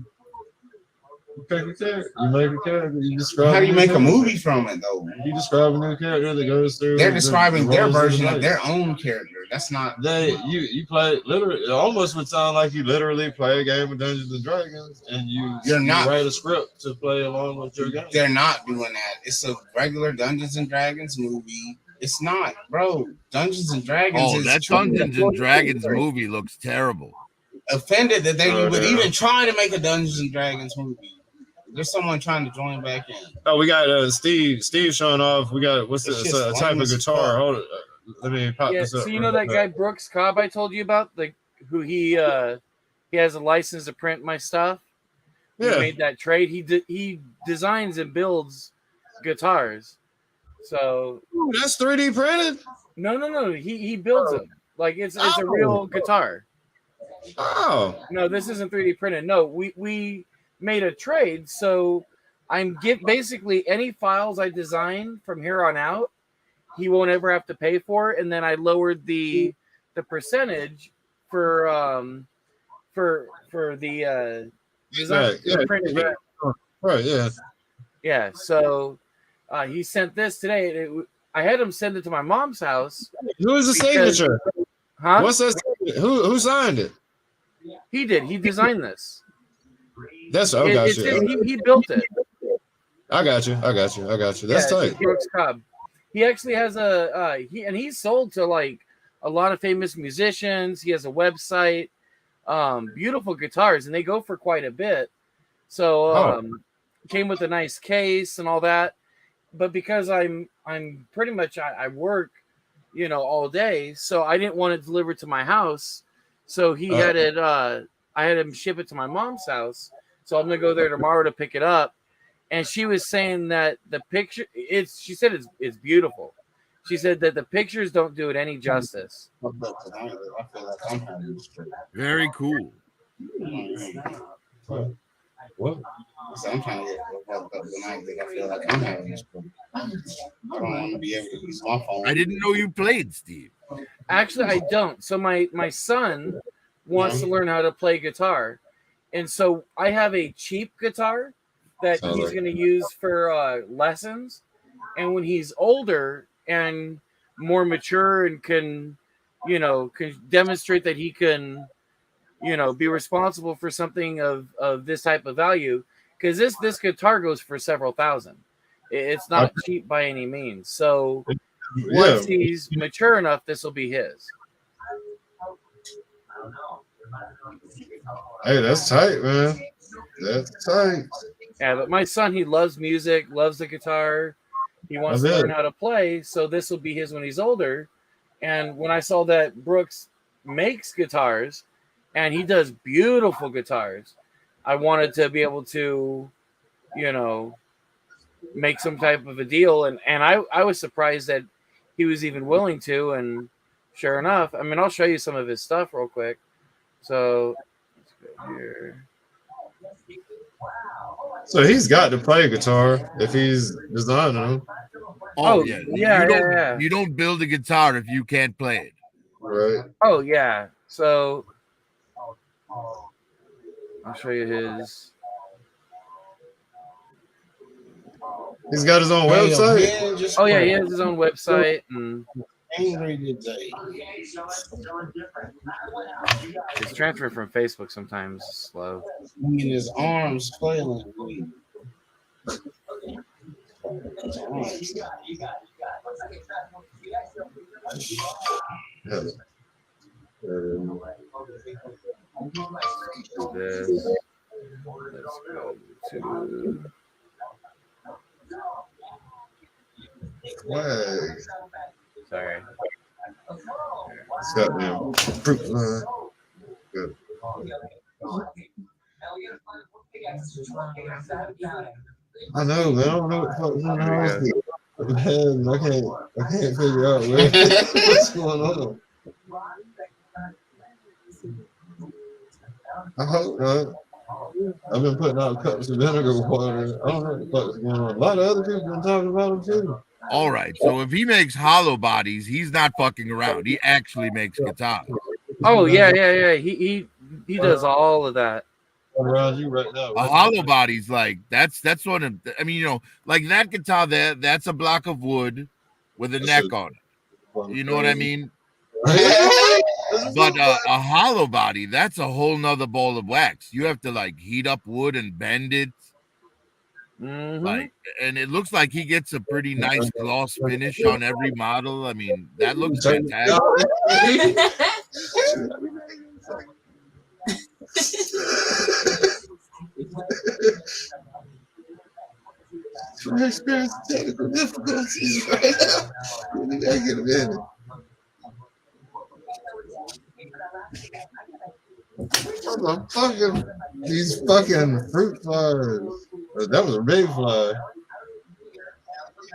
You pick a character. You make a character. You describe. How do you make a movie from it though? You describe a new character that goes through. They're describing their roles version the of their own character. That's not. You play literally. It almost would sound like you literally play a game of Dungeons and Dragons, and you write a script to play along with your game. They're not doing that. It's a regular Dungeons and Dragons movie. It's not, bro. Dungeons and Dragons. Oh, that Dungeons and Dragons movie looks terrible. Offended that they would even try to make a Dungeons and Dragons movie. There's someone trying to join back in. Oh, we got Steve showing off. We got what's this type of guitar? Hold it. Let me pop this up. So you know that guy Brooks Cobb I told you about, who he has a license to print my stuff. He made that trade. He designs and builds guitars. So that's 3D printed. No. He builds them like it's a real guitar. Oh no, this isn't 3D printed. No, we made a trade. So I'm basically any files I design from here on out, he won't ever have to pay for it. And then I lowered the percentage for the design printed. Right. Yeah. So he sent this today. I had him send it to my mom's house. Who is the signature? Huh? What's that? Who signed it? He did. He designed this. That's I got you. He built it. I got you. That's tight. Brooks Cobb. He actually has he's sold to like a lot of famous musicians. He has a website. Beautiful guitars, and they go for quite a bit. So came with a nice case and all that. But because I'm pretty much I work, all day, so I didn't want it delivered to my house. So he had it. I had him ship it to my mom's house. So I'm gonna go there tomorrow to pick it up. And she was saying that the picture, she said it's beautiful. She said that the pictures don't do it any justice. Very cool. What? So I'm trying to get up tonight. I feel like I'm having this problem. I don't want to be able to use my phone. I didn't know you played, Steve. Actually, I don't. So my son wants to learn how to play guitar. And so I have a cheap guitar that he's going to use for lessons. And when he's older and more mature and can demonstrate that he can, be responsible for something of this type of value, because this guitar goes for several thousand. It's not cheap by any means. So once he's mature enough, this will be his. Hey, that's tight, man. That's tight. Yeah, but my son, he loves music, loves the guitar. He wants to learn how to play, so this will be his when he's older. And when I saw that Brooks makes guitars, and he does beautiful guitars, I wanted to be able to, make some type of a deal. And I was surprised that he was even willing to. And sure enough, I mean, I'll show you some of his stuff real quick. So let's go here. So he's got to play guitar if he's designing them. Oh yeah. You don't build a guitar if you can't play it. Right. Oh yeah. So I'll show you his. He's got his own website. Oh yeah, he has his own website and. Angry today. His transfer from Facebook sometimes is slow. In his arms flailing. This. Let's go to. Swag. Sorry. It's got them fruit line. Good. I know, man. I don't know what the fuck's going on. Man, I can't figure out what's going on. I hope not. I've been putting out cups of vinegar water. I don't know what the fuck's going on. A lot of other people have been talking about them too. All right. So if he makes hollow bodies, he's not fucking around. He actually makes guitars. Oh yeah. He does all of that. around you right now. A hollow body's like that's one of. I mean, like that guitar there. That's a block of wood with a neck on it. You know what I mean? But a hollow body, that's a whole nother ball of wax. You have to like heat up wood and bend it. Like, and it looks like he gets a pretty nice gloss finish on every model. I mean, that looks fantastic. Trying to experience technical difficulties right now. We gotta get a minute. Motherfucking these fucking fruit flies. That was a big fly.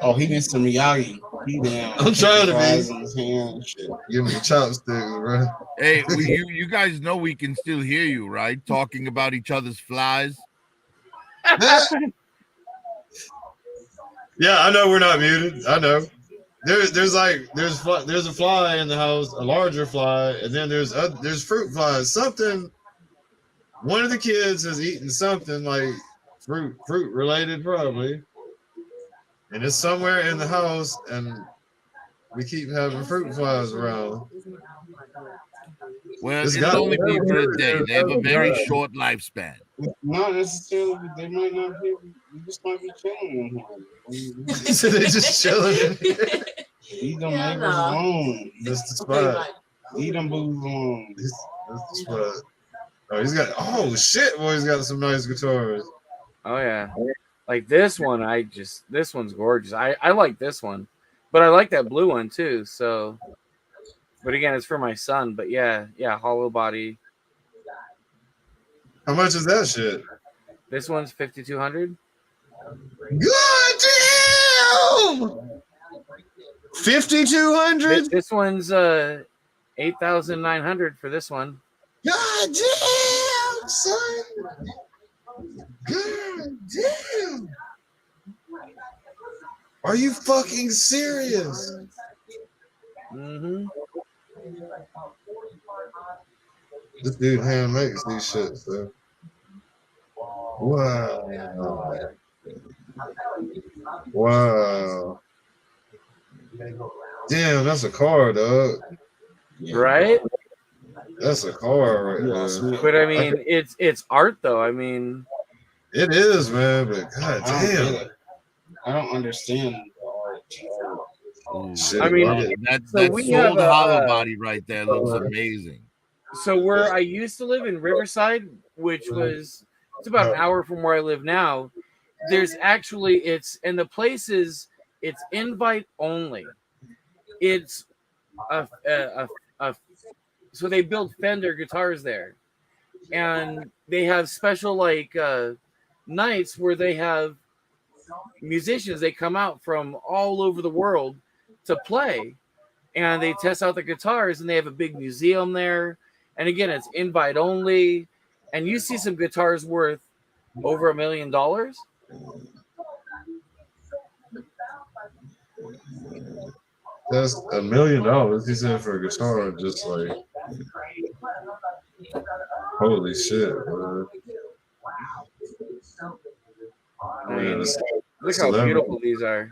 Oh, he needs some Miyagi. He down. I'm trying to Flies be. in his hand and shit. Give me chopsticks, bro. Hey, you guys know we can still hear you, right? Talking about each other's flies. Yeah, I know we're not muted. I know. There's a fly in the house, a larger fly, and then there's fruit flies. Something. One of the kids has eaten something like fruit related, probably, and it's somewhere in the house, and we keep having fruit flies around. Well, it'll only be for a day. They have a very short lifespan. Not necessarily. They might not be. You just might be chilling in here. So they just chilling in here. Leave them neighbors alone. That's the spot. Leave them booze alone. That's the spot. Oh shit, boy, he's got some nice guitars. Oh yeah. Like this one, this one's gorgeous. I like this one. But I like that blue one too, so but again it's for my son. But yeah, hollow body. How much is that shit? This one's $5,200. God damn! 5,200? This one's 8,900 for this one. God damn, son! God damn! Are you fucking serious? Mm-hmm. This dude hand makes these shit, so. Wow. Wow. Damn, that's a car, dog. Right? That's a car right there. But I mean, it's art though. I mean, it is, man. But god damn, I don't understand the art. Shit, I mean, that so we sold have hollow body right there looks amazing. So where I used to live in Riverside, which was it's about an hour from where I live now, there's actually it's invite only. It's so they build Fender guitars there, and they have special like nights where they have musicians. They come out from all over the world to play, and they test out the guitars, and they have a big museum there. And again, it's invite only, and you see some guitars worth over $1 million. that's $1 million. He said for a guitar, just like holy shit, bro. I mean, look how beautiful these are.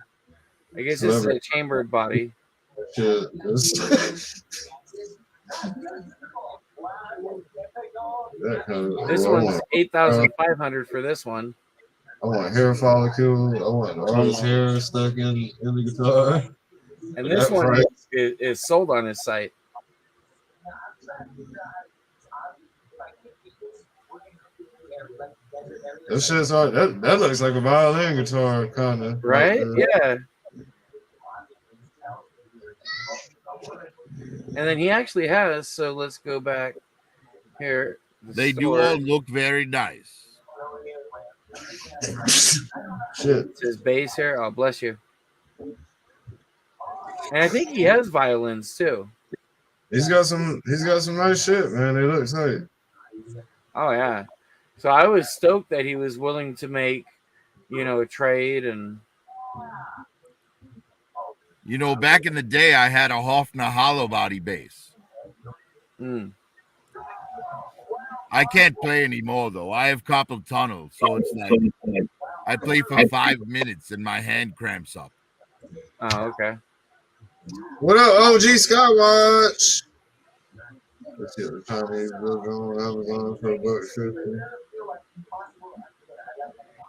I guess this is a chambered body. Shit. This one's 8,500 for this one. I want hair follicle. I want the artist's hair stuck in the guitar. And this one is sold on his site. That shit's hard. That looks like a violin guitar, kind of. Right? Yeah. And then he actually has, so let's go back here. They do all look very nice. Shit. It's his bass here. Oh, bless you. And I think he has violins too. He's got some nice shit, man. They look tight. Oh yeah. So I was stoked that he was willing to make, a trade and. Back in the day, I had a Hofner hollow body bass. I can't play anymore though. I have carpal tunnel, so it's like I play for 5 minutes and my hand cramps up. Oh, okay. What up, OG Skywatch? Let's see what time he's on Amazon for $1.50.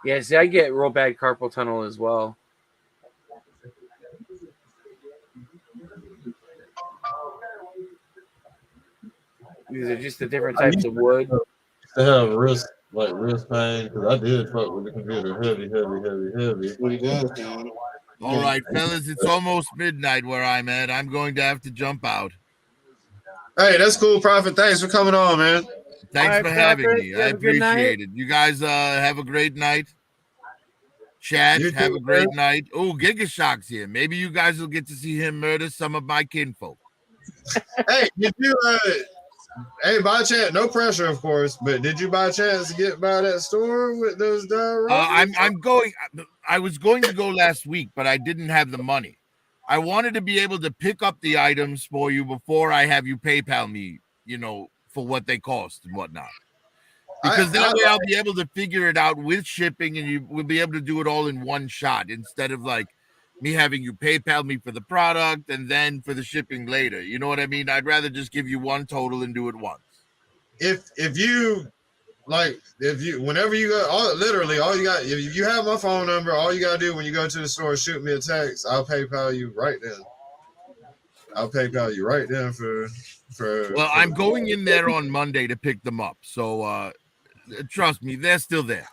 Yeah, see, I get real bad carpal tunnel as well. These are just the different types of wood. To have wrist pain, because I did fuck with the computer heavy. What he does, man. All right, fellas, it's almost midnight where I'm at. I'm going to have to jump out. Hey, that's cool, Prophet. Thanks for coming on, man. Thanks All for right, having Prophet, me. you I have a good night. appreciate it. You guys have a great night. Chat, You have too, a great man. night. Oh, Gigashock's here. Maybe you guys will get to see him murder some of my kinfolk. Hey, did you hey, by chance, no pressure, of course, but did you by chance get by that store with those dioramas? I was going to go last week, but I didn't have the money. I wanted to be able to pick up the items for you before I have you PayPal me, for what they cost and whatnot. Because that way I'll be able to figure it out with shipping, and you will be able to do it all in one shot instead of like me having you PayPal me for the product and then for the shipping later. You know what I mean? I'd rather just give you one total and do it once. If you whenever you go, all you got, if you have my phone number, all you gotta do when you go to the store, shoot me a text. I'll PayPal you right then. Well, I'm going in there on Monday to pick them up, so trust me, they're still there.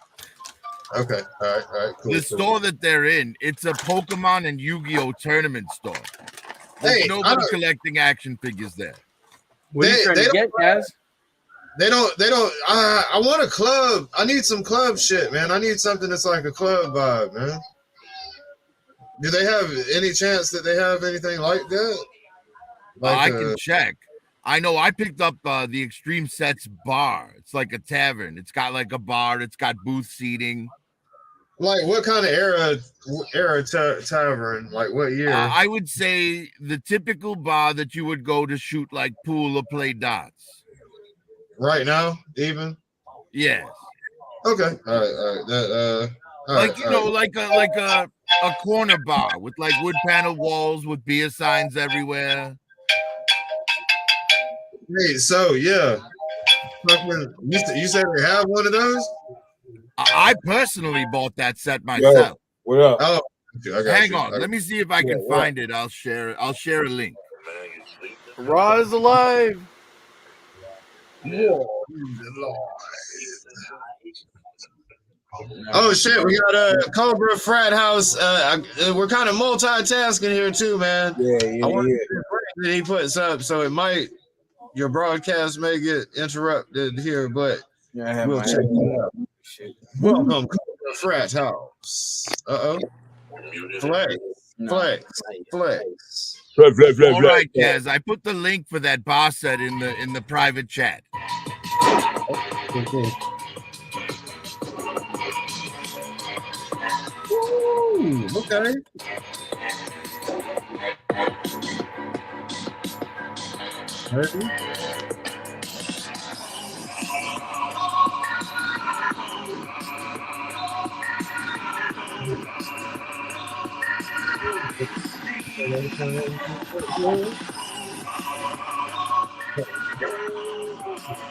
Okay, all right, cool. The store that they're in, it's a Pokemon and Yu-Gi-Oh tournament store. There's nobody collecting action figures there. What are you trying to get, Kaz? They don't. I want a club. I need some club shit, man. I need something that's like a club vibe, man. Do they have any chance that they have anything like that? I can check. I know I picked up the Extreme Sets bar. It's like a tavern. It's got like a bar. It's got booth seating. Like what kind of era tavern? Like what year? I would say the typical bar that you would go to shoot like pool or play darts. Right now, even? Yes. Okay. All right. Like a corner bar with like wood panel walls with beer signs everywhere. Hey, so yeah. You said they have one of those? I personally bought that set myself. What up? Oh, hang on. Let me see if I can find it. I'll share a link. Raw is alive. Oh shit, we got a Cobra Frat House. We're kind of multitasking here too, man. I want to see the break that he puts up, so your broadcast may get interrupted here, but we'll check it out. Welcome, Cobra Frat House. Flex. All right, Kaz, I put the link for that bar set in the private chat. Ooh, okay. Ready?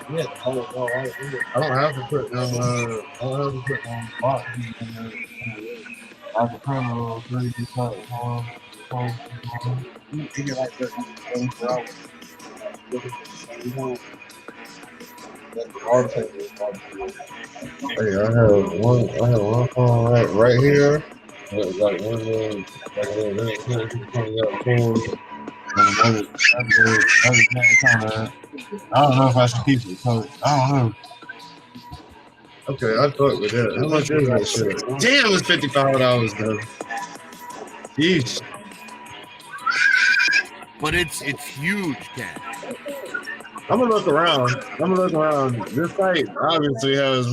Yeah, I don't have to put them. Boxes in there. I can print a little 3D cut. You get like this. Hey, I have one phone right here. Like one little, I don't know if I should keep it. So I don't know. Okay, I fuck with that. How much is that shit? Damn, it's $55 though. Yeesh. But it's huge, Ken. I'm gonna look around. This site obviously has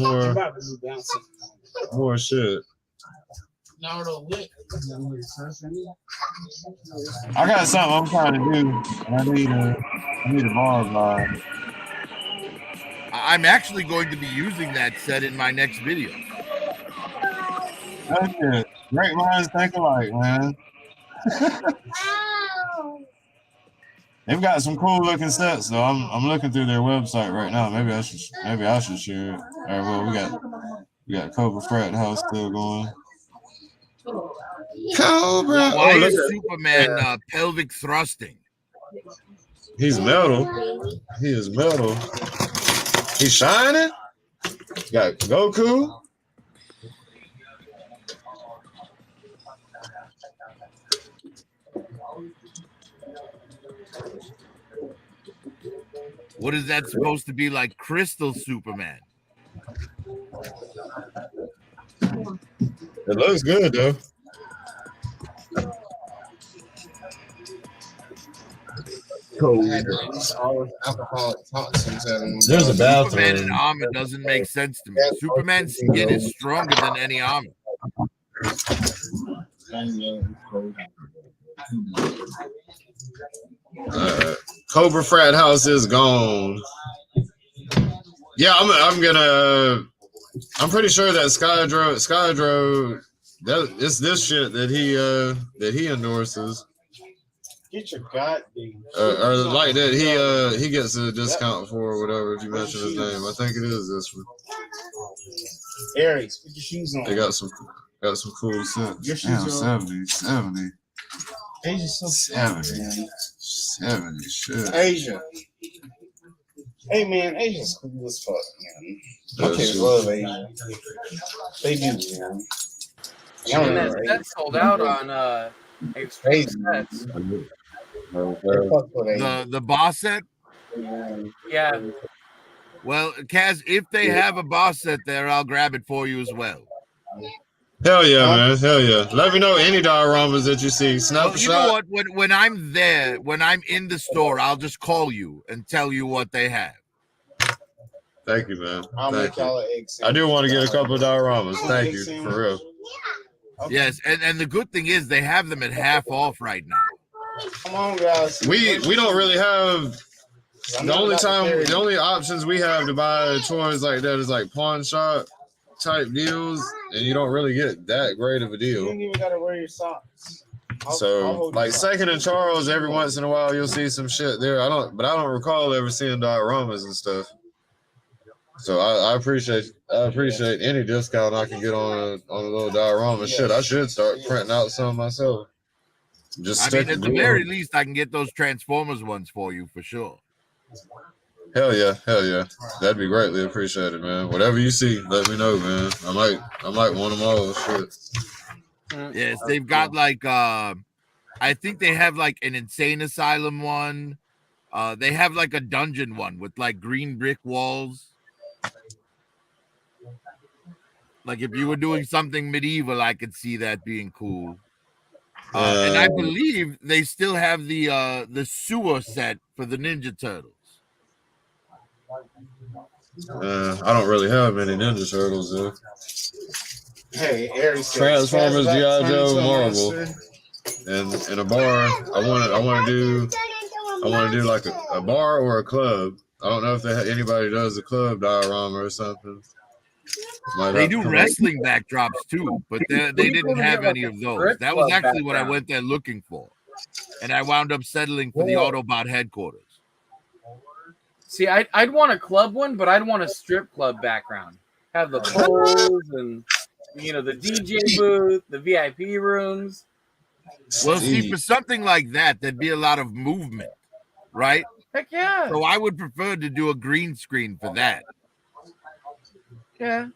more shit. I got something I'm trying to do, and I need a Mars line. I'm actually going to be using that set in my next video. That's it. Great minds think alike, man. They've got some cool looking sets though. I'm looking through their website right now. Maybe I should share it. All right, well we got Cobra Frat House still going. Cobra. Why Oh, look is at Superman pelvic thrusting? He's metal. He is metal. He's shining. Got Goku. What is that supposed to be, like Crystal Superman? It looks good though. There's a bathroom. Superman in armor doesn't make sense to me. Superman's skin is stronger than any armor. Cobra Frat House is gone. Yeah, I'm pretty sure that Skydro, it's this shit that he endorses. Get your goddamn. Or like that he gets a discount for or whatever if you mention his name. I think it is this one. Aries, put your shoes on. They got some cool sets. Your shoes Damn, are 70. Asia's so 70 shit. Asia. Hey man, Asia's cool as fuck, man. My kids love Asia. They do, man. And that sold out on Extreme Sets. The boss set? Yeah. Well, Kaz, if they have a boss set there, I'll grab it for you as well. Hell yeah, man. Hell yeah. Let me know any dioramas that you see. Snap Well, a you shot. know what? When I'm there, when I'm in the store, I'll just call you and tell you what they have. Thank you, man. I'll Thank make you. y'all an egg I do want to get a couple of dioramas. Thank you, for real. Yes, and the good thing is they have them at half off right now. Come on, guys. We don't really have the only options we have to buy toys like that is like pawn shop type deals, and you don't really get that great of a You deal. don't even gotta wear your socks. So like Second and Charles, every once in a while you'll see some shit there. I don't recall ever seeing dioramas and stuff. So I appreciate any discount I can get on a little diorama. Shit, I should start printing out some myself. Just I mean, at the very least, I can get those Transformers ones for you for sure. Hell yeah. That'd be greatly appreciated, man. Whatever you see, let me know, man. I might want them all. Shit. Yes, they've got like I think they have like an insane asylum one. They have like a dungeon one with like green brick walls. Like if you were doing something medieval, I could see that being cool. And I believe they still have the sewer set for the Ninja Turtles. I don't really have any Ninja Turtles though. Hey, Aries. Transformers, G.I. Joe, Marvel, and in a bar. I want to do like a bar or a club. I don't know if anybody does a club diorama or something. They do wrestling backdrops too, but they didn't have any of those. That was actually what I went there looking for, and I wound up settling for the Autobot headquarters. See, I'd want a club one, but I'd want a strip club background. Have the poles and the DJ booth, the VIP rooms. Well, see, for something like that, there'd be a lot of movement, right? Heck yeah. So I would prefer to do a green screen for that. Yeah.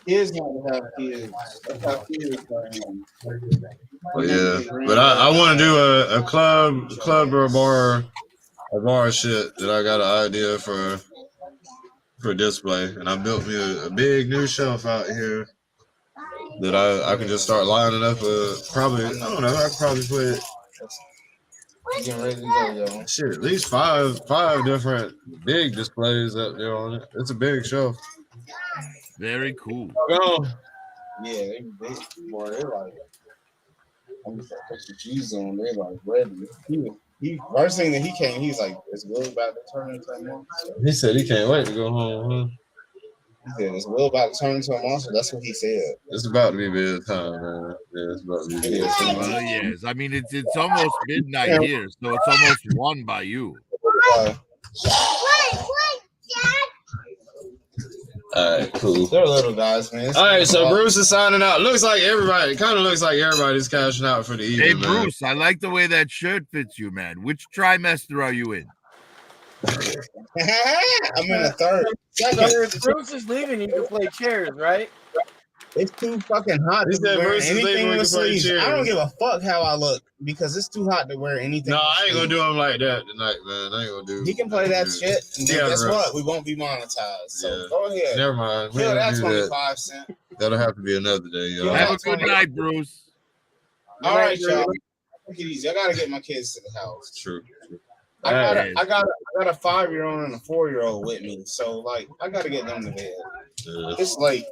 Kids want to have kids. That's how kids are. Yeah, but I want to do a club or a bar shit that I got an idea for display, and I built me a big new shelf out here that I can just start lining up. Probably I don't know. I could probably put shit at least five different big displays up there on it. It's a big shelf. Very cool. Yeah, they boy, they're like, I'm just like put your cheese on. They're like ready. First thing that he came, he's like, "Is Will about to turn into a monster?" He said he can't wait to go home, huh? He said, "Is Will about to turn into a monster?" That's what he said. It's about to be bedtime, man. Yeah, it's about to be bedtime. Well, yes. I mean, it's almost midnight here, so it's almost 1 by you. All right, cool. They're little guys, man. All right, so Bruce is signing out. Looks like everybody. It kind of looks like everybody's cashing out for the evening. Hey, Bruce, I like the way that shirt fits you, man. Which trimester are you in? I'm in the third. So if Bruce is leaving, you can play chairs, right? It's too fucking hot to wear anything with sleeves. I don't give a fuck how I look because it's too hot to wear anything. No, I ain't gonna do him like that tonight, man. I ain't gonna do. He can play that shit, and then guess what? We won't be monetized. So go ahead. Never mind. Kill that 25 cents. That'll have to be another day, y'all. Have a good night, Bruce. All right, y'all. Take it easy. I gotta get my kids to the house. True. I got a 5-year-old and a 4-year-old with me, so like I gotta get them to bed. It's late.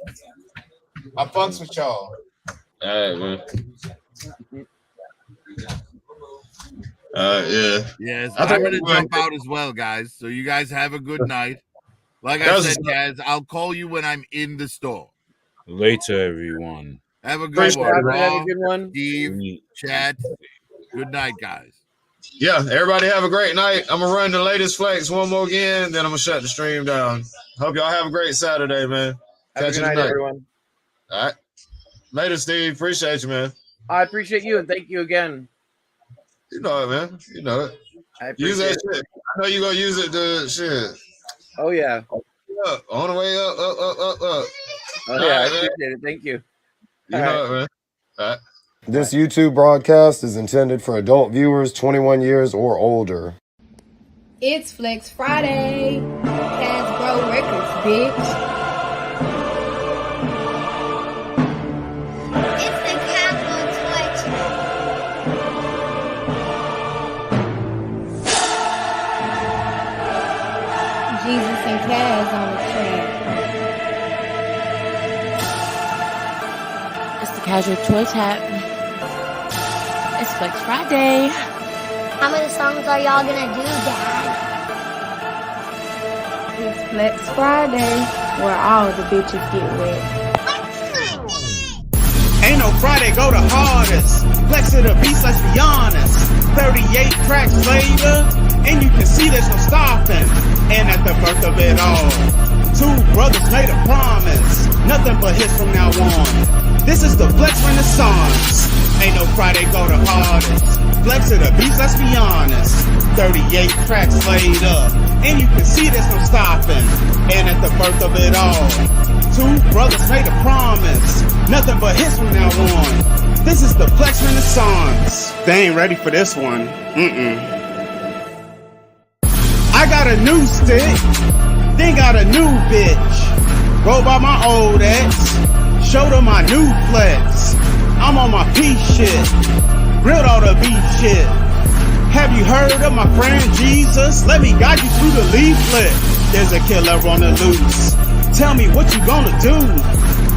I fucks with y'all. All right, man. Yeah. Yes, I'm gonna jump out as well, guys. So you guys have a good night. Like I said, guys, I'll call you when I'm in the store. Later, everyone. Have a good one. Have a good one. Steve, Chad. Good night, guys. Yeah, everybody have a great night. I'm gonna run the latest flex one more again, then I'm gonna shut the stream down. Hope y'all have a great Saturday, man. Have Catch a you good night, tonight. everyone. All right. Later, Steve. Appreciate you, man. I appreciate you and thank you again. You know it, man. You know it. I Use appreciate that shit. I know you're gonna use it to shit. Oh yeah. Up. On the way up. Oh yeah, I appreciate it. Thank you. You know it, man. All right. This YouTube broadcast is intended for adult viewers 21 years or older. It's Flex Friday. Hasbro Records, bitch. It's the Kasual Jesus and Kaz on the track. It's the Casual Toy Tap. It's Flex Friday. How many songs are y'all gonna do, Dad? It's Flex Friday, where all the bitches get wet. Ain't no Friday, go the hardest. Flex of the beast, let's be honest. 38 tracks later, and you can see there's no stopping. And at the birth of it all, 2 brothers made a promise. Nothing but hits from now on. This is the Flex Renaissance. Ain't no Friday, go the hardest. Flex of the beast, let's be honest. 38 tracks later, and you can see there's no stopping. And at the birth of it all, 2 brothers made a promise. Nothing but hits from now on. This is the Flex Renaissance. They ain't ready for this one. I got a new stick, then got a new bitch. Roll by my old ex, showed her my new flex. I'm on my P shit, grilled all the beef shit. Have you heard of my friend Jesus? Let me guide you through the leaflet. There's a killer on the loose. Tell me what you gonna do.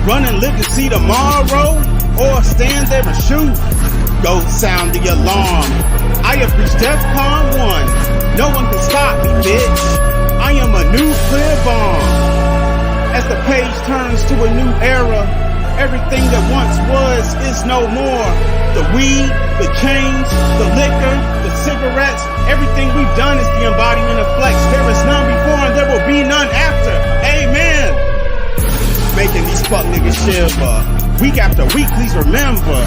Run and live to see tomorrow, or stand there and shoot. Go sound the alarm. I have reached DEFCON 1. No one can stop me, bitch. I am a nuclear bomb. As the page turns to a new era, everything that once was is no more. The weed, the chains, the liquor, the cigarettes, everything we've done is the embodiment of Flex. There is none before and there will be none after. Amen. Making these fuck niggas shiver. Week after week, please remember.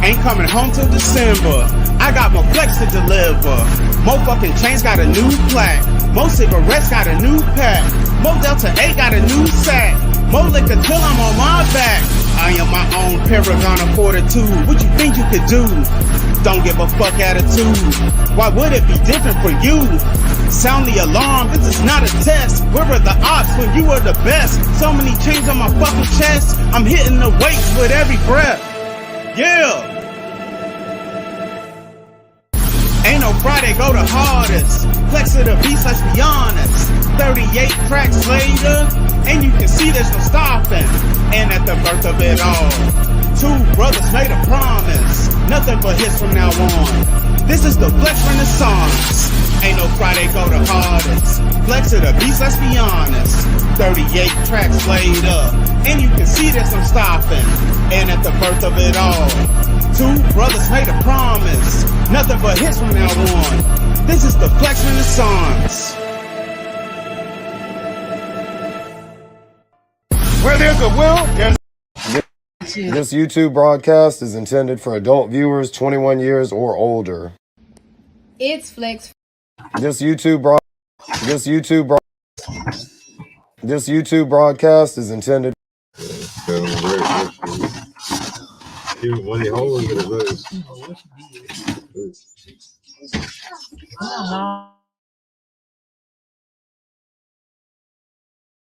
Ain't coming home till December. I got more Flex to deliver. More fucking chains got a new plaque. More cigarettes got a new pack. More Delta 8 got a new sack. More liquor till I'm on my back. I am my own paragon of fortitude. What you think you could do? Don't give a fuck attitude. Why would it be different for you? Sound the alarm, this is not a test. Where are the odds when you are the best? So many chains on my fucking chest. I'm hitting the weights with every breath. Yeah. Ain't no Friday, go the hardest. Flex of the beast, let's be honest. 38 tracks later, and you can see there's no stopping. And at the birth of it all, 2 brothers made a promise. Nothing but hits from now on. This This is the Flex Renaissance. Ain't no Friday go the hardest. Flex of the beast, let's be honest. 38 tracks laid up, and you can see that I'm stopping. And at the birth of it all, two brothers made a promise. Nothing but hits from now on. This is the Flex Renaissance. Where there's a will, there's This YouTube broadcast is intended for adult viewers 21 years or older. It's Flex. This YouTube broadcast is intended. When he holds it, I don't know.